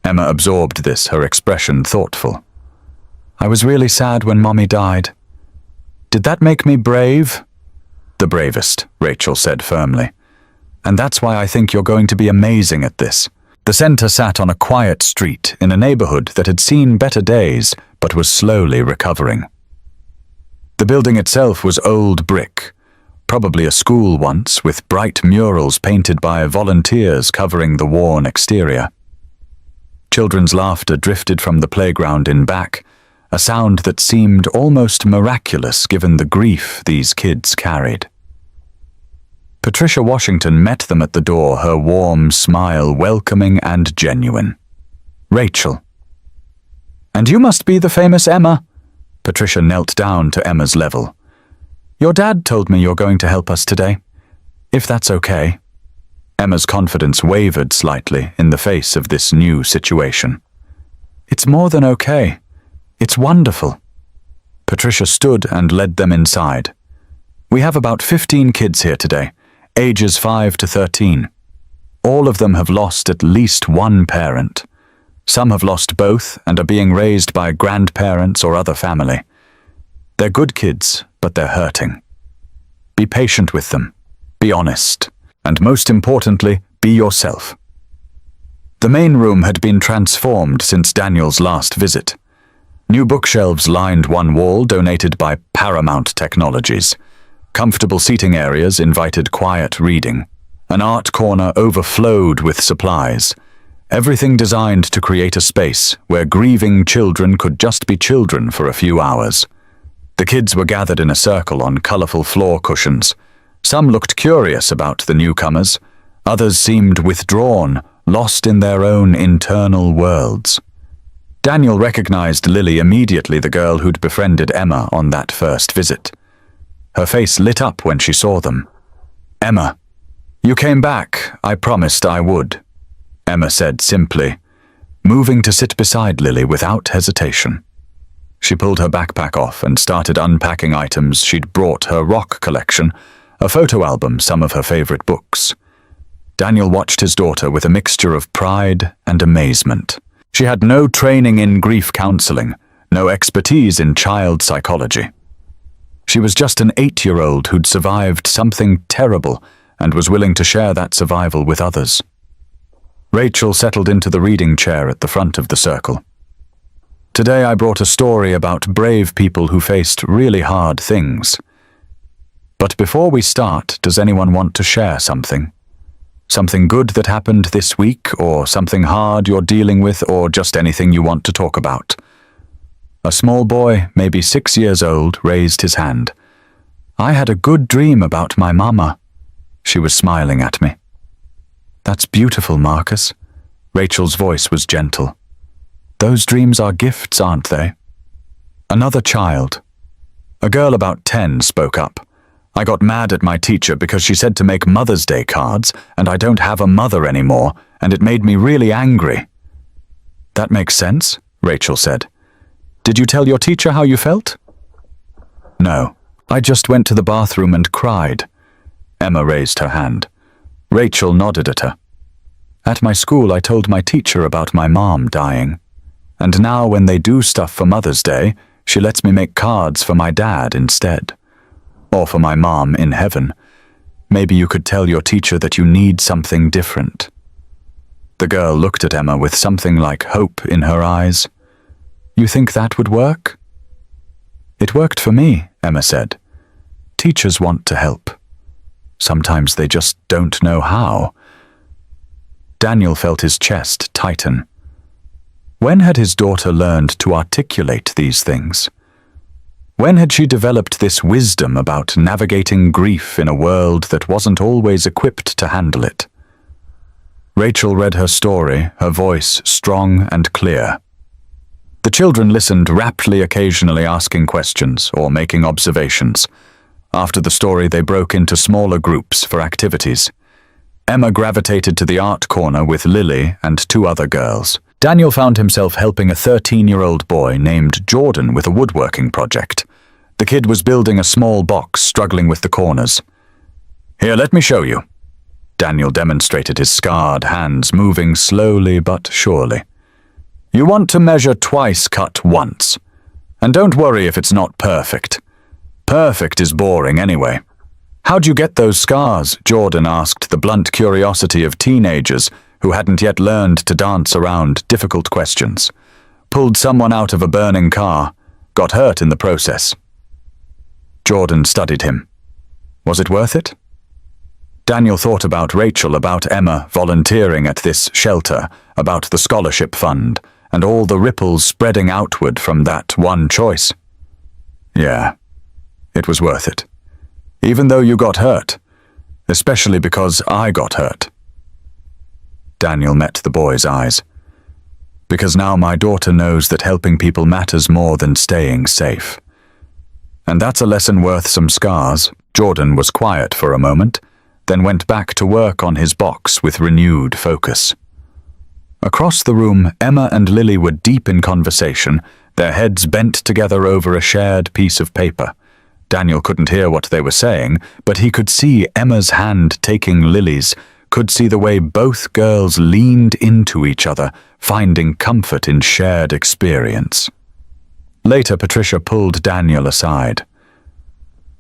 Emma absorbed this, her expression thoughtful. I was really sad when Mommy died. Did that make me brave? The bravest, Rachel said firmly. And that's why I think you're going to be amazing at this. The center sat on a quiet street in a neighborhood that had seen better days but was slowly recovering. The building itself was old brick, probably a school once, with bright murals painted by volunteers covering the worn exterior. Children's laughter drifted from the playground in back, a sound that seemed almost miraculous given the grief these kids carried. Patricia Washington met them at the door, her warm smile welcoming and genuine. Rachel. And you must be the famous Emma. Patricia knelt down to Emma's level. Your dad told me you're going to help us today, if that's okay. Emma's confidence wavered slightly in the face of this new situation. It's more than okay. It's wonderful. Patricia stood and led them inside. We have about 15 kids here today, ages 5 to 13. All of them have lost at least one parent. Some have lost both and are being raised by grandparents or other family. They're good kids, but they're hurting. Be patient with them. Be honest. And most importantly, be yourself. The main room had been transformed since Daniel's last visit. New bookshelves lined one wall, donated by Paramount Technologies. Comfortable seating areas invited quiet reading. An art corner overflowed with supplies. Everything designed to create a space where grieving children could just be children for a few hours. The kids were gathered in a circle on colorful floor cushions. Some looked curious about the newcomers. Others seemed withdrawn, lost in their own internal worlds. Daniel recognized Lily immediately, the girl who'd befriended Emma on that first visit. Her face lit up when she saw them. Emma, you came back. I promised I would, Emma said simply, moving to sit beside Lily without hesitation. She pulled her backpack off and started unpacking items she'd brought, her rock collection, a photo album, some of her favorite books. Daniel watched his daughter with a mixture of pride and amazement. She had no training in grief counseling, no expertise in child psychology. She was just an 8-year-old who'd survived something terrible and was willing to share that survival with others. Rachel settled into the reading chair at the front of the circle. Today I brought a story about brave people who faced really hard things. But before we start, does anyone want to share something? Something good that happened this week, or something hard you're dealing with, or just anything you want to talk about? A small boy, maybe 6 years old, raised his hand. I had a good dream about my mama. She was smiling at me. That's beautiful, Marcus. Rachel's voice was gentle. Those dreams are gifts, aren't they? Another child. A girl about 10 spoke up. I got mad at my teacher because she said to make Mother's Day cards, and I don't have a mother anymore, and it made me really angry. That makes sense, Rachel said. Did you tell your teacher how you felt? No, I just went to the bathroom and cried. Emma raised her hand. Rachel nodded at her. At my school, I told my teacher about my mom dying. And now when they do stuff for Mother's Day, she lets me make cards for my dad instead. Or for my mom in heaven. Maybe you could tell your teacher that you need something different. The girl looked at Emma with something like hope in her eyes. You think that would work? It worked for me, Emma said. Teachers want to help. Sometimes they just don't know how. Daniel felt his chest tighten. When had his daughter learned to articulate these things? When had she developed this wisdom about navigating grief in a world that wasn't always equipped to handle it? Rachel read her story, her voice strong and clear. The children listened raptly, occasionally asking questions or making observations. After the story, they broke into smaller groups for activities. Emma gravitated to the art corner with Lily and 2 other girls. Daniel found himself helping a 13-year-old boy named Jordan with a woodworking project. The kid was building a small box, struggling with the corners. Here, let me show you. Daniel demonstrated his scarred hands, moving slowly but surely. You want to measure twice, cut once. And don't worry if it's not perfect. Perfect is boring anyway. How'd you get those scars? Jordan asked, the blunt curiosity of teenagers who hadn't yet learned to dance around difficult questions. Pulled someone out of a burning car, got hurt in the process. Jordan studied him. Was it worth it? Daniel thought about Rachel, about Emma volunteering at this shelter, about the scholarship fund, and all the ripples spreading outward from that one choice. Yeah, it was worth it. Even though you got hurt, especially because I got hurt. Daniel met the boy's eyes. Because now my daughter knows that helping people matters more than staying safe. And that's a lesson worth some scars. Jordan was quiet for a moment, then went back to work on his box with renewed focus. Across the room, Emma and Lily were deep in conversation, their heads bent together over a shared piece of paper. Daniel couldn't hear what they were saying, but he could see Emma's hand taking Lily's, could see the way both girls leaned into each other, finding comfort in shared experience. Later, Patricia pulled Daniel aside.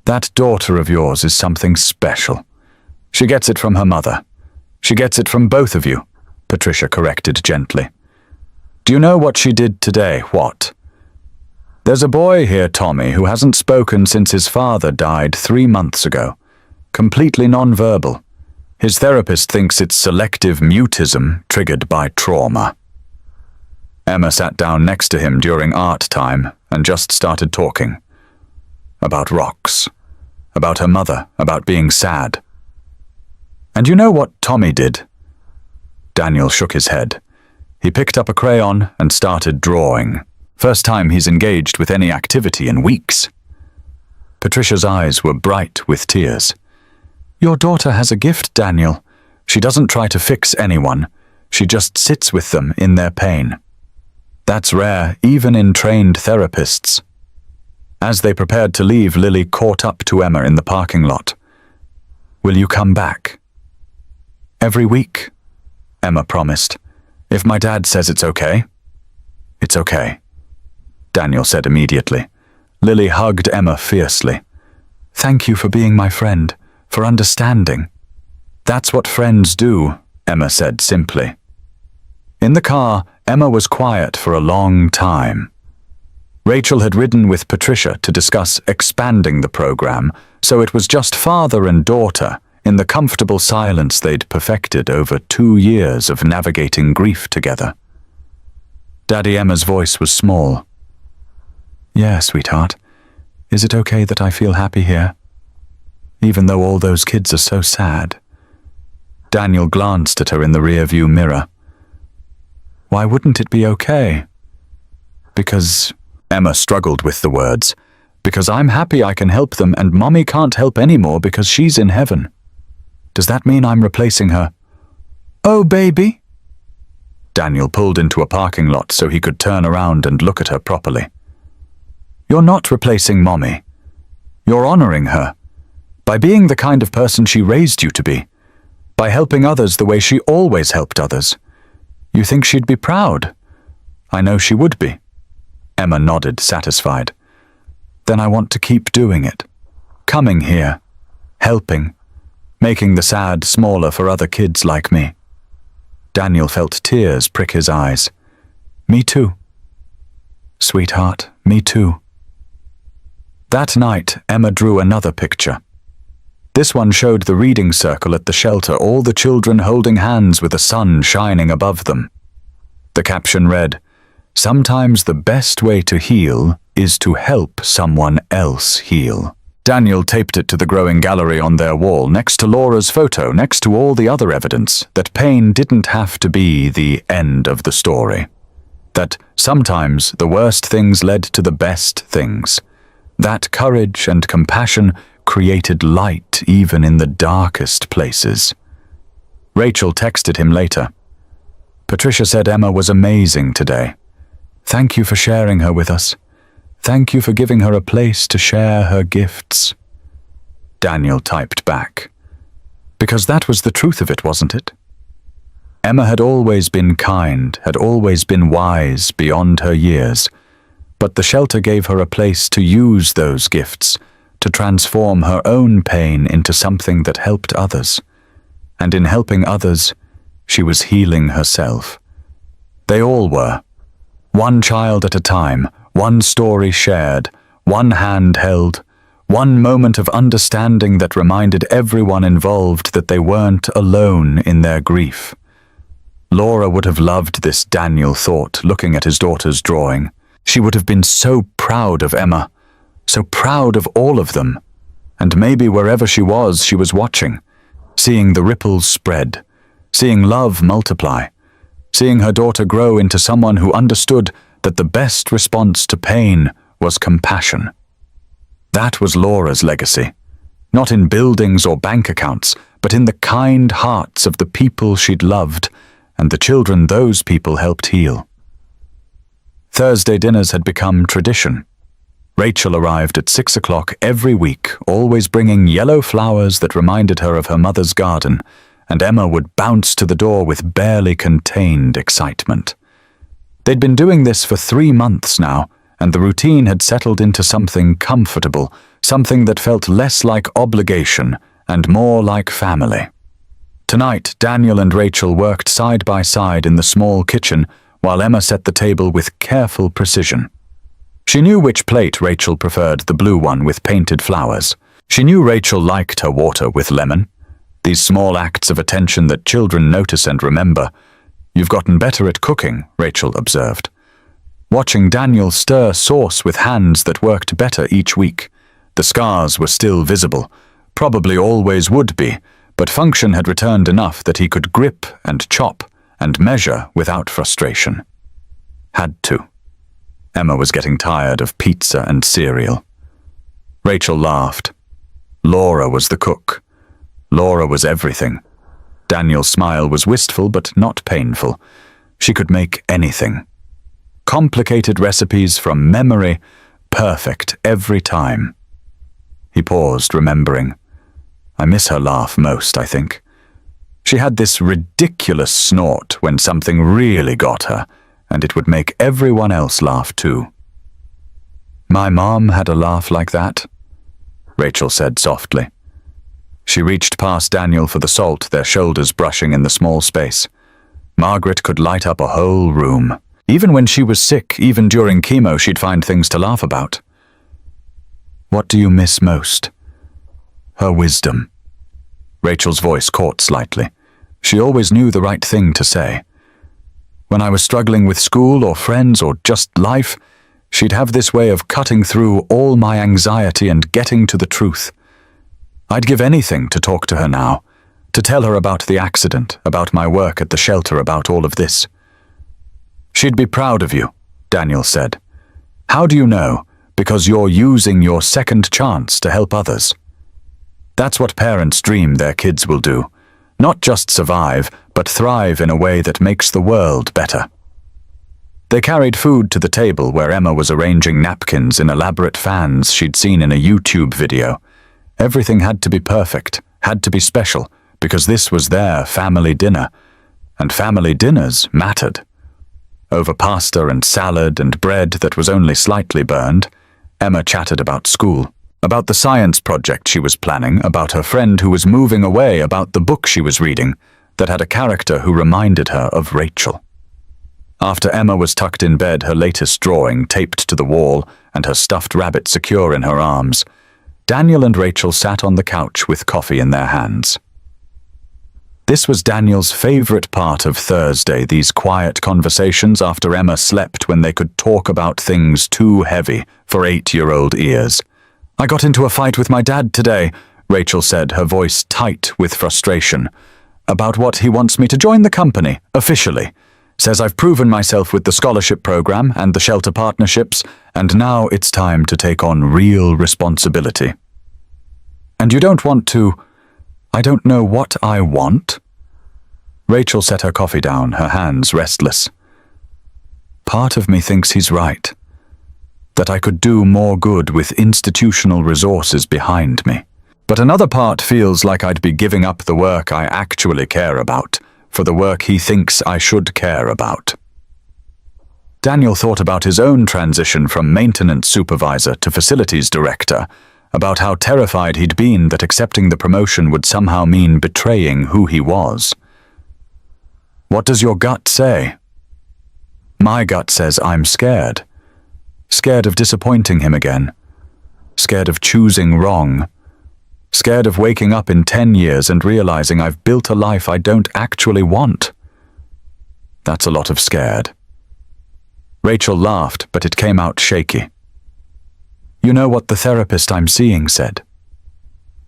That daughter of yours is something special. She gets it from her mother. She gets it from both of you, Patricia corrected gently. Do you know what she did today? What? There's a boy here, Tommy, who hasn't spoken since his father died 3 months ago. Completely nonverbal. His therapist thinks it's selective mutism triggered by trauma. Emma sat down next to him during art time and just started talking. About rocks. About her mother. About being sad. And you know what Tommy did? Daniel shook his head. He picked up a crayon and started drawing. First time he's engaged with any activity in weeks. Patricia's eyes were bright with tears. Your daughter has a gift, Daniel. She doesn't try to fix anyone. She just sits with them in their pain. That's rare, even in trained therapists. As they prepared to leave, Lily caught up to Emma in the parking lot. Will you come back? Every week, Emma promised. If my dad says it's okay. It's okay, Daniel said immediately. Lily hugged Emma fiercely. Thank you for being my friend, for understanding. That's what friends do, Emma said simply. In the car, Emma was quiet for a long time. Rachel had ridden with Patricia to discuss expanding the program, so it was just father and daughter in the comfortable silence they'd perfected over 2 years of navigating grief together. Daddy Emma's voice was small. Yeah, sweetheart. Is it okay that I feel happy here? Even though all those kids are so sad. Daniel glanced at her in the rearview mirror. Why wouldn't it be okay? Because, Emma struggled with the words, because I'm happy I can help them and Mommy can't help anymore because she's in heaven. Does that mean I'm replacing her? Oh, baby. Daniel pulled into a parking lot so he could turn around and look at her properly. You're not replacing Mommy. You're honoring her. By being the kind of person she raised you to be. By helping others the way she always helped others. You think she'd be proud? I know she would be. Emma nodded, satisfied. Then I want to keep doing it. Coming here. Helping. Making the sad smaller for other kids like me. Daniel felt tears prick his eyes. Me too. Sweetheart, me too. That night, Emma drew another picture. This one showed the reading circle at the shelter, all the children holding hands with the sun shining above them. The caption read, "Sometimes the best way to heal is to help someone else heal." Daniel taped it to the growing gallery on their wall, next to Laura's photo, next to all the other evidence that pain didn't have to be the end of the story. That sometimes the worst things led to the best things. That courage and compassion created light even in the darkest places. Rachel texted him later. Patricia said Emma was amazing today. Thank you for sharing her with us. Thank you for giving her a place to share her gifts. Daniel typed back. Because that was the truth of it, wasn't it? Emma had always been kind, had always been wise beyond her years, but the shelter gave her a place to use those gifts, to transform her own pain into something that helped others. And in helping others, she was healing herself. They all were. One child at a time, one story shared, one hand held, one moment of understanding that reminded everyone involved that they weren't alone in their grief. Laura would have loved this, Daniel thought, looking at his daughter's drawing. She would have been so proud of Emma, so proud of all of them. And maybe wherever she was watching, seeing the ripples spread, seeing love multiply, seeing her daughter grow into someone who understood that the best response to pain was compassion. That was Laura's legacy, not in buildings or bank accounts, but in the kind hearts of the people she'd loved and the children those people helped heal. Thursday dinners had become tradition. Rachel arrived at 6 o'clock every week, always bringing yellow flowers that reminded her of her mother's garden, and Emma would bounce to the door with barely contained excitement. They'd been doing this for 3 months now, and the routine had settled into something comfortable, something that felt less like obligation and more like family. Tonight, Daniel and Rachel worked side by side in the small kitchen while Emma set the table with careful precision. She knew which plate Rachel preferred, the blue one with painted flowers. She knew Rachel liked her water with lemon. These small acts of attention that children notice and remember. You've gotten better at cooking, Rachel observed. Watching Daniel stir sauce with hands that worked better each week. The scars were still visible, probably always would be, but function had returned enough that he could grip and chop and measure without frustration. Had to. Emma was getting tired of pizza and cereal. Rachel laughed. Laura was the cook. Laura was everything. Daniel's smile was wistful but not painful. She could make anything. Complicated recipes from memory, perfect every time. He paused, remembering. I miss her laugh most, I think. She had this ridiculous snort when something really got her, and it would make everyone else laugh too. My mom had a laugh like that, Rachel said softly. She reached past Daniel for the salt, their shoulders brushing in the small space. Margaret could light up a whole room. Even when she was sick, even during chemo, she'd find things to laugh about. What do you miss most? Her wisdom. Rachel's voice caught slightly. She always knew the right thing to say. When I was struggling with school or friends or just life, she'd have this way of cutting through all my anxiety and getting to the truth. I'd give anything to talk to her now, To tell her about the accident, about my work at the shelter, about all of this. She'd be proud of you, Daniel said. How do you know? Because you're using your second chance to help others. That's what parents dream their kids will do. Not just survive, but thrive in a way that makes the world better. They carried food to the table where Emma was arranging napkins in elaborate fans she'd seen in a YouTube video. Everything had to be perfect, had to be special, because this was their family dinner. And family dinners mattered. Over pasta and salad and bread that was only slightly burned, Emma chatted about school, about the science project she was planning, about her friend who was moving away, about the book she was reading that had a character who reminded her of Rachel. After Emma was tucked in bed, her latest drawing taped to the wall and her stuffed rabbit secure in her arms, Daniel and Rachel sat on the couch with coffee in their hands. This was Daniel's favorite part of Thursday, these quiet conversations after Emma slept when they could talk about things too heavy for 8-year-old ears. I got into a fight with my dad today, Rachel said, her voice tight with frustration. About what he wants me to join the company, officially. Says I've proven myself with the scholarship program and the shelter partnerships, and now it's time to take on real responsibility. And you don't want to... I don't know what I want. Rachel set her coffee down, her hands restless. Part of me thinks he's right. That I could do more good with institutional resources behind me. But another part feels like I'd be giving up the work I actually care about for the work he thinks I should care about. Daniel thought about his own transition from maintenance supervisor to facilities director, about how terrified he'd been that accepting the promotion would somehow mean betraying who he was. What does your gut say? My gut says I'm scared. Scared of disappointing him again. Scared of choosing wrong. Scared of waking up in 10 years and realizing I've built a life I don't actually want. That's a lot of scared. Rachel laughed, but it came out shaky. You know what the therapist I'm seeing said?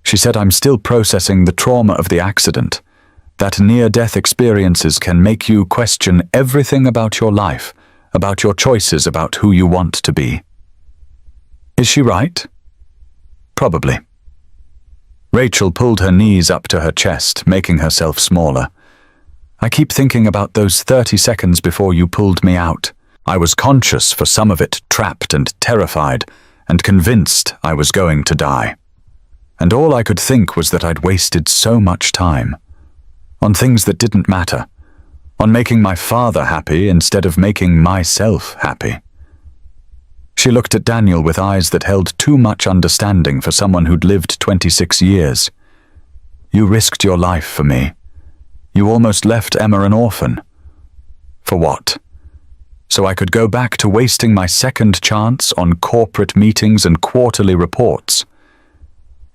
She said I'm still processing the trauma of the accident, that near-death experiences can make you question everything about your life, about your choices, about who you want to be. Is she right? Probably. Rachel pulled her knees up to her chest, making herself smaller. I keep thinking about those 30 seconds before you pulled me out. I was conscious for some of it, trapped and terrified, and convinced I was going to die. And all I could think was that I'd wasted so much time. On things that didn't matter. On making my father happy instead of making myself happy. She looked at Daniel with eyes that held too much understanding for someone who'd lived 26 years. You risked your life for me. You almost left Emma an orphan. For what? So I could go back to wasting my second chance on corporate meetings and quarterly reports.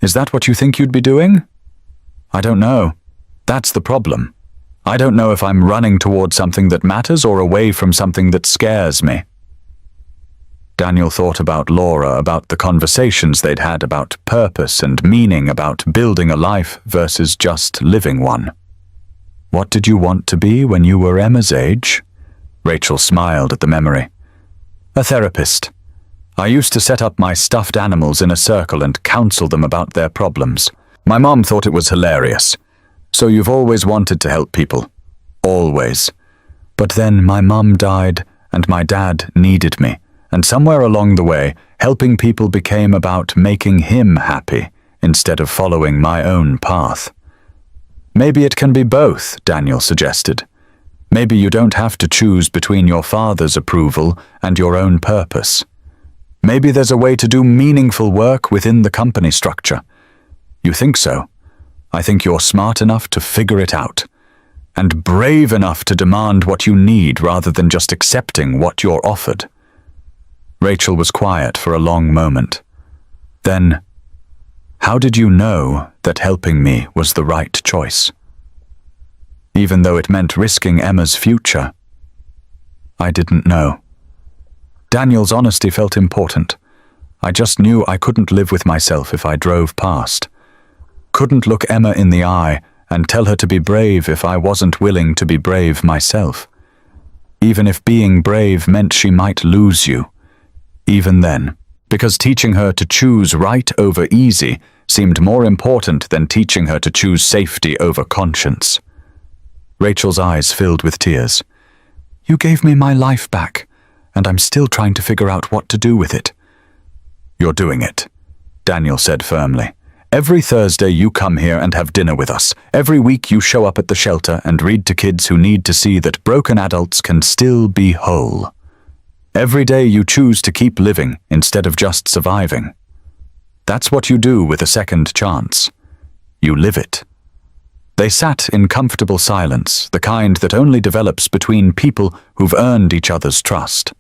Is that what you think you'd be doing? I don't know. That's the problem. I don't know if I'm running toward something that matters or away from something that scares me. Daniel thought about Laura, about the conversations they'd had about purpose and meaning, about building a life versus just living one. What did you want to be when you were Emma's age? Rachel smiled at the memory. A therapist. I used to set up my stuffed animals in a circle and counsel them about their problems. My mom thought it was hilarious. So you've always wanted to help people. Always. But then my mom died and my dad needed me. And somewhere along the way, helping people became about making him happy instead of following my own path. Maybe it can be both, Daniel suggested. Maybe you don't have to choose between your father's approval and your own purpose. Maybe there's a way to do meaningful work within the company structure. You think so? I think you're smart enough to figure it out. And brave enough to demand what you need rather than just accepting what you're offered. Rachel was quiet for a long moment. Then, how did you know that helping me was the right choice? Even though it meant risking Emma's future. I didn't know. Daniel's honesty felt important. I just knew I couldn't live with myself if I drove past. Couldn't look Emma in the eye and tell her to be brave if I wasn't willing to be brave myself. Even if being brave meant she might lose you. Even then, because teaching her to choose right over easy seemed more important than teaching her to choose safety over conscience. Rachel's eyes filled with tears. You gave me my life back, and I'm still trying to figure out what to do with it. You're doing it, Daniel said firmly. Every Thursday you come here and have dinner with us. Every week you show up at the shelter and read to kids who need to see that broken adults can still be whole. Every day you choose to keep living instead of just surviving. That's what you do with a second chance. You live it. They sat in comfortable silence, the kind that only develops between people who've earned each other's trust.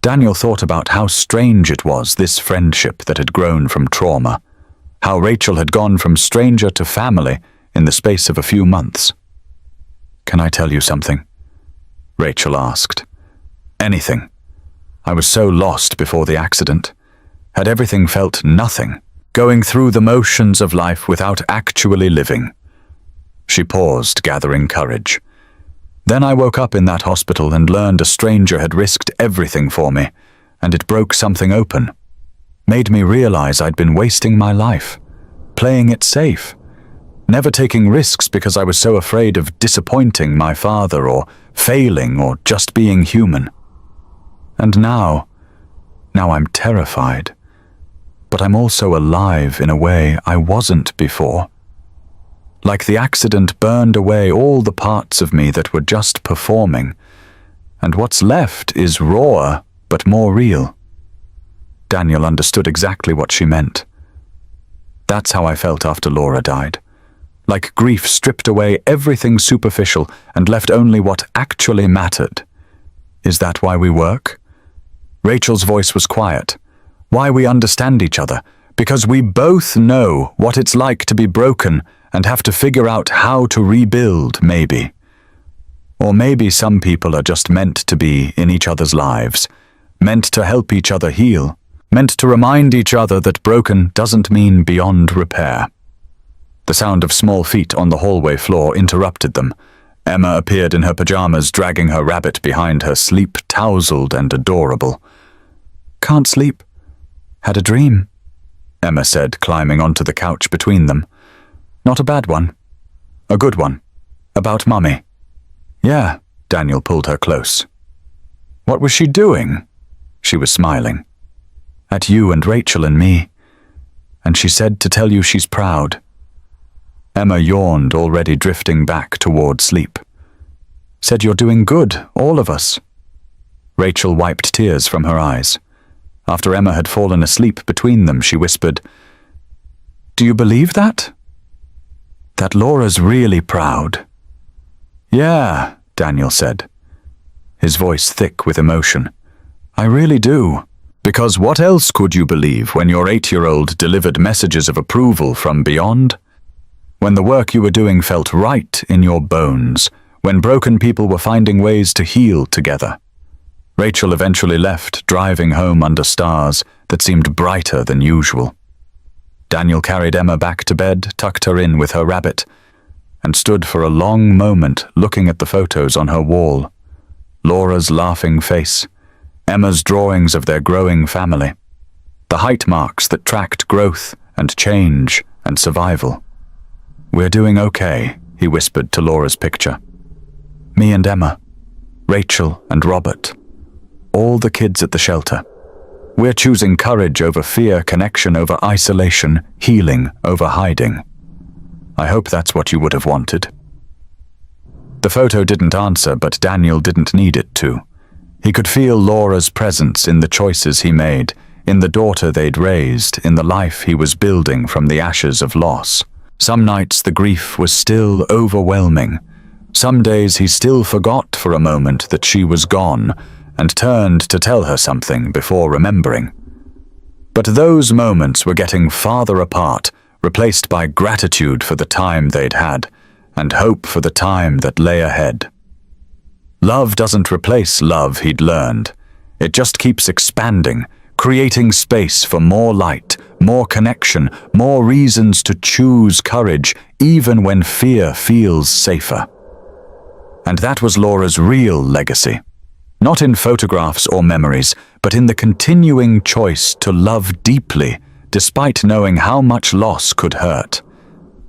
Daniel thought about how strange it was, this friendship that had grown from trauma. How Rachel had gone from stranger to family in the space of a few months. Can I tell you something? Rachel asked. Anything. I was so lost before the accident. Had everything felt nothing, going through the motions of life without actually living. She paused, gathering courage. Then I woke up in that hospital and learned a stranger had risked everything for me, and it broke something open. Made me realize I'd been wasting my life, playing it safe, never taking risks because I was so afraid of disappointing my father or failing or just being human. And now I'm terrified, but I'm also alive in a way I wasn't before. Like the accident burned away all the parts of me that were just performing, and what's left is rawer but more real. Daniel understood exactly what she meant. That's how I felt after Laura died. Like grief stripped away everything superficial and left only what actually mattered. Is that why we work? Rachel's voice was quiet. Why we understand each other, because we both know what it's like to be broken and have to figure out how to rebuild, maybe. Or maybe some people are just meant to be in each other's lives, meant to help each other heal, meant to remind each other that broken doesn't mean beyond repair. The sound of small feet on the hallway floor interrupted them. Emma appeared in her pajamas, dragging her rabbit behind her, sleep-tousled and adorable. Can't sleep. Had a dream, Emma said, climbing onto the couch between them. Not a bad one. A good one. About Mummy. Yeah, Daniel pulled her close. What was she doing? She was smiling. At you and Rachel and me. And she said to tell you she's proud. Emma yawned, already drifting back toward sleep. Said you're doing good, all of us. Rachel wiped tears from her eyes. After Emma had fallen asleep between them, she whispered, Do you believe that? That Laura's really proud? Yeah, Daniel said, his voice thick with emotion. I really do. Because what else could you believe when your 8-year-old delivered messages of approval from beyond? When the work you were doing felt right in your bones, when broken people were finding ways to heal together. Rachel eventually left, driving home under stars that seemed brighter than usual. Daniel carried Emma back to bed, tucked her in with her rabbit, and stood for a long moment looking at the photos on her wall. Laura's laughing face, Emma's drawings of their growing family, the height marks that tracked growth and change and survival. We're doing okay, he whispered to Laura's picture. Me and Emma, Rachel and Robert, all the kids at the shelter. We're choosing courage over fear, connection over isolation, healing over hiding. I hope that's what you would have wanted. The photo didn't answer, but Daniel didn't need it to. He could feel Laura's presence in the choices he made, in the daughter they'd raised, in the life he was building from the ashes of loss. Some nights the grief was still overwhelming. Some days he still forgot for a moment that she was gone and turned to tell her something before remembering. But those moments were getting farther apart, replaced by gratitude for the time they'd had and hope for the time that lay ahead. Love doesn't replace love, he'd learned. It just keeps expanding, creating space for more light, more connection, more reasons to choose courage, even when fear feels safer. And that was Laura's real legacy. Not in photographs or memories, but in the continuing choice to love deeply, despite knowing how much loss could hurt.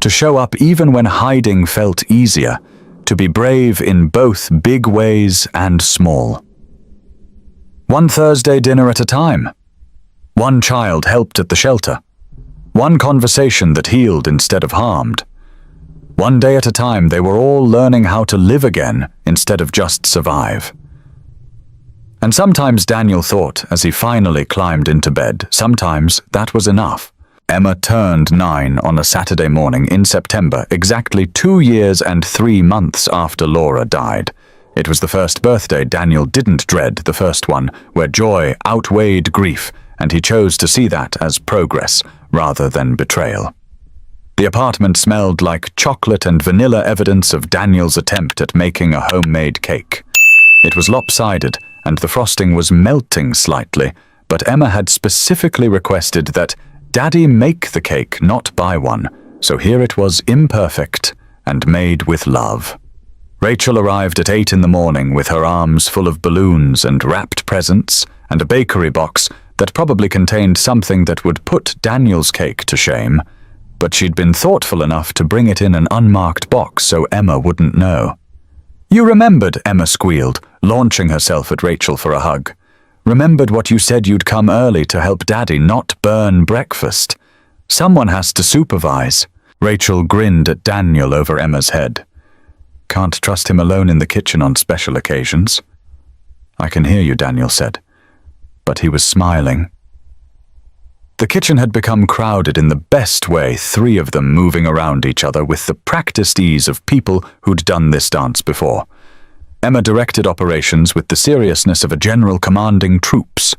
To show up even when hiding felt easier, to be brave in both big ways and small. One Thursday dinner at a time. One child helped at the shelter. One conversation that healed instead of harmed. One day at a time, they were all learning how to live again instead of just survive. And sometimes Daniel thought, as he finally climbed into bed, sometimes that was enough. Emma turned 9 on a Saturday morning in September, exactly 2 years and 3 months after Laura died. It was the first birthday Daniel didn't dread, the first one, where joy outweighed grief, and he chose to see that as progress rather than betrayal. The apartment smelled like chocolate and vanilla evidence of Daniel's attempt at making a homemade cake. It was lopsided, and the frosting was melting slightly, but Emma had specifically requested that Daddy make the cake, not buy one, so here it was, imperfect and made with love. Rachel arrived at 8 in the morning with her arms full of balloons and wrapped presents and a bakery box that probably contained something that would put Daniel's cake to shame, but she'd been thoughtful enough to bring it in an unmarked box so Emma wouldn't know. "You remembered," Emma squealed, launching herself at Rachel for a hug. "Remembered what you said you'd come early to help Daddy not burn breakfast. Someone has to supervise." Rachel grinned at Daniel over Emma's head. "Can't trust him alone in the kitchen on special occasions." "I can hear you," Daniel said, but he was smiling. The kitchen had become crowded in the best way, 3 of them moving around each other with the practiced ease of people who'd done this dance before. Emma directed operations with the seriousness of a general commanding troops.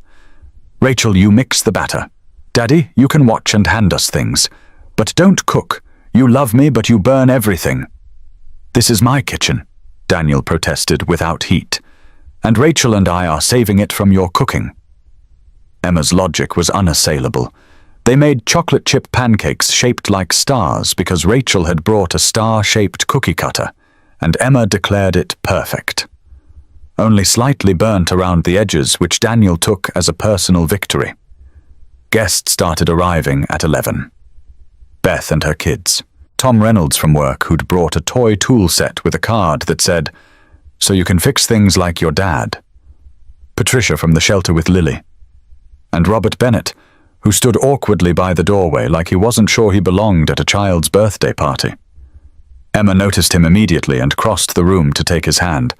"Rachel, you mix the batter. Daddy, you can watch and hand us things. But don't cook. You love me, but you burn everything." "This is my kitchen," Daniel protested without heat. "And Rachel and I are saving it from your cooking." Emma's logic was unassailable. They made chocolate chip pancakes shaped like stars because Rachel had brought a star-shaped cookie cutter, and Emma declared it perfect. Only slightly burnt around the edges, which Daniel took as a personal victory. Guests started arriving at 11. Beth and her kids. Tom Reynolds from work, who'd brought a toy tool set with a card that said, "So you can fix things like your dad." Patricia from the shelter with Lily. And Robert Bennett, who stood awkwardly by the doorway like he wasn't sure he belonged at a child's birthday party. Emma noticed him immediately and crossed the room to take his hand.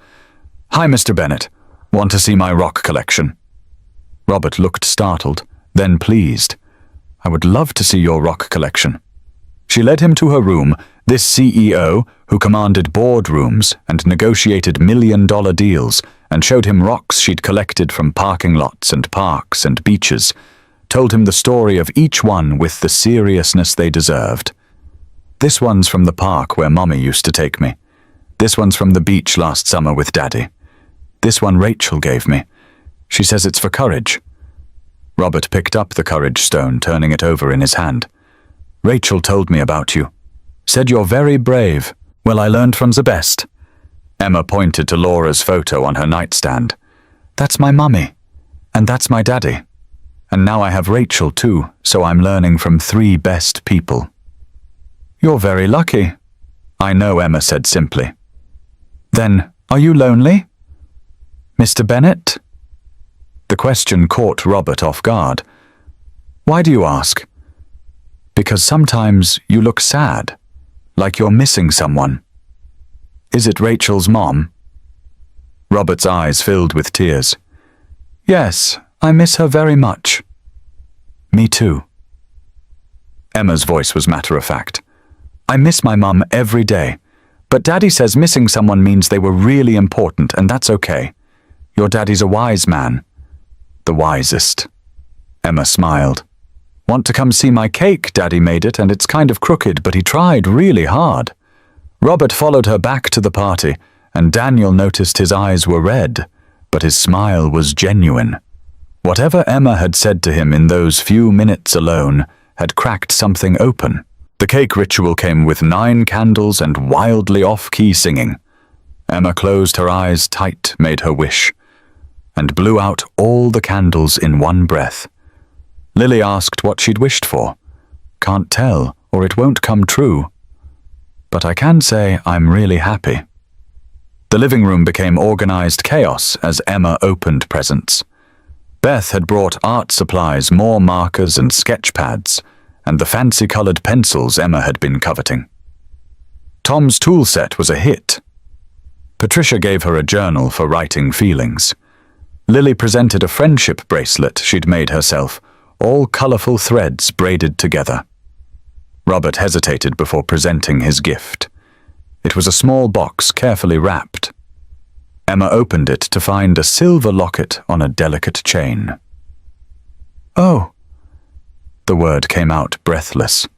"Hi, Mr. Bennett. Want to see my rock collection?" Robert looked startled, then pleased. "I would love to see your rock collection." She led him to her room, this CEO who commanded boardrooms and negotiated million-dollar deals, and showed him rocks she'd collected from parking lots and parks and beaches, told him the story of each one with the seriousness they deserved. "This one's from the park where Mommy used to take me. This one's from the beach last summer with Daddy. This one Rachel gave me. She says it's for courage." Robert picked up the courage stone, turning it over in his hand. "Rachel told me about you. Said you're very brave. Well, I learned from the best." Emma pointed to Laura's photo on her nightstand. "That's my mummy. And that's my daddy. And now I have Rachel too, so I'm learning from 3 best people." "You're very lucky." "I know," Emma said simply. "Then, are you lonely?" "Mr. Bennett?" The question caught Robert off guard. "Why do you ask?" "Because sometimes you look sad, like you're missing someone." "Is it Rachel's mom?" Robert's eyes filled with tears. "Yes, I miss her very much." "Me too." Emma's voice was matter-of-fact. "I miss my mum every day, but Daddy says missing someone means they were really important, and that's okay. Your daddy's a wise man." "The wisest." Emma smiled. "Want to come see my cake? Daddy made it, and it's kind of crooked, but he tried really hard." Robert followed her back to the party, and Daniel noticed his eyes were red, but his smile was genuine. Whatever Emma had said to him in those few minutes alone had cracked something open. The cake ritual came with 9 candles and wildly off-key singing. Emma closed her eyes tight, made her wish, and blew out all the candles in one breath. Lily asked what she'd wished for. Can't tell, or it won't come true. But I can say I'm really happy. The living room became organized chaos as Emma opened presents. Beth had brought art supplies, more markers and sketch pads, and the fancy-colored pencils Emma had been coveting. Tom's tool set was a hit. Patricia gave her a journal for writing feelings. Lily presented a friendship bracelet she'd made herself, all colorful threads braided together. Robert hesitated before presenting his gift. It was a small box carefully wrapped. Emma opened it to find a silver locket on a delicate chain. "Oh," the word came out breathless.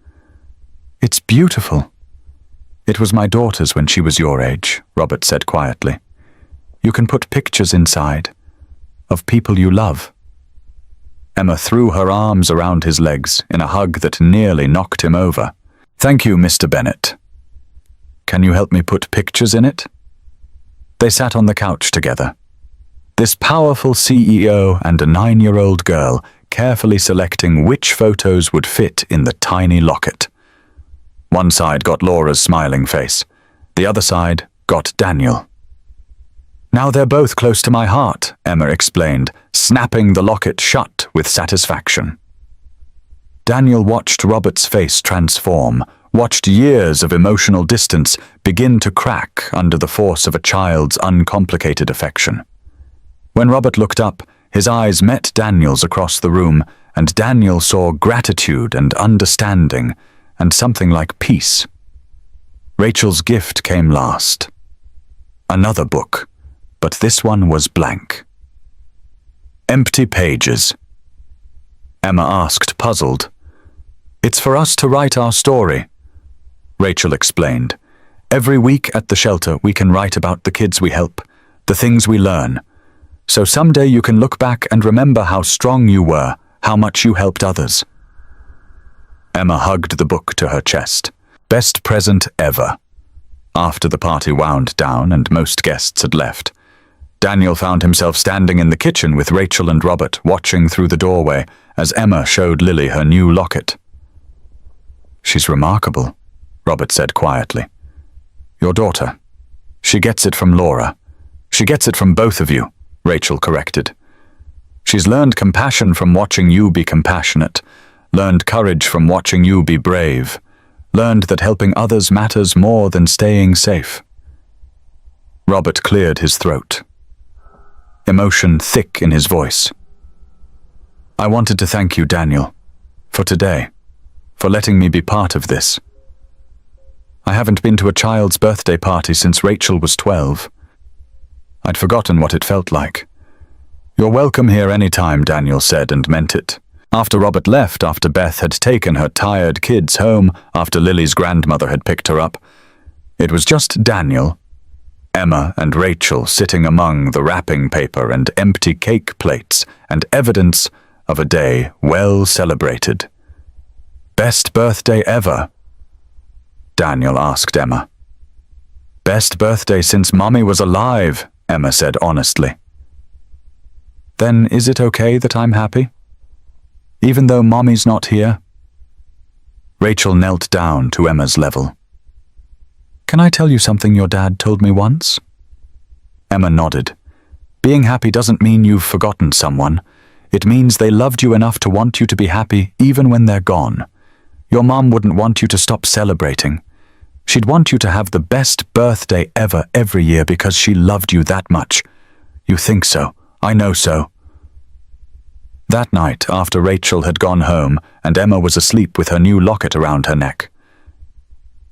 "It's beautiful." "It was my daughter's when she was your age," Robert said quietly. "You can put pictures inside, of people you love." Emma threw her arms around his legs in a hug that nearly knocked him over. "Thank you, Mr. Bennett. Can you help me put pictures in it?" They sat on the couch together. This powerful CEO and a 9-year-old girl carefully selecting which photos would fit in the tiny locket. One side got Laura's smiling face. The other side got Daniel. "Now they're both close to my heart," Emma explained, snapping the locket shut with satisfaction. Daniel watched Robert's face transform, watched years of emotional distance begin to crack under the force of a child's uncomplicated affection. When Robert looked up, his eyes met Daniel's across the room, and Daniel saw gratitude and understanding, and something like peace. Rachel's gift came last. Another book, but this one was blank. Empty pages. Emma asked, puzzled. "It's for us to write our story," Rachel explained. "Every week at the shelter we can write about the kids we help, the things we learn. So someday you can look back and remember how strong you were, how much you helped others." Emma hugged the book to her chest. Best present ever. After the party wound down and most guests had left, Daniel found himself standing in the kitchen with Rachel and Robert watching through the doorway as Emma showed Lily her new locket. "She's remarkable," Robert said quietly. "Your daughter. She gets it from Laura. She gets it from both of you," Rachel corrected. "She's learned compassion from watching you be compassionate, learned courage from watching you be brave, learned that helping others matters more than staying safe." Robert cleared his throat, emotion thick in his voice. "I wanted to thank you, Daniel, for today, for letting me be part of this. I haven't been to a child's birthday party since Rachel was 12. I'd forgotten what it felt like." "You're welcome here anytime," Daniel said, and meant it. After Robert left, after Beth had taken her tired kids home, after Lily's grandmother had picked her up, it was just Daniel, Emma and Rachel sitting among the wrapping paper and empty cake plates and evidence of a day well celebrated. "Best birthday ever?" Daniel asked Emma. "Best birthday since Mommy was alive," Emma said honestly. "Then is it okay that I'm happy? Even though Mommy's not here?" Rachel knelt down to Emma's level. "Can I tell you something your dad told me once?" Emma nodded. "Being happy doesn't mean you've forgotten someone. It means they loved you enough to want you to be happy even when they're gone. Your mom wouldn't want you to stop celebrating. She'd want you to have the best birthday ever every year because she loved you that much. You think so. I know so." That night, after Rachel had gone home and Emma was asleep with her new locket around her neck,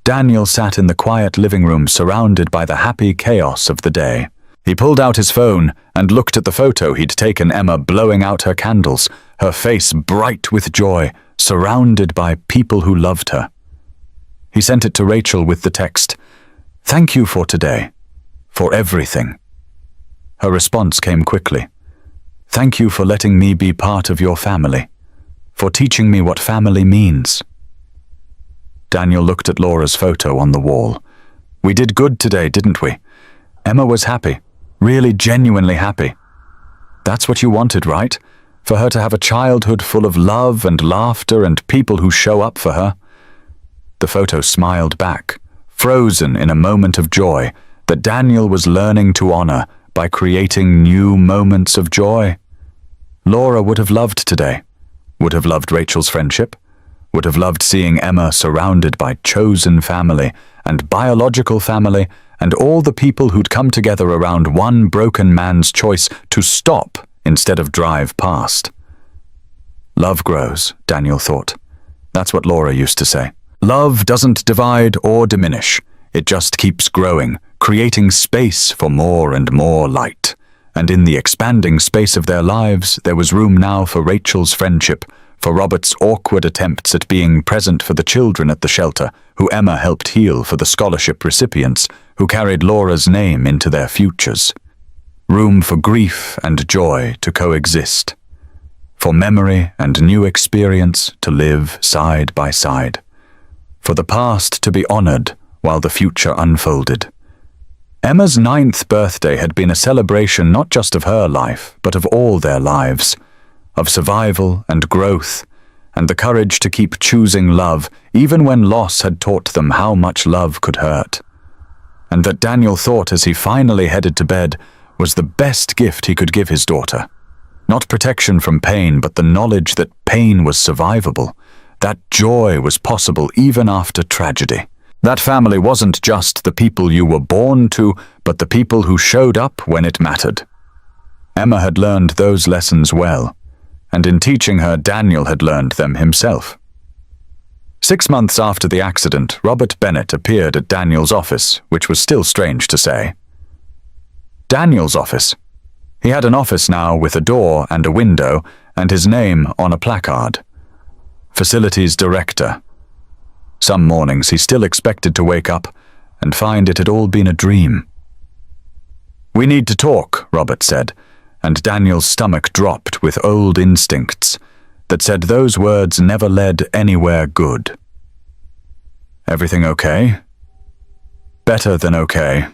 Daniel sat in the quiet living room surrounded by the happy chaos of the day. He pulled out his phone and looked at the photo he'd taken Emma blowing out her candles, her face bright with joy, surrounded by people who loved her. He sent it to Rachel with the text, "Thank you for today, for everything." Her response came quickly. "Thank you for letting me be part of your family, for teaching me what family means." Daniel looked at Laura's photo on the wall. We did good today, didn't we? Emma was happy, really genuinely happy. That's what you wanted, right? For her to have a childhood full of love and laughter and people who show up for her. The photo smiled back, frozen in a moment of joy that Daniel was learning to honor by creating new moments of joy. Laura would have loved today, would have loved Rachel's friendship, would have loved seeing Emma surrounded by chosen family and biological family and all the people who'd come together around one broken man's choice to stop instead of drive past. Love grows, Daniel thought. That's what Laura used to say. Love doesn't divide or diminish. It just keeps growing, creating space for more and more light. And in the expanding space of their lives, there was room now for Rachel's friendship, for Robert's awkward attempts at being present for the children at the shelter, who Emma helped heal for the scholarship recipients, who carried Laura's name into their futures. Room for grief and joy to coexist, for memory and new experience to live side by side, for the past to be honored while the future unfolded. Emma's 9th birthday had been a celebration not just of her life, but of all their lives, of survival and growth, and the courage to keep choosing love, even when loss had taught them how much love could hurt. And that Daniel thought as he finally headed to bed was the best gift he could give his daughter. Not protection from pain, but the knowledge that pain was survivable, that joy was possible even after tragedy. That family wasn't just the people you were born to, but the people who showed up when it mattered. Emma had learned those lessons well, and in teaching her, Daniel had learned them himself. 6 months after the accident, Robert Bennett appeared at Daniel's office, which was still strange to say. Daniel's office. He had an office now with a door and a window, and his name on a placard. Facilities Director. Some mornings he still expected to wake up and find it had all been a dream. We need to talk, Robert said, and Daniel's stomach dropped with old instincts that said those words never led anywhere good. Everything okay? Better than okay.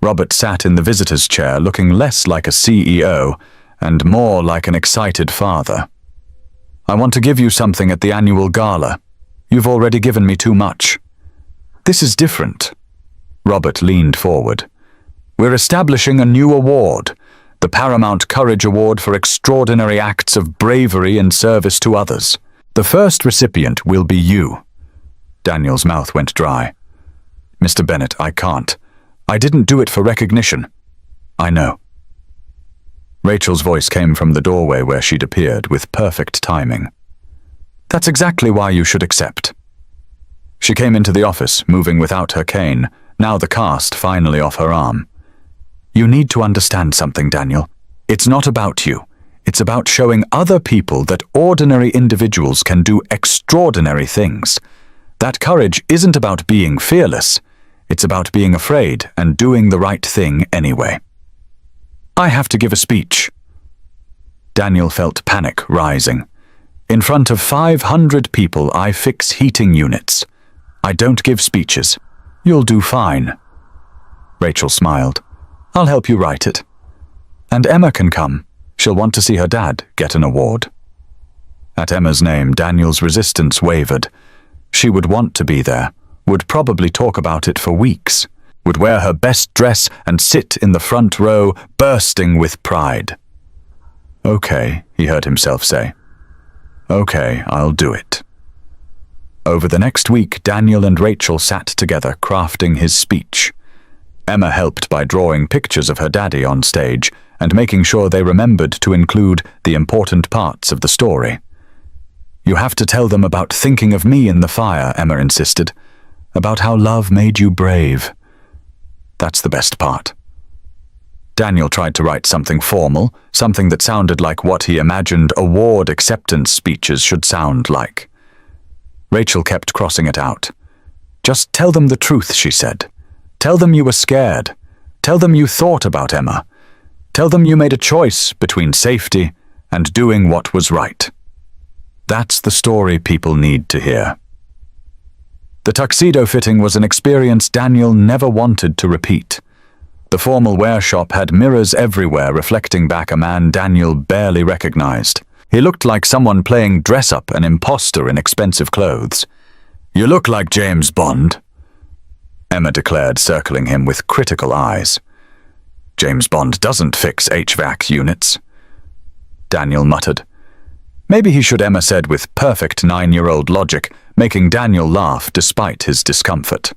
Robert sat in the visitor's chair looking less like a CEO and more like an excited father. I want to give you something at the annual gala. You've already given me too much. This is different. Robert leaned forward. We're establishing a new award, the Paramount Courage Award for extraordinary acts of bravery and service to others. The first recipient will be you. Daniel's mouth went dry. Mr. Bennett, I can't. I didn't do it for recognition. I know. Rachel's voice came from the doorway where she'd appeared with perfect timing. That's exactly why you should accept. She came into the office, moving without her cane, now the cast finally off her arm. You need to understand something, Daniel. It's not about you. It's about showing other people that ordinary individuals can do extraordinary things. That courage isn't about being fearless. It's about being afraid and doing the right thing anyway. I have to give a speech. Daniel felt panic rising. In front of 500 people, I fix heating units. I don't give speeches. You'll do fine. Rachel smiled. I'll help you write it. And Emma can come. She'll want to see her dad get an award. At Emma's name, Daniel's resistance wavered. She would want to be there, would probably talk about it for weeks, would wear her best dress and sit in the front row, bursting with pride. Okay, he heard himself say. Okay, I'll do it. Over the next week, Daniel and Rachel sat together crafting his speech. Emma helped by drawing pictures of her daddy on stage and making sure they remembered to include the important parts of the story. You have to tell them about thinking of me in the fire, Emma insisted, about how love made you brave. That's the best part. Daniel tried to write something formal, something that sounded like what he imagined award acceptance speeches should sound like. Rachel kept crossing it out. Just tell them the truth, she said. Tell them you were scared. Tell them you thought about Emma. Tell them you made a choice between safety and doing what was right. That's the story people need to hear. The tuxedo fitting was an experience Daniel never wanted to repeat. The formal wear shop had mirrors everywhere reflecting back a man Daniel barely recognized. He looked like someone playing dress-up an imposter in expensive clothes. "You look like James Bond," Emma declared, circling him with critical eyes. "James Bond doesn't fix HVAC units," Daniel muttered. "Maybe he should," Emma said with perfect 9-year-old logic, making Daniel laugh despite his discomfort.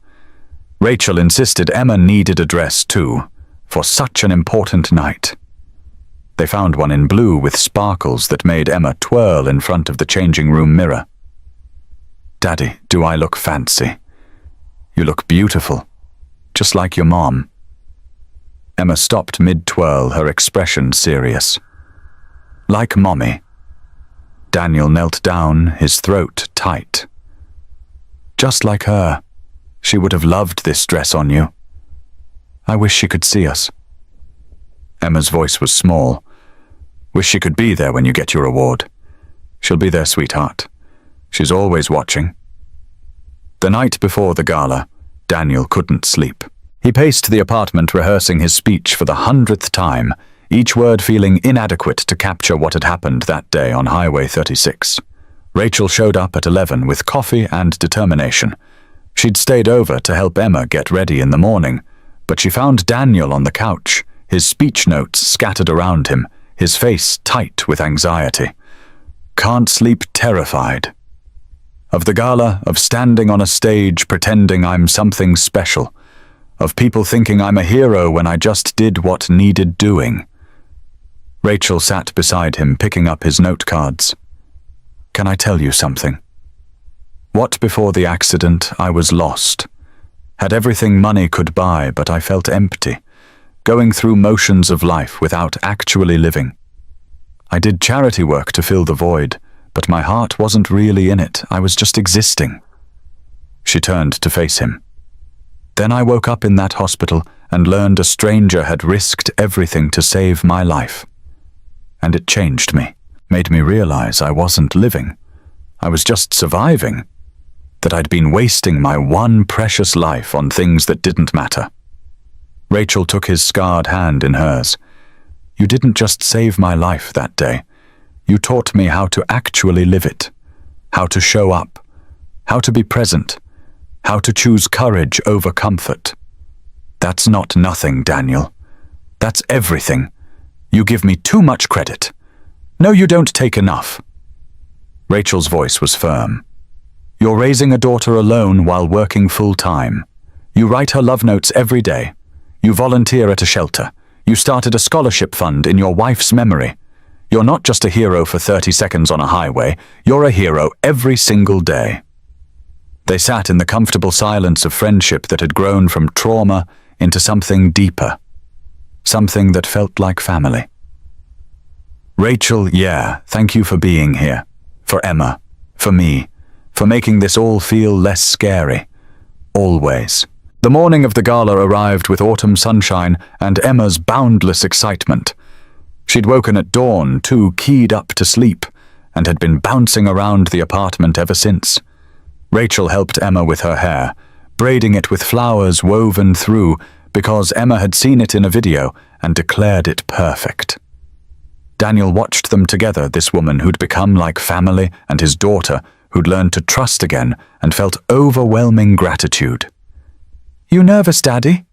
Rachel insisted Emma needed a dress too, for such an important night. They found one in blue with sparkles that made Emma twirl in front of the changing room mirror. "Daddy, do I look fancy?" "You look beautiful, just like your mom." Emma stopped mid-twirl, her expression serious. "Like Mommy." Daniel knelt down, his throat tight. "Just like her. She would have loved this dress on you. I wish she could see us." Emma's voice was small. "Wish she could be there when you get your award. She'll be there, sweetheart. She's always watching." The night before the gala, Daniel couldn't sleep. He paced the apartment rehearsing his speech for the 100th time, each word feeling inadequate to capture what had happened that day on Highway 36. Rachel showed up at 11 with coffee and determination. She'd stayed over to help Emma get ready in the morning, but she found Daniel on the couch, his speech notes scattered around him, his face tight with anxiety. "Can't sleep, terrified." Of the gala, of standing on a stage pretending I'm something special, of people thinking I'm a hero when I just did what needed doing. Rachel sat beside him, picking up his note cards. "Can I tell you something? What before the accident, I was lost. Had everything money could buy, but I felt empty, going through motions of life without actually living. I did charity work to fill the void, but my heart wasn't really in it. I was just existing." She turned to face him. "Then I woke up in that hospital and learned a stranger had risked everything to save my life. And it changed me, made me realize I wasn't living. I was just surviving. That I'd been wasting my one precious life on things that didn't matter." Rachel took his scarred hand in hers. "You didn't just save my life that day. You taught me how to actually live it, how to show up, how to be present, how to choose courage over comfort. That's not nothing, Daniel. That's everything. You give me too much credit. No, you don't take enough." Rachel's voice was firm. "You're raising a daughter alone while working full-time. You write her love notes every day. You volunteer at a shelter. You started a scholarship fund in your wife's memory. You're not just a hero for 30 seconds on a highway. You're a hero every single day." They sat in the comfortable silence of friendship that had grown from trauma into something deeper, something that felt like family. "Rachel, yeah, thank you for being here. For Emma, for me, for making this all feel less scary. Always." The morning of the gala arrived with autumn sunshine and Emma's boundless excitement. She'd woken at dawn, too keyed up to sleep, and had been bouncing around the apartment ever since. Rachel helped Emma with her hair, braiding it with flowers woven through because Emma had seen it in a video and declared it perfect. Daniel watched them together, this woman who'd become like family and his daughter who'd learned to trust again and felt overwhelming gratitude. "You nervous, Daddy?"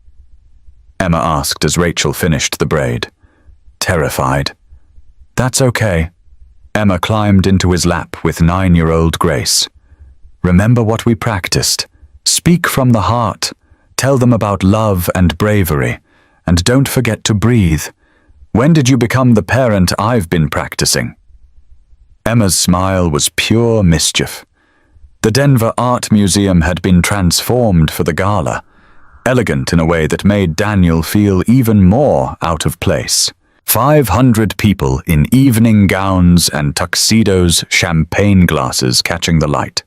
Emma asked as Rachel finished the braid. Terrified. "That's okay." Emma climbed into his lap with 9-year-old grace. "Remember what we practiced. Speak from the heart. Tell them about love and bravery. And don't forget to breathe. When did you become the parent I've been practicing?" Emma's smile was pure mischief. The Denver Art Museum had been transformed for the gala, elegant in a way that made Daniel feel even more out of place. 500 people in evening gowns and tuxedos, champagne glasses catching the light.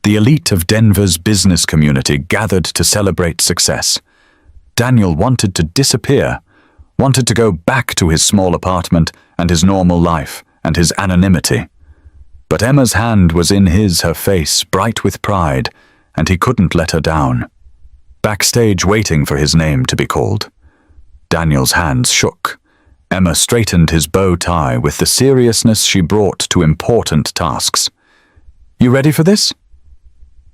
The elite of Denver's business community gathered to celebrate success. Daniel wanted to disappear, wanted to go back to his small apartment and his normal life and his anonymity. But Emma's hand was in his, her face bright with pride, and he couldn't let her down. Backstage waiting for his name to be called. Daniel's hands shook. Emma straightened his bow tie with the seriousness she brought to important tasks. "You ready for this?"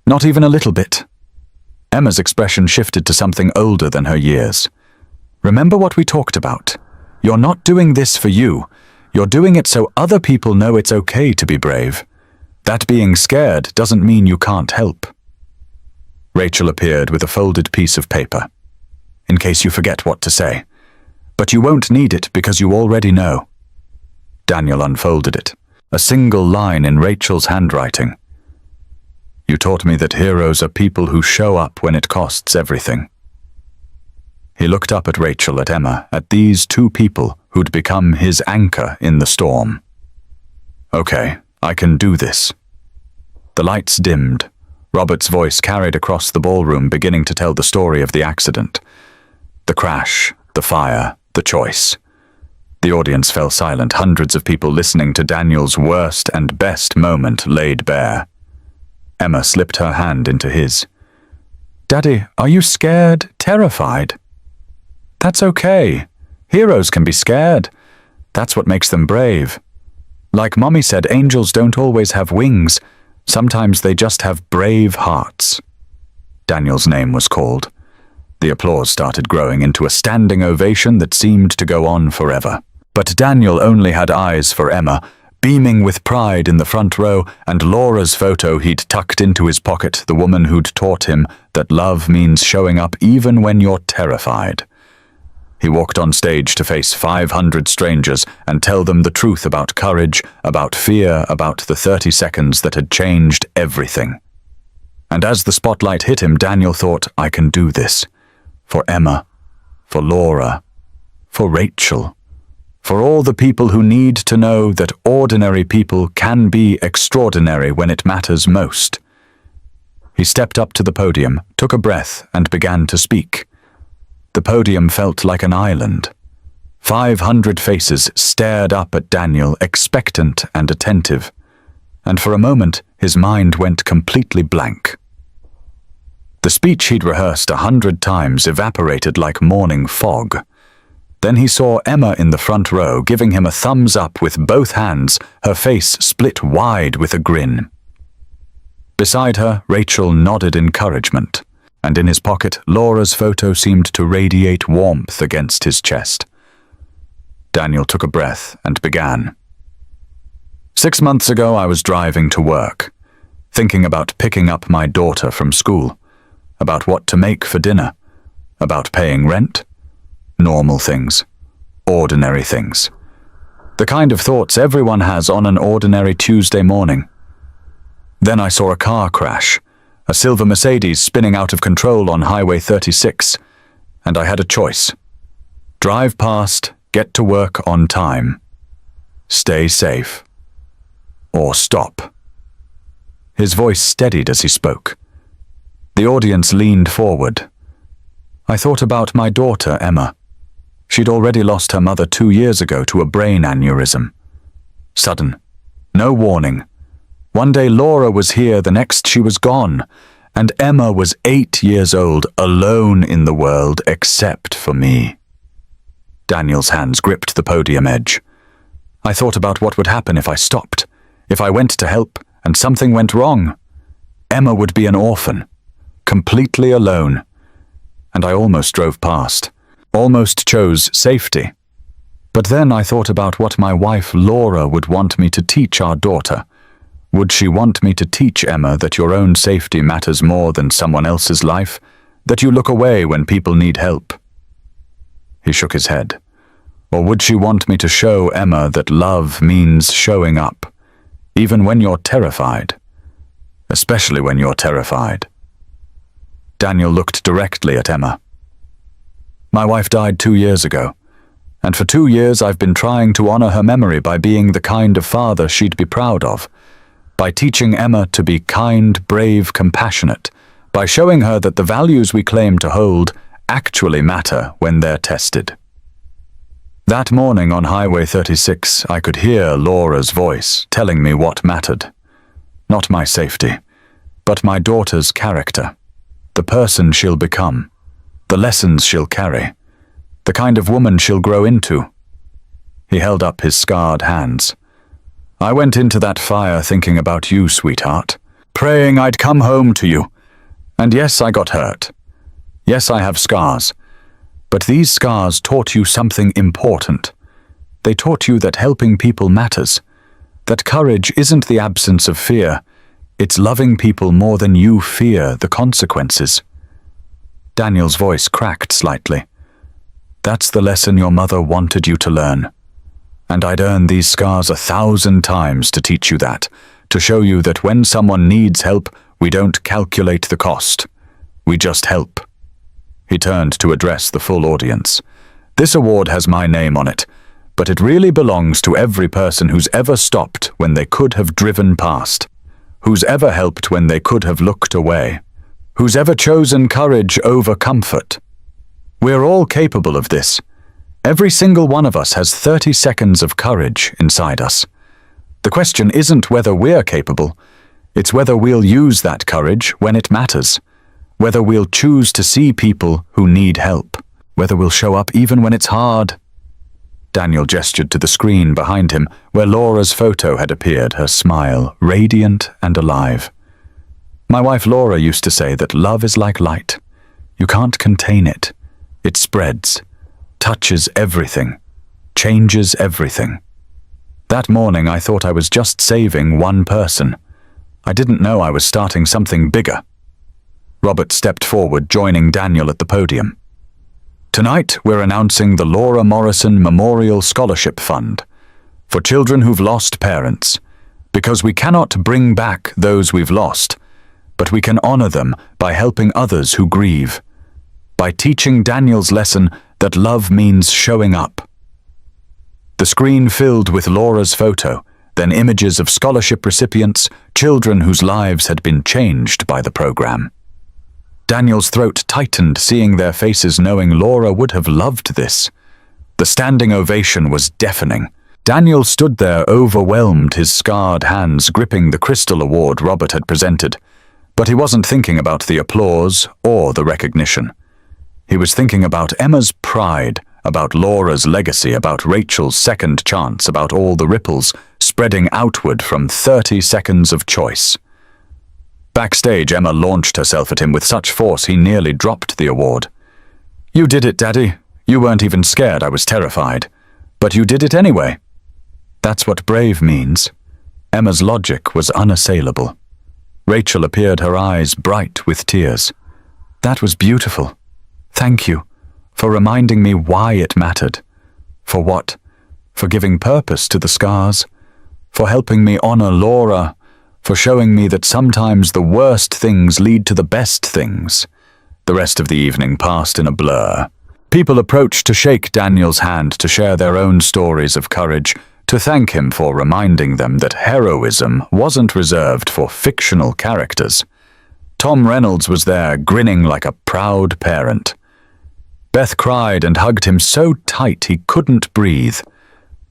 "Not even a little bit." Emma's expression shifted to something older than her years. "Remember what we talked about. You're not doing this for you. You're doing it so other people know it's okay to be brave. That being scared doesn't mean you can't help." Rachel appeared with a folded piece of paper. "In case you forget what to say. But you won't need it because you already know." Daniel unfolded it, a single line in Rachel's handwriting. "You taught me that heroes are people who show up when it costs everything." He looked up at Rachel, at Emma, at these two people who'd become his anchor in the storm. "Okay, I can do this." The lights dimmed. Robert's voice carried across the ballroom, beginning to tell the story of the accident. The crash, the fire, the choice. The audience fell silent, hundreds of people listening to Daniel's worst and best moment laid bare. Emma slipped her hand into his. "Daddy, are you scared, terrified?" "That's okay. Heroes can be scared. That's what makes them brave. Like Mommy said, angels don't always have wings. Sometimes they just have brave hearts." Daniel's name was called. The applause started growing into a standing ovation that seemed to go on forever. But Daniel only had eyes for Emma, beaming with pride in the front row, and Laura's photo he'd tucked into his pocket, the woman who'd taught him that love means showing up even when you're terrified. He walked on stage to face 500 strangers and tell them the truth about courage, about fear, about the 30 seconds that had changed everything. And as the spotlight hit him, Daniel thought, "I can do this. For Emma, for Laura, for Rachel, for all the people who need to know that ordinary people can be extraordinary when it matters most." He stepped up to the podium, took a breath, and began to speak. The podium felt like an island. 500 faces stared up at Daniel, expectant and attentive, and for a moment his mind went completely blank. The speech he'd rehearsed 100 times evaporated like morning fog. Then he saw Emma in the front row, giving him a thumbs up with both hands, her face split wide with a grin. Beside her, Rachel nodded encouragement, and in his pocket, Laura's photo seemed to radiate warmth against his chest. Daniel took a breath and began. 6 months ago, I was driving to work, thinking about picking up my daughter from school, about what to make for dinner, about paying rent. Normal things, ordinary things. The kind of thoughts everyone has on an ordinary Tuesday morning. Then I saw a car crash, a silver Mercedes spinning out of control on Highway 36, and I had a choice. Drive past, get to work on time, stay safe, or stop. His voice steadied as he spoke. The audience leaned forward. I thought about my daughter, Emma. She'd already lost her mother 2 years ago to a brain aneurysm. Sudden. No warning. One day Laura was here, the next she was gone, and Emma was 8 years old, alone in the world except for me. Daniel's hands gripped the podium edge. I thought about what would happen if I stopped, if I went to help and something went wrong. Emma would be an orphan, completely alone, and I almost drove past, almost chose safety. But then I thought about what my wife Laura would want me to teach our daughter. Would she want me to teach Emma that your own safety matters more than someone else's life? That you look away when people need help? He shook his head. Or would she want me to show Emma that love means showing up, even when you're terrified? Especially when you're terrified. Daniel looked directly at Emma. My wife died 2 years ago, and for 2 years I've been trying to honor her memory by being the kind of father she'd be proud of, by teaching Emma to be kind, brave, compassionate, by showing her that the values we claim to hold actually matter when they're tested. That morning on Highway 36, I could hear Laura's voice telling me what mattered. Not my safety, but my daughter's character, the person she'll become, the lessons she'll carry, the kind of woman she'll grow into. He held up his scarred hands. I went into that fire thinking about you, sweetheart, praying I'd come home to you. And yes, I got hurt. Yes, I have scars. But these scars taught you something important. They taught you that helping people matters, that courage isn't the absence of fear, it's loving people more than you fear the consequences. Daniel's voice cracked slightly. That's the lesson your mother wanted you to learn. And I'd earn these scars 1,000 times to teach you that, to show you that when someone needs help, we don't calculate the cost. We just help. He turned to address the full audience. This award has my name on it, but it really belongs to every person who's ever stopped when they could have driven past, who's ever helped when they could have looked away, who's ever chosen courage over comfort. We're all capable of this. Every single one of us has 30 seconds of courage inside us. The question isn't whether we're capable, it's whether we'll use that courage when it matters, whether we'll choose to see people who need help, whether we'll show up even when it's hard. Daniel gestured to the screen behind him, where Laura's photo had appeared, her smile radiant and alive. My wife Laura used to say that love is like light. You can't contain it. It spreads, touches everything, changes everything. That morning I thought I was just saving one person. I didn't know I was starting something bigger. Robert stepped forward, joining Daniel at the podium. Tonight we're announcing the Laura Morrison Memorial Scholarship Fund for children who've lost parents, because we cannot bring back those we've lost, but we can honor them by helping others who grieve, by teaching Daniel's lesson that love means showing up. The screen filled with Laura's photo, then images of scholarship recipients, children whose lives had been changed by the program. Daniel's throat tightened, seeing their faces, knowing Laura would have loved this. The standing ovation was deafening. Daniel stood there overwhelmed, his scarred hands gripping the crystal award Robert had presented. But he wasn't thinking about the applause or the recognition. He was thinking about Emma's pride, about Laura's legacy, about Rachel's second chance, about all the ripples spreading outward from 30 seconds of choice. Backstage, Emma launched herself at him with such force he nearly dropped the award. You did it, Daddy. You weren't even scared, I was terrified. But you did it anyway. That's what brave means. Emma's logic was unassailable. Rachel appeared, her eyes bright with tears. That was beautiful. Thank you for reminding me why it mattered. For what? For giving purpose to the scars. For helping me honor Laura. For showing me that sometimes the worst things lead to the best things. The rest of the evening passed in a blur. People approached to shake Daniel's hand, to share their own stories of courage, to thank him for reminding them that heroism wasn't reserved for fictional characters. Tom Reynolds was there, grinning like a proud parent. Beth cried and hugged him so tight he couldn't breathe.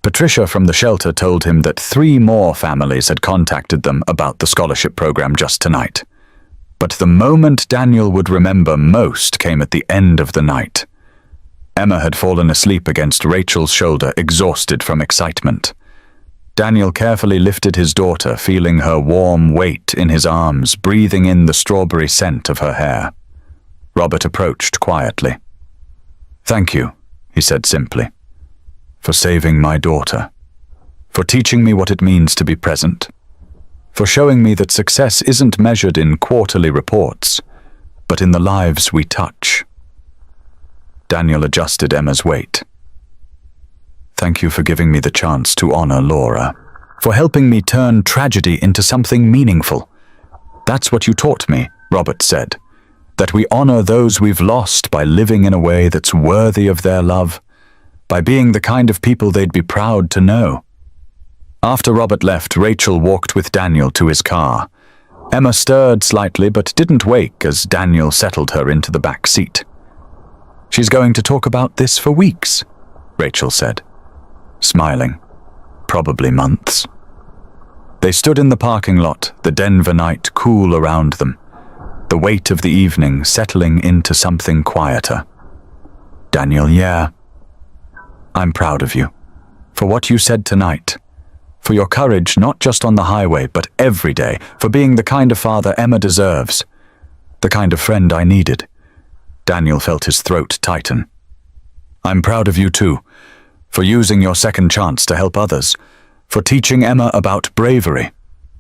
Patricia from the shelter told him that 3 more families had contacted them about the scholarship program just tonight. But the moment Daniel would remember most came at the end of the night. Emma had fallen asleep against Rachel's shoulder, exhausted from excitement. Daniel carefully lifted his daughter, feeling her warm weight in his arms, breathing in the strawberry scent of her hair. Robert approached quietly. Thank you, he said simply, for saving my daughter, for teaching me what it means to be present, for showing me that success isn't measured in quarterly reports, but in the lives we touch. Daniel adjusted Emma's weight. Thank you for giving me the chance to honor Laura, for helping me turn tragedy into something meaningful. That's what you taught me, Robert said, that we honor those we've lost by living in a way that's worthy of their love, by being the kind of people they'd be proud to know. After Robert left, Rachel walked with Daniel to his car. Emma stirred slightly but didn't wake as Daniel settled her into the back seat. She's going to talk about this for weeks, Rachel said, smiling. Probably months. They stood in the parking lot, the Denver night cool around them, the weight of the evening settling into something quieter. Daniel, yeah, I'm proud of you. For what you said tonight. For your courage not just on the highway, but every day. For being the kind of father Emma deserves. The kind of friend I needed. Daniel felt his throat tighten. I'm proud of you too. For using your second chance to help others. For teaching Emma about bravery.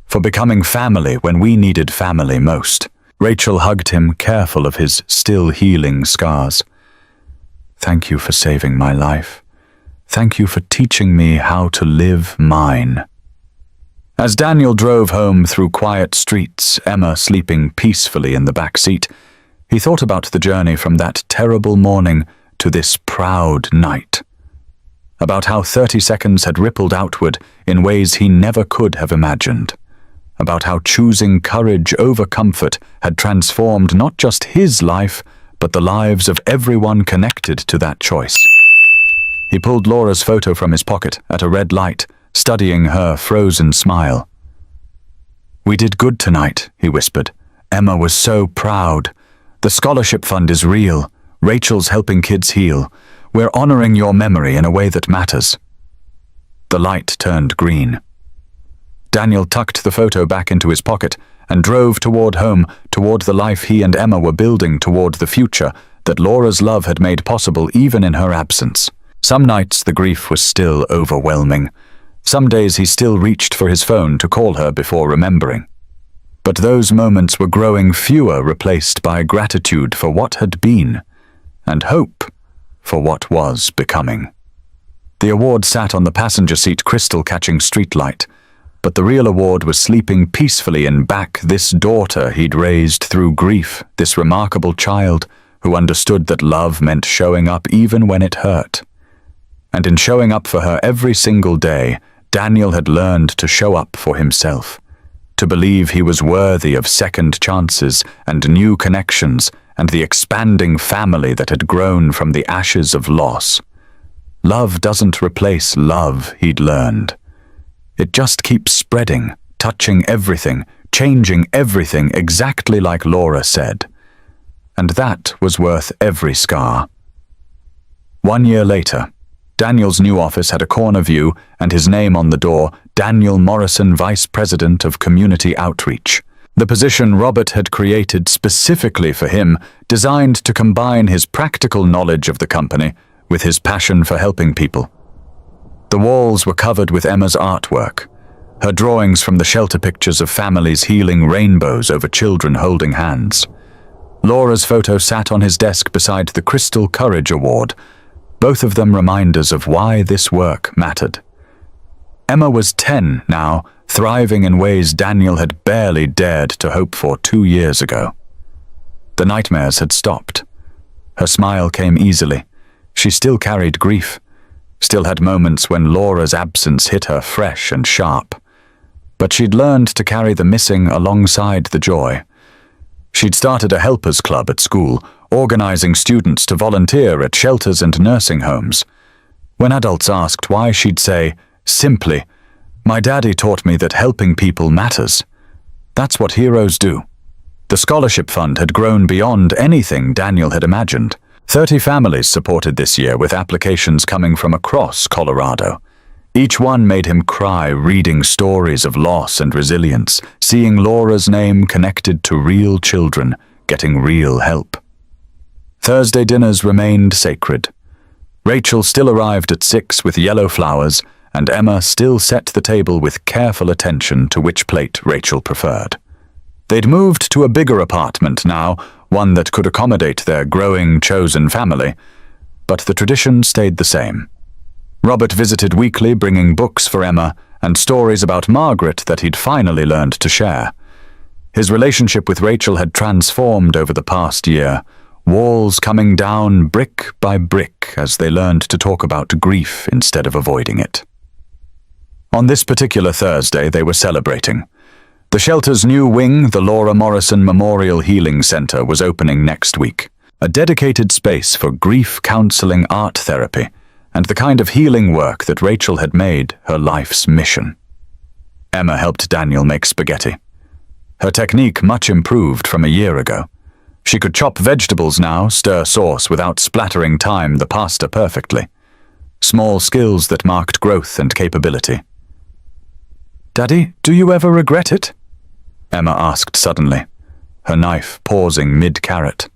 For becoming family when we needed family most. Rachel hugged him, careful of his still healing scars. Thank you for saving my life. Thank you for teaching me how to live mine. As Daniel drove home through quiet streets, Emma sleeping peacefully in the back seat, he thought about the journey from that terrible morning to this proud night. About how 30 seconds had rippled outward in ways he never could have imagined. About how choosing courage over comfort had transformed not just his life, but the lives of everyone connected to that choice. He pulled Laura's photo from his pocket at a red light, studying her frozen smile. We did good tonight, he whispered. Emma was so proud. The scholarship fund is real. Rachel's helping kids heal. We're honoring your memory in a way that matters. The light turned green. Daniel tucked the photo back into his pocket and drove toward home, toward the life he and Emma were building, toward the future that Laura's love had made possible even in her absence. Some nights the grief was still overwhelming. Some days he still reached for his phone to call her before remembering. But those moments were growing fewer, replaced by gratitude for what had been, and hope for what was becoming. The award sat on the passenger seat, crystal-catching streetlight, but the real award was sleeping peacefully in back, this daughter he'd raised through grief, this remarkable child who understood that love meant showing up even when it hurt. And in showing up for her every single day, Daniel had learned to show up for himself, to believe he was worthy of second chances and new connections and the expanding family that had grown from the ashes of loss. Love doesn't replace love, he'd learned. It just keeps spreading, touching everything, changing everything, exactly like Laura said. And that was worth every scar. 1 year later, Daniel's new office had a corner view and his name on the door, Daniel Morrison, Vice President of Community Outreach. The position Robert had created specifically for him, designed to combine his practical knowledge of the company with his passion for helping people. The walls were covered with Emma's artwork, her drawings from the shelter pictures of families healing rainbows over children holding hands. Laura's photo sat on his desk beside the Crystal Courage Award, both of them reminders of why this work mattered. Emma was 10 now, thriving in ways Daniel had barely dared to hope for 2 years ago. The nightmares had stopped. Her smile came easily. She still carried grief, still had moments when Laura's absence hit her fresh and sharp. But she'd learned to carry the missing alongside the joy. She'd started a helpers club at school, organizing students to volunteer at shelters and nursing homes. When adults asked why, she'd say, simply, "My daddy taught me that helping people matters. That's what heroes do." The scholarship fund had grown beyond anything Daniel had imagined. 30 families supported this year, with applications coming from across Colorado. Each one made him cry, reading stories of loss and resilience, seeing Laura's name connected to real children, getting real help. Thursday dinners remained sacred. Rachel still arrived at 6 with yellow flowers, and Emma still set the table with careful attention to which plate Rachel preferred. They'd moved to a bigger apartment now, one that could accommodate their growing chosen family, but the tradition stayed the same. Robert visited weekly, bringing books for Emma and stories about Margaret that he'd finally learned to share. His relationship with Rachel had transformed over the past year, walls coming down brick by brick as they learned to talk about grief instead of avoiding it. On this particular Thursday, they were celebrating. The shelter's new wing, the Laura Morrison Memorial Healing Center, was opening next week, a dedicated space for grief counseling, art therapy, and the kind of healing work that Rachel had made her life's mission. Emma helped Daniel make spaghetti. Her technique much improved from a year ago. She could chop vegetables now, stir sauce without splattering the pasta perfectly. Small skills that marked growth and capability. "Daddy, do you ever regret it?" Emma asked suddenly, her knife pausing mid-carrot.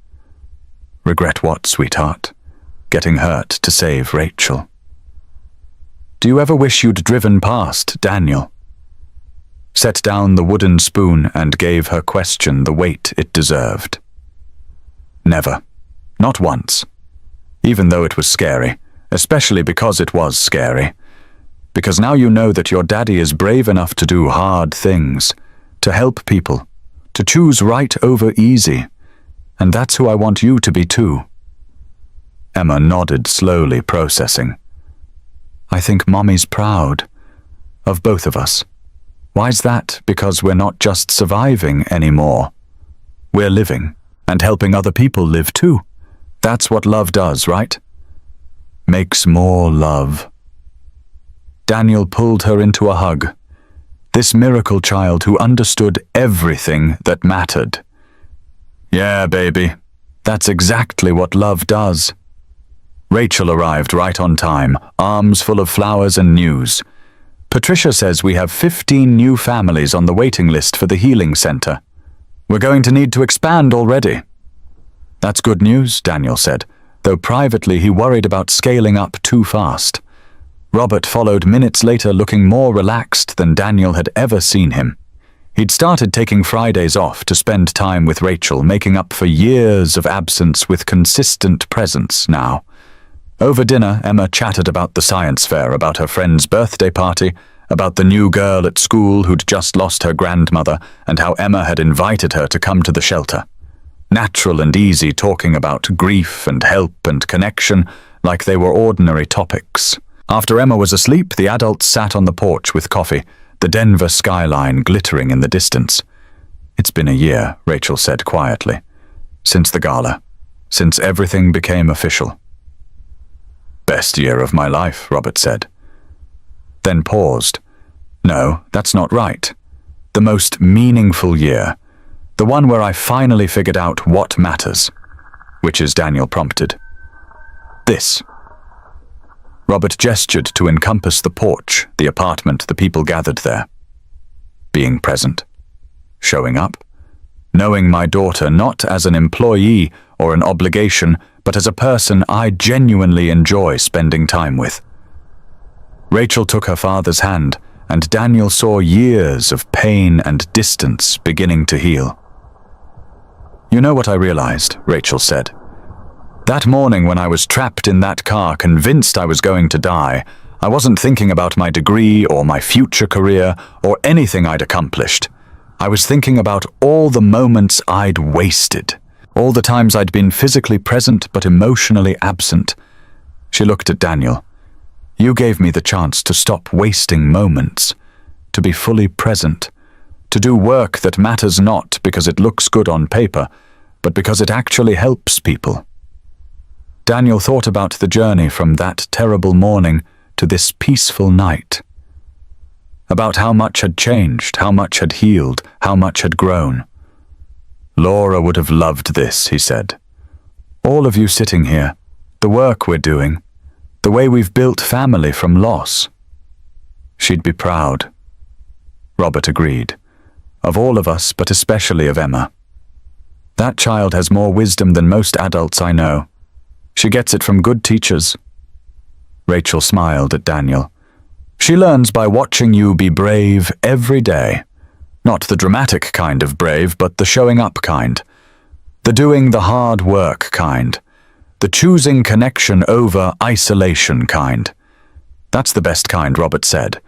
"Regret what, sweetheart? Getting hurt to save Rachel." "Do you ever wish you'd driven past Daniel?" Set down the wooden spoon and gave her question the weight it deserved. Never. Not once. Even though it was scary, especially because it was scary. Because now you know that your daddy is brave enough to do hard things, to help people, to choose right over easy, and that's who I want you to be too. Emma nodded slowly, processing. "I think Mommy's proud. Of both of us. Why's that? Because we're not just surviving anymore. We're living, and helping other people live too. That's what love does, right? Makes more love." Daniel pulled her into a hug. This miracle child who understood everything that mattered. "Yeah, baby. That's exactly what love does." Rachel arrived right on time, arms full of flowers and news. "Patricia says we have 15 new families on the waiting list for the healing center. We're going to need to expand already." "That's good news," Daniel said, though privately he worried about scaling up too fast. Robert followed minutes later, looking more relaxed than Daniel had ever seen him. He'd started taking Fridays off to spend time with Rachel, making up for years of absence with consistent presence now. Over dinner, Emma chatted about the science fair, about her friend's birthday party, about the new girl at school who'd just lost her grandmother, and how Emma had invited her to come to the shelter. Natural and easy, talking about grief and help and connection like they were ordinary topics. After Emma was asleep, the adults sat on the porch with coffee, the Denver skyline glittering in the distance. "It's been a year," Rachel said quietly. "Since the gala. Since everything became official." "Best year of my life," Robert said. Then paused. "No, that's not right. The most meaningful year. The one where I finally figured out what matters." "Which is," Daniel prompted. "This." Robert gestured to encompass the porch, the apartment, the people gathered there. "Being present. Showing up. Knowing my daughter not as an employee or an obligation, but as a person I genuinely enjoy spending time with." Rachel took her father's hand, and Daniel saw years of pain and distance beginning to heal. "You know what I realized," Rachel said. "That morning when I was trapped in that car, convinced I was going to die, I wasn't thinking about my degree or my future career or anything I'd accomplished. I was thinking about all the moments I'd wasted, all the times I'd been physically present but emotionally absent." She looked at Daniel. "You gave me the chance to stop wasting moments, to be fully present, to do work that matters not because it looks good on paper, but because it actually helps people." Daniel thought about the journey from that terrible morning to this peaceful night. About how much had changed, how much had healed, how much had grown. "Laura would have loved this," he said. "All of you sitting here, the work we're doing, the way we've built family from loss. She'd be proud." Robert agreed. "Of all of us, but especially of Emma. That child has more wisdom than most adults I know. She gets it from good teachers." Rachel smiled at Daniel. "She learns by watching you be brave every day. Not the dramatic kind of brave, but the showing up kind. The doing the hard work kind. The choosing connection over isolation kind. That's the best kind," Robert said.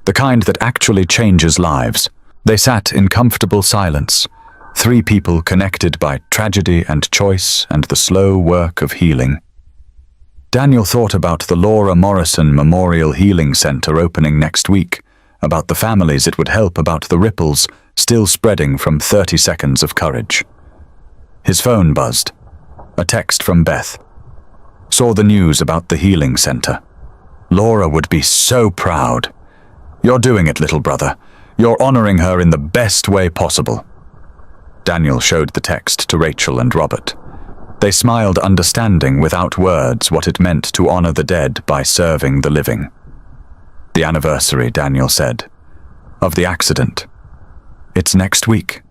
"The kind that actually changes lives." They sat in comfortable silence. 3 people connected by tragedy and choice and the slow work of healing. Daniel thought about the Laura Morrison Memorial Healing Center opening next week, about the families it would help, about the ripples still spreading from 30 seconds of courage. His phone buzzed. A text from Beth. Saw the news about the healing center. "Laura would be so proud. You're doing it, little brother. You're honoring her in the best way possible." Daniel showed the text to Rachel and Robert. They smiled, understanding without words what it meant to honor the dead by serving the living. "The anniversary," Daniel said, "of the accident. It's next week."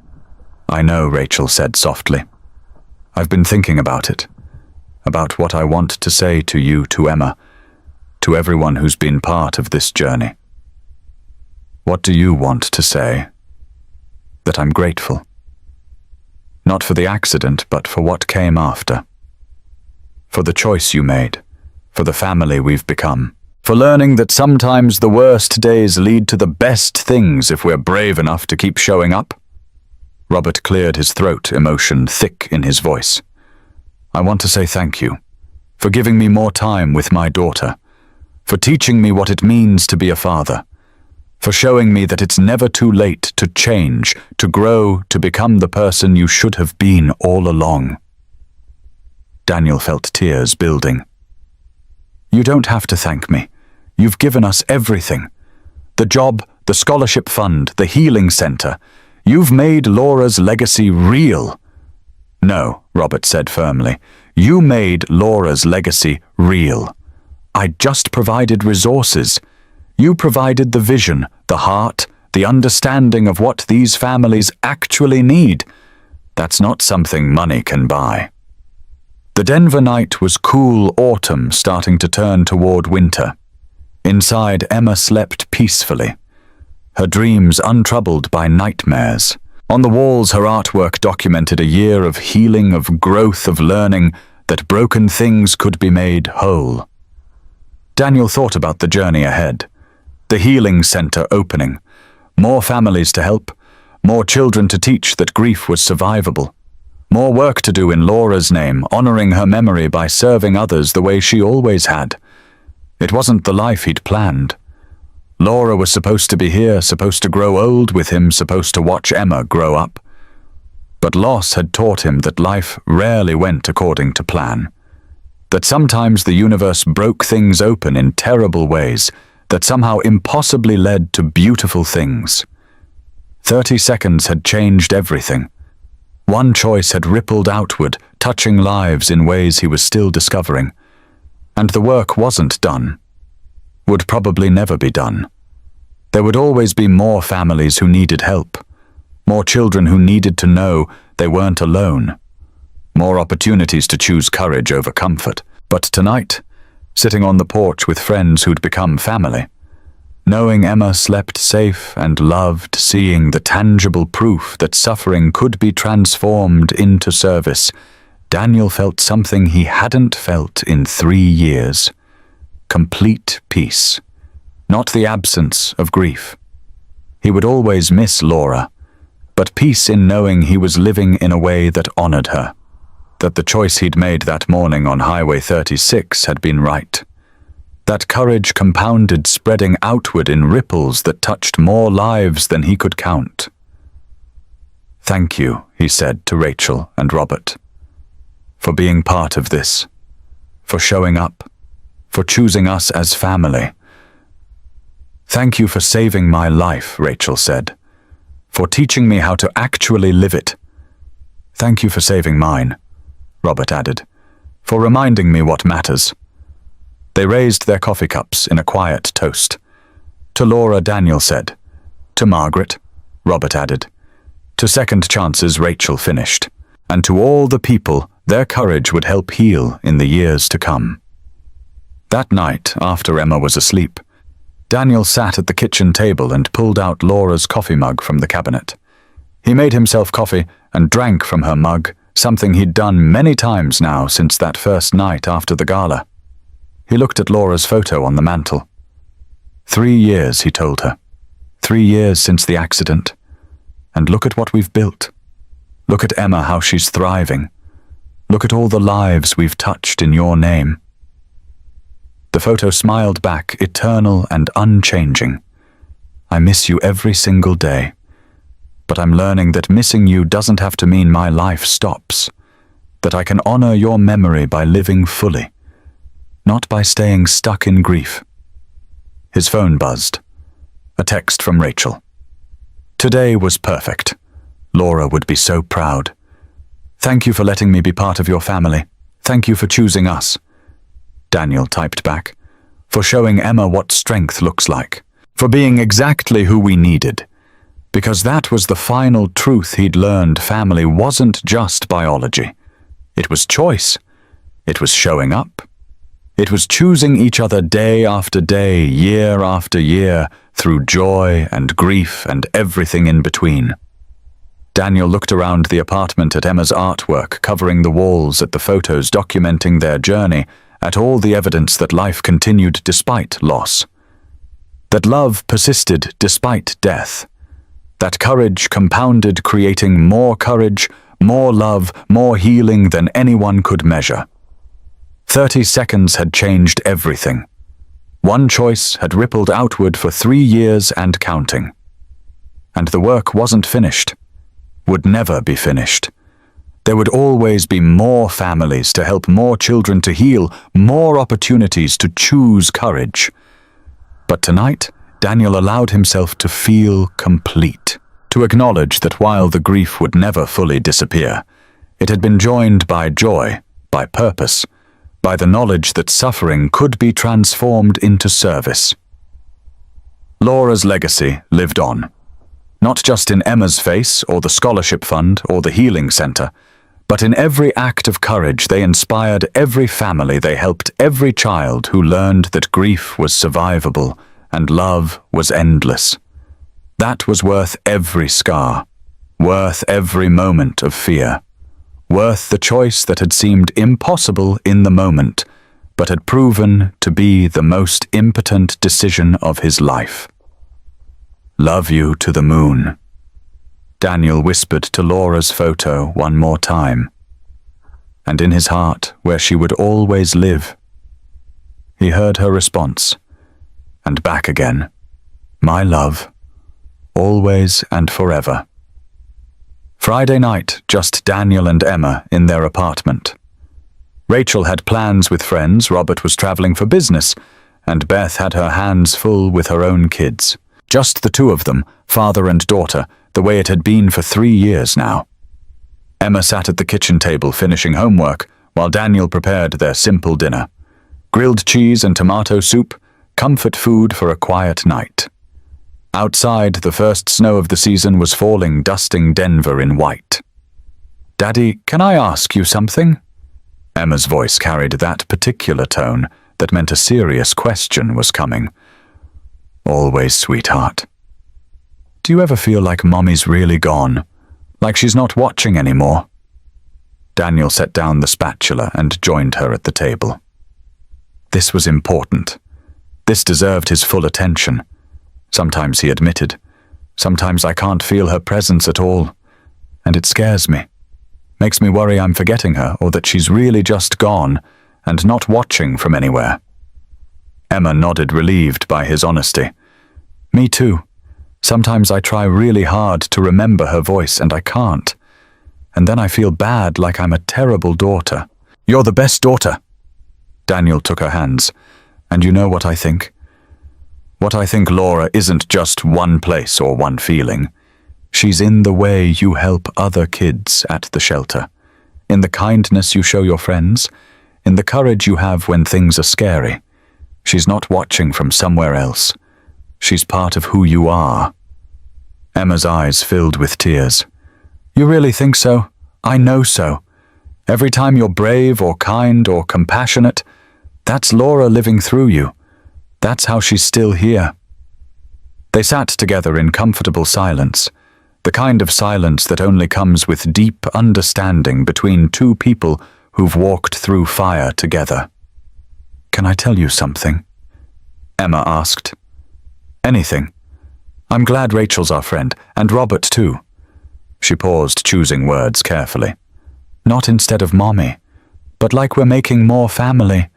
"I know," Rachel said softly. "I've been thinking about it, about what I want to say to you, to Emma, to everyone who's been part of this journey." "What do you want to say?" "That I'm grateful. Not for the accident, but for what came after. For the choice you made, for the family we've become, for learning that sometimes the worst days lead to the best things if we're brave enough to keep showing up." Robert cleared his throat, emotion thick in his voice. "I want to say thank you, for giving me more time with my daughter, for teaching me what it means to be a father, for showing me that it's never too late to change, to grow, to become the person you should have been all along." Daniel felt tears building. "You don't have to thank me. You've given us everything. The job, the scholarship fund, the healing center. You've made Laura's legacy real." "No," Robert said firmly. "You made Laura's legacy real. I just provided resources. You provided the vision, the heart, the understanding of what these families actually need. That's not something money can buy." The Denver night was cool autumn starting to turn toward winter. Inside, Emma slept peacefully, her dreams untroubled by nightmares. On the walls, her artwork documented a year of healing, of growth, of learning that broken things could be made whole. Daniel thought about the journey ahead. The healing center opening, more families to help, more children to teach that grief was survivable, more work to do in Laura's name, honoring her memory by serving others the way she always had. It wasn't the life he'd planned. Laura was supposed to be here, supposed to grow old with him, supposed to watch Emma grow up. But loss had taught him that life rarely went according to plan, that sometimes the universe broke things open in terrible ways, that somehow impossibly led to beautiful things. 30 seconds had changed everything. One choice had rippled outward, touching lives in ways he was still discovering. And the work wasn't done. Would probably never be done. There would always be more families who needed help, more children who needed to know they weren't alone, more opportunities to choose courage over comfort. But tonight, sitting on the porch with friends who'd become family, knowing Emma slept safe and loved, seeing the tangible proof that suffering could be transformed into service, Daniel felt something he hadn't felt in 3 years. Complete peace, not the absence of grief. He would always miss Laura, but peace in knowing he was living in a way that honored her, that the choice he'd made that morning on Highway 36 had been right. That courage compounded, spreading outward in ripples that touched more lives than he could count. "Thank you," he said to Rachel and Robert, "for being part of this, for showing up, for choosing us as family." "Thank you for saving my life," Rachel said, "for teaching me how to actually live it." "Thank you for saving mine," Robert added, "for reminding me what matters." They raised their coffee cups in a quiet toast. To Laura, Daniel said. To Margaret, Robert added. To second chances, Rachel finished. And to all the people, their courage would help heal in the years to come. That night, after Emma was asleep, Daniel sat at the kitchen table and pulled out Laura's coffee mug from the cabinet. He made himself coffee and drank from her mug, something he'd done many times now since that first night after the gala. He looked at Laura's photo on the mantel. 3 years, he told her. 3 years since the accident. And look at what we've built. Look at Emma, how she's thriving. Look at all the lives we've touched in your name. The photo smiled back, eternal and unchanging. I miss you every single day. But I'm learning that missing you doesn't have to mean my life stops. That I can honor your memory by living fully, not by staying stuck in grief. His phone buzzed. A text from Rachel. Today was perfect. Laura would be so proud. Thank you for letting me be part of your family. Thank you for choosing us. Daniel typed back. For showing Emma what strength looks like. For being exactly who we needed. Because that was the final truth he'd learned. Family wasn't just biology. It was choice. It was showing up. It was choosing each other day after day, year after year, through joy and grief and everything in between. Daniel looked around the apartment at Emma's artwork covering the walls, at the photos documenting their journey, at all the evidence that life continued despite loss. That love persisted despite death. That courage compounded, creating more courage, more love, more healing than anyone could measure. 30 seconds had changed everything. One choice had rippled outward for 3 years and counting. And the work wasn't finished. Would never be finished. There would always be more families to help, more children to heal, more opportunities to choose courage. But tonight, Daniel allowed himself to feel complete, to acknowledge that while the grief would never fully disappear, it had been joined by joy, by purpose, by the knowledge that suffering could be transformed into service. Laura's legacy lived on. Not just in Emma's face, or the scholarship fund, or the healing center, but in every act of courage they inspired, every family they helped, every child who learned that grief was survivable and love was endless. That was worth every scar, worth every moment of fear, worth the choice that had seemed impossible in the moment, but had proven to be the most impotent decision of his life. Love you to the moon. Daniel whispered to Laura's photo one more time. And in his heart, where she would always live. He heard her response. And back again. My love. Always and forever. Friday night, just Daniel and Emma in their apartment. Rachel had plans with friends, Robert was traveling for business, and Beth had her hands full with her own kids. Just the two of them, father and daughter, the way it had been for 3 years now. Emma sat at the kitchen table finishing homework, while Daniel prepared their simple dinner. Grilled cheese and tomato soup, comfort food for a quiet night. Outside, the first snow of the season was falling, dusting Denver in white. Daddy, can I ask you something? Emma's voice carried that particular tone that meant a serious question was coming. Always, sweetheart. Do you ever feel like Mommy's really gone? Like she's not watching anymore? Daniel set down the spatula and joined her at the table. This was important. This deserved his full attention. Sometimes he admitted, sometimes I can't feel her presence at all, and it scares me. Makes me worry I'm forgetting her, or that she's really just gone and not watching from anywhere. Emma nodded, relieved by his honesty. Me too. Sometimes I try really hard to remember her voice and I can't. And then I feel bad, like I'm a terrible daughter. You're the best daughter. Daniel took her hands. And you know what I think? What I think Laura isn't just one place or one feeling. She's in the way you help other kids at the shelter. In the kindness you show your friends. In the courage you have when things are scary. She's not watching from somewhere else. She's part of who you are. Emma's eyes filled with tears. You really think so? I know so. Every time you're brave or kind or compassionate, that's Laura living through you. That's how she's still here. They sat together in comfortable silence, the kind of silence that only comes with deep understanding between two people who've walked through fire together. Can I tell you something? Emma asked. Anything. I'm glad Rachel's our friend, and Robert too. She paused, choosing words carefully. Not instead of Mommy, but like we're making more family.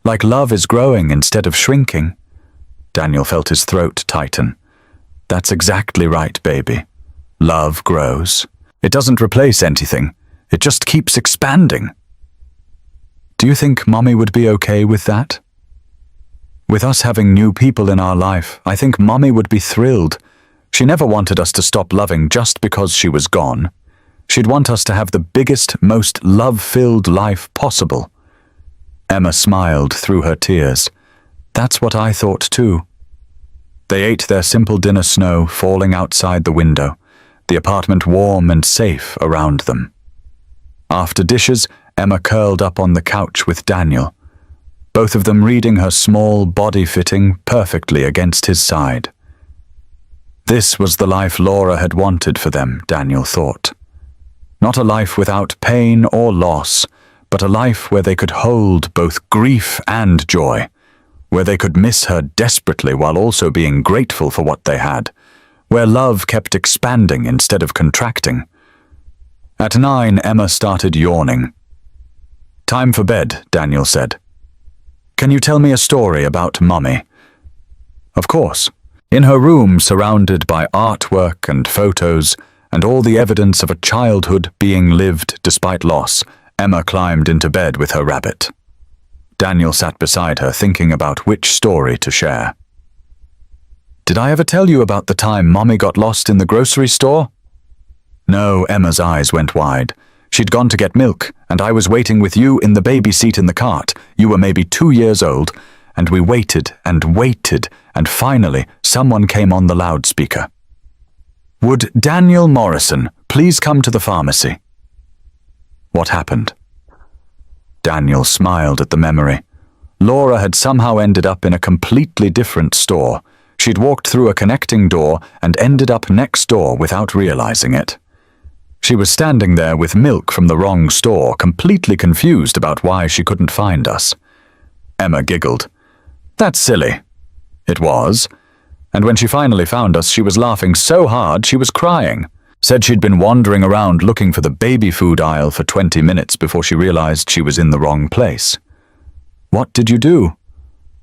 Like love is growing instead of shrinking. Daniel felt his throat tighten. That's exactly right, baby. Love grows. It doesn't replace anything. It just keeps expanding. Do you think Mommy would be okay with that? With us having new people in our life, I think Mommy would be thrilled, She never wanted us to stop loving just because she was gone. She'd want us to have the biggest, most love-filled life possible. Emma smiled through her tears. That's what I thought too. They ate their simple dinner, snow falling outside the window, the apartment warm and safe around them. After dishes, Emma curled up on the couch with Daniel, both of them reading her small body fitting perfectly against his side. This was the life Laura had wanted for them, Daniel thought. Not a life without pain or loss, but a life where they could hold both grief and joy, where they could miss her desperately while also being grateful for what they had, where love kept expanding instead of contracting. At 9, Emma started yawning. "Time for bed," Daniel said. "Can you tell me a story about Mummy?" Of course. In her room, surrounded by artwork and photos, and all the evidence of a childhood being lived despite loss, Emma climbed into bed with her rabbit. Daniel sat beside her, thinking about which story to share. "Did I ever tell you about the time Mommy got lost in the grocery store?" No, Emma's eyes went wide. She'd gone to get milk, and I was waiting with you in the baby seat in the cart. You were maybe 2 years old, and we waited, and finally someone came on the loudspeaker. "Would Daniel Morrison please come to the pharmacy?" What happened? Daniel smiled at the memory. Laura had somehow ended up in a completely different store. She'd walked through a connecting door and ended up next door without realizing it. She was standing there with milk from the wrong store, completely confused about why she couldn't find us. Emma giggled. "That's silly." It was. And when she finally found us, she was laughing so hard she was crying. Said she'd been wandering around looking for the baby food aisle for 20 minutes before she realized she was in the wrong place. "What did you do?"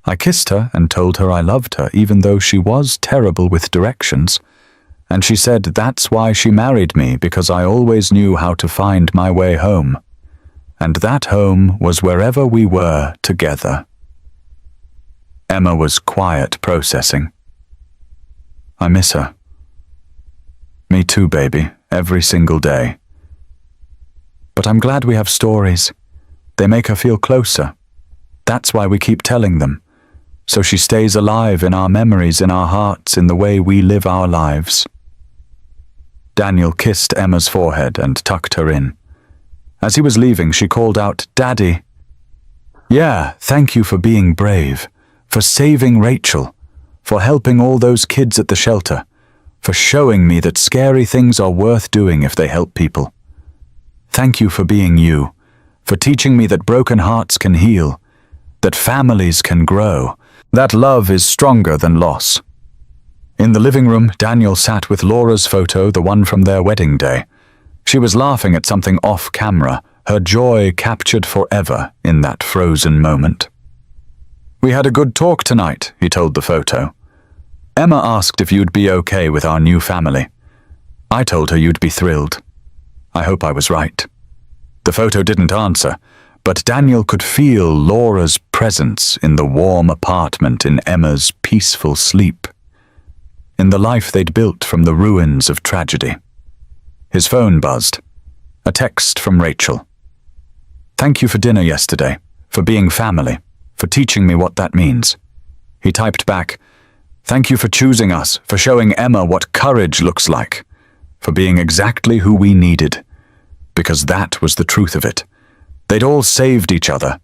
I kissed her and told her I loved her, even though she was terrible with directions. And she said that's why she married me, because I always knew how to find my way home. And that home was wherever we were together. Emma was quiet, processing. "I miss her." "Me too, baby, every single day. But I'm glad we have stories. They make her feel closer. That's why we keep telling them. So she stays alive in our memories, in our hearts, in the way we live our lives." Daniel kissed Emma's forehead and tucked her in. As he was leaving, she called out, "Daddy." "Yeah, thank you for being brave, for saving Rachel, for helping all those kids at the shelter, for showing me that scary things are worth doing if they help people. Thank you for being you, for teaching me that broken hearts can heal, that families can grow, that love is stronger than loss." In the living room, Daniel sat with Laura's photo, the one from their wedding day. She was laughing at something off camera, her joy captured forever in that frozen moment. "We had a good talk tonight," he told the photo. "Emma asked if you'd be okay with our new family. I told her you'd be thrilled. I hope I was right." The photo didn't answer, but Daniel could feel Laura's presence in the warm apartment, in Emma's peaceful sleep, in the life they'd built from the ruins of tragedy. His phone buzzed. A text from Rachel. "Thank you for dinner yesterday, for being family, for teaching me what that means." He typed back, "Thank you for choosing us, for showing Emma what courage looks like, for being exactly who we needed." Because that was the truth of it. They'd all saved each other.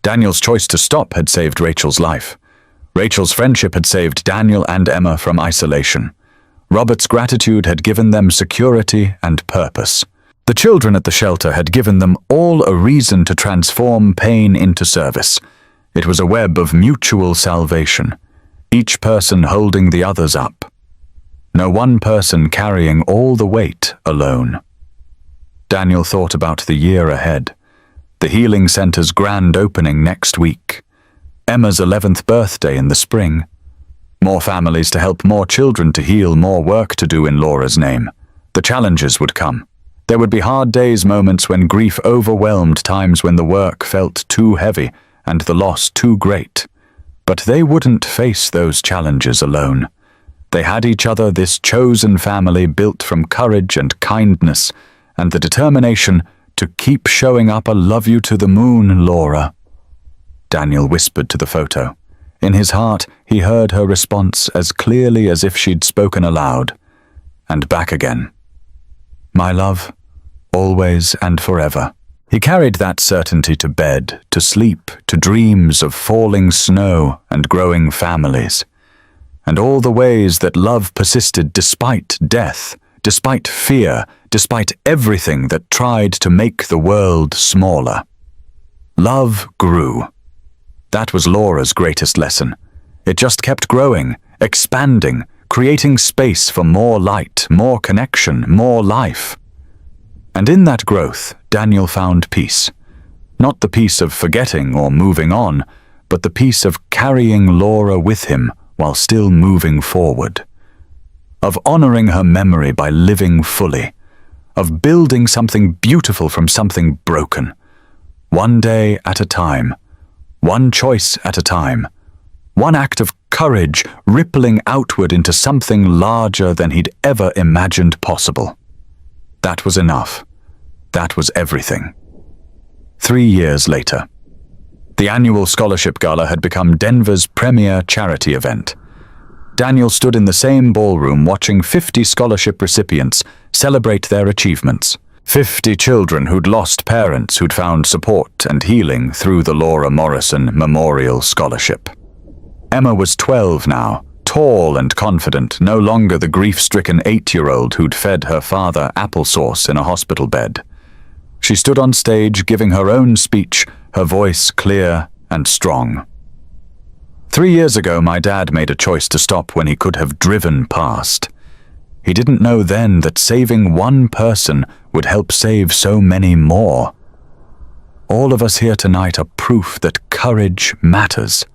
Daniel's choice to stop had saved Rachel's life. Rachel's friendship had saved Daniel and Emma from isolation. Robert's gratitude had given them security and purpose. The children at the shelter had given them all a reason to transform pain into service. It was a web of mutual salvation, each person holding the others up. No one person carrying all the weight alone. Daniel thought about the year ahead. The healing center's grand opening next week. Emma's 11th birthday in the spring. More families to help more children to heal, more work to do in Laura's name. The challenges would come. There would be hard days, moments when grief overwhelmed, times when the work felt too heavy and the loss too great. But they wouldn't face those challenges alone. They had each other, this chosen family built from courage and kindness and the determination to keep showing up. "I love you to the moon, Laura," Daniel whispered to the photo. In his heart, he heard her response as clearly as if she'd spoken aloud. And back again. "My love, always and forever." He carried that certainty to bed, to sleep, to dreams of falling snow and growing families. And all the ways that love persisted despite death, despite fear, despite everything that tried to make the world smaller. Love grew. That was Laura's greatest lesson. It just kept growing, expanding, creating space for more light, more connection, more life. And in that growth, Daniel found peace. Not the peace of forgetting or moving on, but the peace of carrying Laura with him while still moving forward. Of honoring her memory by living fully. Of building something beautiful from something broken. One day at a time. One choice at a time. One act of courage rippling outward into something larger than he'd ever imagined possible. That was enough. That was everything. 3 years later. The annual scholarship gala had become Denver's premier charity event. Daniel stood in the same ballroom watching 50 scholarship recipients celebrate their achievements. 50 children who'd lost parents who'd found support and healing through the Laura Morrison Memorial Scholarship. Emma was 12 now, tall and confident, no longer the grief-stricken 8-year-old who'd fed her father applesauce in a hospital bed. She stood on stage giving her own speech, her voice clear and strong. 3 years ago, my dad made a choice to stop when he could have driven past. He didn't know then that saving one person would help save so many more. All of us here tonight are proof that courage matters.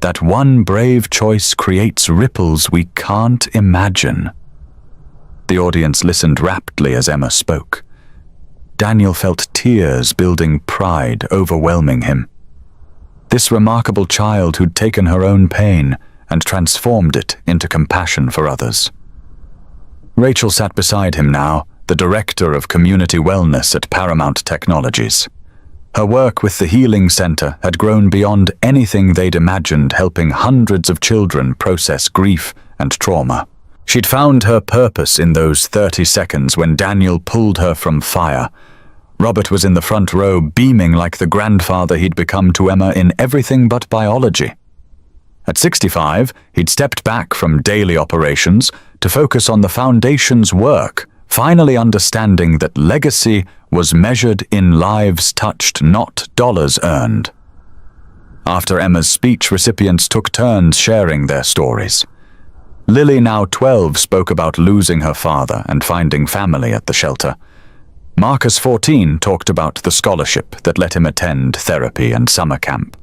That one brave choice creates ripples we can't imagine. The audience listened raptly as Emma spoke. Daniel felt tears building pride, overwhelming him. This remarkable child who'd taken her own pain and transformed it into compassion for others. Rachel sat beside him now, the director of community wellness at Paramount Technologies. Her work with the Healing Center had grown beyond anything they'd imagined, helping hundreds of children process grief and trauma. She'd found her purpose in those 30 seconds when Daniel pulled her from fire. Robert was in the front row, beaming like the grandfather he'd become to Emma in everything but biology. At 65, he'd stepped back from daily operations to focus on the foundation's work, finally understanding that legacy was measured in lives touched, not dollars earned. After Emma's speech, recipients took turns sharing their stories. Lily, now 12, spoke about losing her father and finding family at the shelter. Marcus, 14, talked about the scholarship that let him attend therapy and summer camp.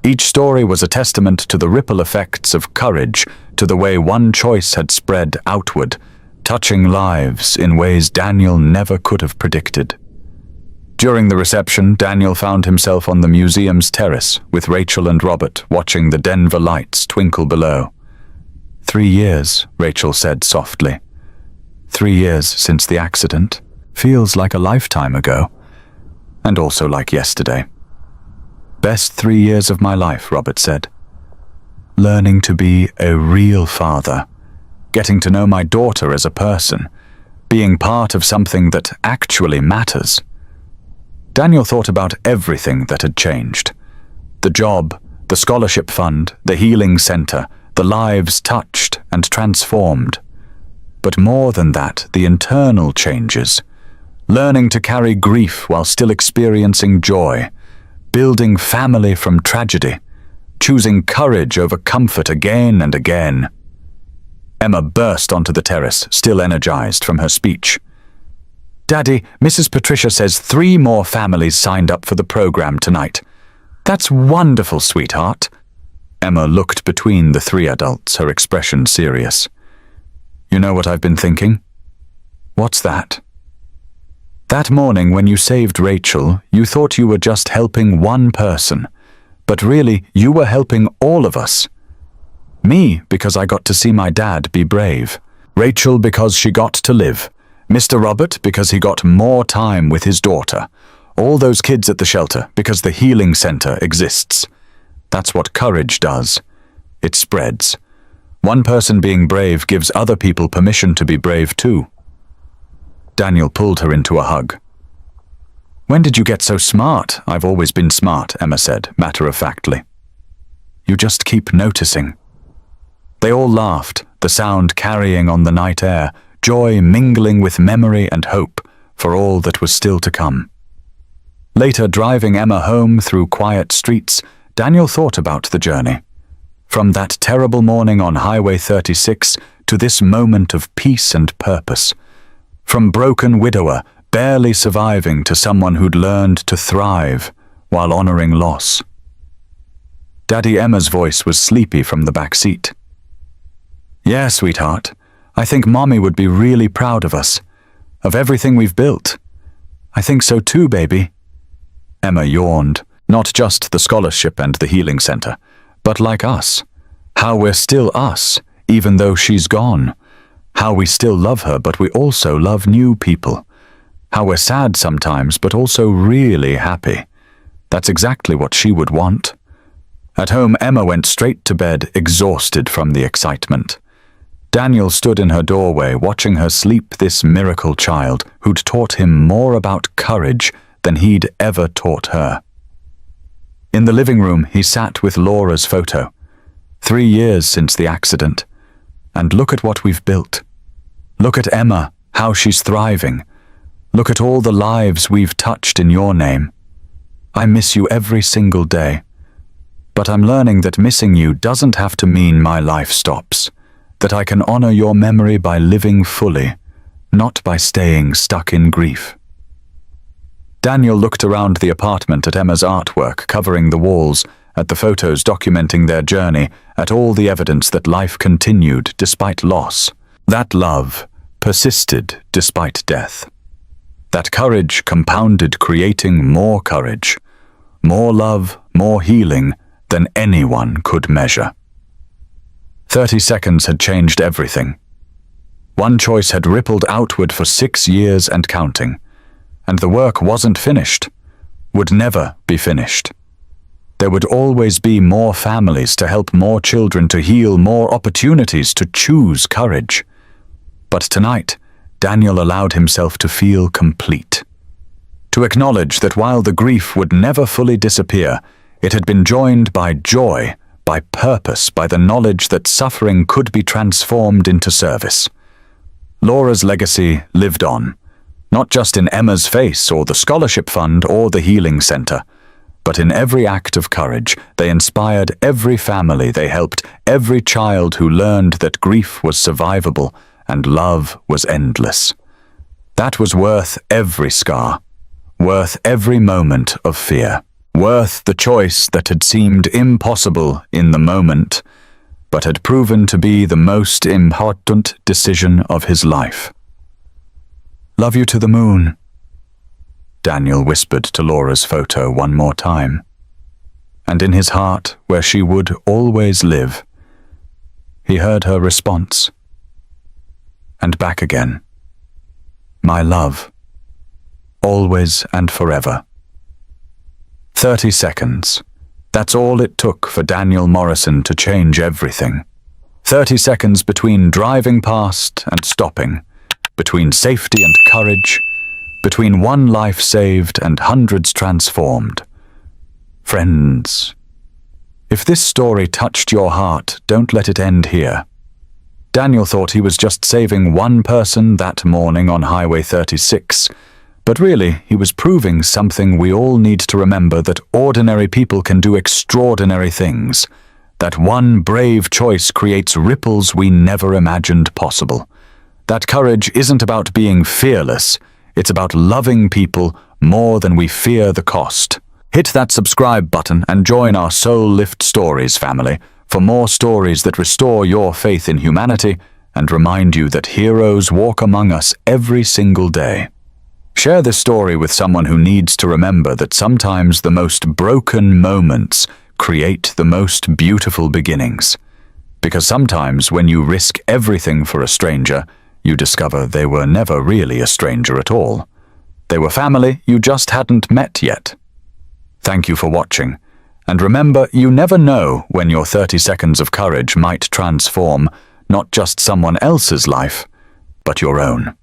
Each story was a testament to the ripple effects of courage, to the way one choice had spread outward, touching lives in ways Daniel never could have predicted. During the reception, Daniel found himself on the museum's terrace with Rachel and Robert watching the Denver lights twinkle below. 3 years, Rachel said softly. 3 years since the accident. Feels like a lifetime ago. And also like yesterday. Best 3 years of my life, Robert said. Learning to be a real father. Getting to know my daughter as a person. Being part of something that actually matters. Daniel thought about everything that had changed. The job, the scholarship fund, the healing center, the lives touched and transformed. But more than that, the internal changes. Learning to carry grief while still experiencing joy. Building family from tragedy. Choosing courage over comfort again and again. Emma burst onto the terrace, still energized from her speech. Daddy, Mrs. Patricia says 3 more families signed up for the program tonight. That's wonderful, sweetheart. Emma looked between the 3 adults, her expression serious. You know what I've been thinking? What's that? That morning when you saved Rachel, you thought you were just helping one person, but really you were helping all of us. Me, because I got to see my dad be brave. Rachel, because she got to live. Mr. Robert, because he got more time with his daughter. All those kids at the shelter, because the healing center exists. That's what courage does. It spreads. One person being brave gives other people permission to be brave too. Daniel pulled her into a hug. "When did you get so smart?" "I've always been smart," Emma said, matter-of-factly. "You just keep noticing." They all laughed, the sound carrying on the night air, joy mingling with memory and hope for all that was still to come. Later, driving Emma home through quiet streets, Daniel thought about the journey. From that terrible morning on Highway 36 to this moment of peace and purpose. From broken widower, barely surviving, to someone who'd learned to thrive while honoring loss. Daddy Emma's voice was sleepy from the back seat. "Yeah, sweetheart, I think Mommy would be really proud of us, of everything we've built. I think so too, baby." Emma yawned. Not just the scholarship and the healing center, but like us. How we're still us, even though she's gone. How we still love her, but we also love new people. How we're sad sometimes, but also really happy. That's exactly what she would want. At home, Emma went straight to bed, exhausted from the excitement. Daniel stood in her doorway, watching her sleep, this miracle child who'd taught him more about courage than he'd ever taught her. In the living room, he sat with Laura's photo. 3 years since the accident. And look at what we've built. Look at Emma, how she's thriving. Look at all the lives we've touched in your name. I miss you every single day. But I'm learning that missing you doesn't have to mean my life stops. That I can honor your memory by living fully, not by staying stuck in grief. Daniel looked around the apartment at Emma's artwork covering the walls, at the photos documenting their journey, at all the evidence that life continued despite loss. That love persisted despite death. That courage compounded, creating more courage, more love, more healing than anyone could measure. 30 seconds had changed everything. One choice had rippled outward for 6 years and counting. And the work wasn't finished, would never be finished. There would always be more families to help, more children to heal, more opportunities to choose courage. But tonight, Daniel allowed himself to feel complete. To acknowledge that while the grief would never fully disappear, it had been joined by joy, by purpose, by the knowledge that suffering could be transformed into service. Laura's legacy lived on. Not just in Emma's face or the scholarship fund or the healing center, but in every act of courage. They inspired every family they helped, every child who learned that grief was survivable and love was endless. That was worth every scar, worth every moment of fear, worth the choice that had seemed impossible in the moment, but had proven to be the most important decision of his life. "Love you to the moon," Daniel whispered to Laura's photo one more time. And in his heart, where she would always live, he heard her response. And back again. "My love. Always and forever." 30 seconds. That's all it took for Daniel Morrison to change everything. 30 seconds between driving past and stopping. Between safety and courage, between one life saved and hundreds transformed. Friends, if this story touched your heart, don't let it end here. Daniel thought he was just saving one person that morning on Highway 36, but really he was proving something we all need to remember, that ordinary people can do extraordinary things, that one brave choice creates ripples we never imagined possible. That courage isn't about being fearless, it's about loving people more than we fear the cost. Hit that subscribe button and join our Soul Lift Stories family for more stories that restore your faith in humanity and remind you that heroes walk among us every single day. Share this story with someone who needs to remember that sometimes the most broken moments create the most beautiful beginnings. Because sometimes when you risk everything for a stranger, you discover they were never really a stranger at all. They were family you just hadn't met yet. Thank you for watching. And remember, you never know when your 30 seconds of courage might transform not just someone else's life, but your own.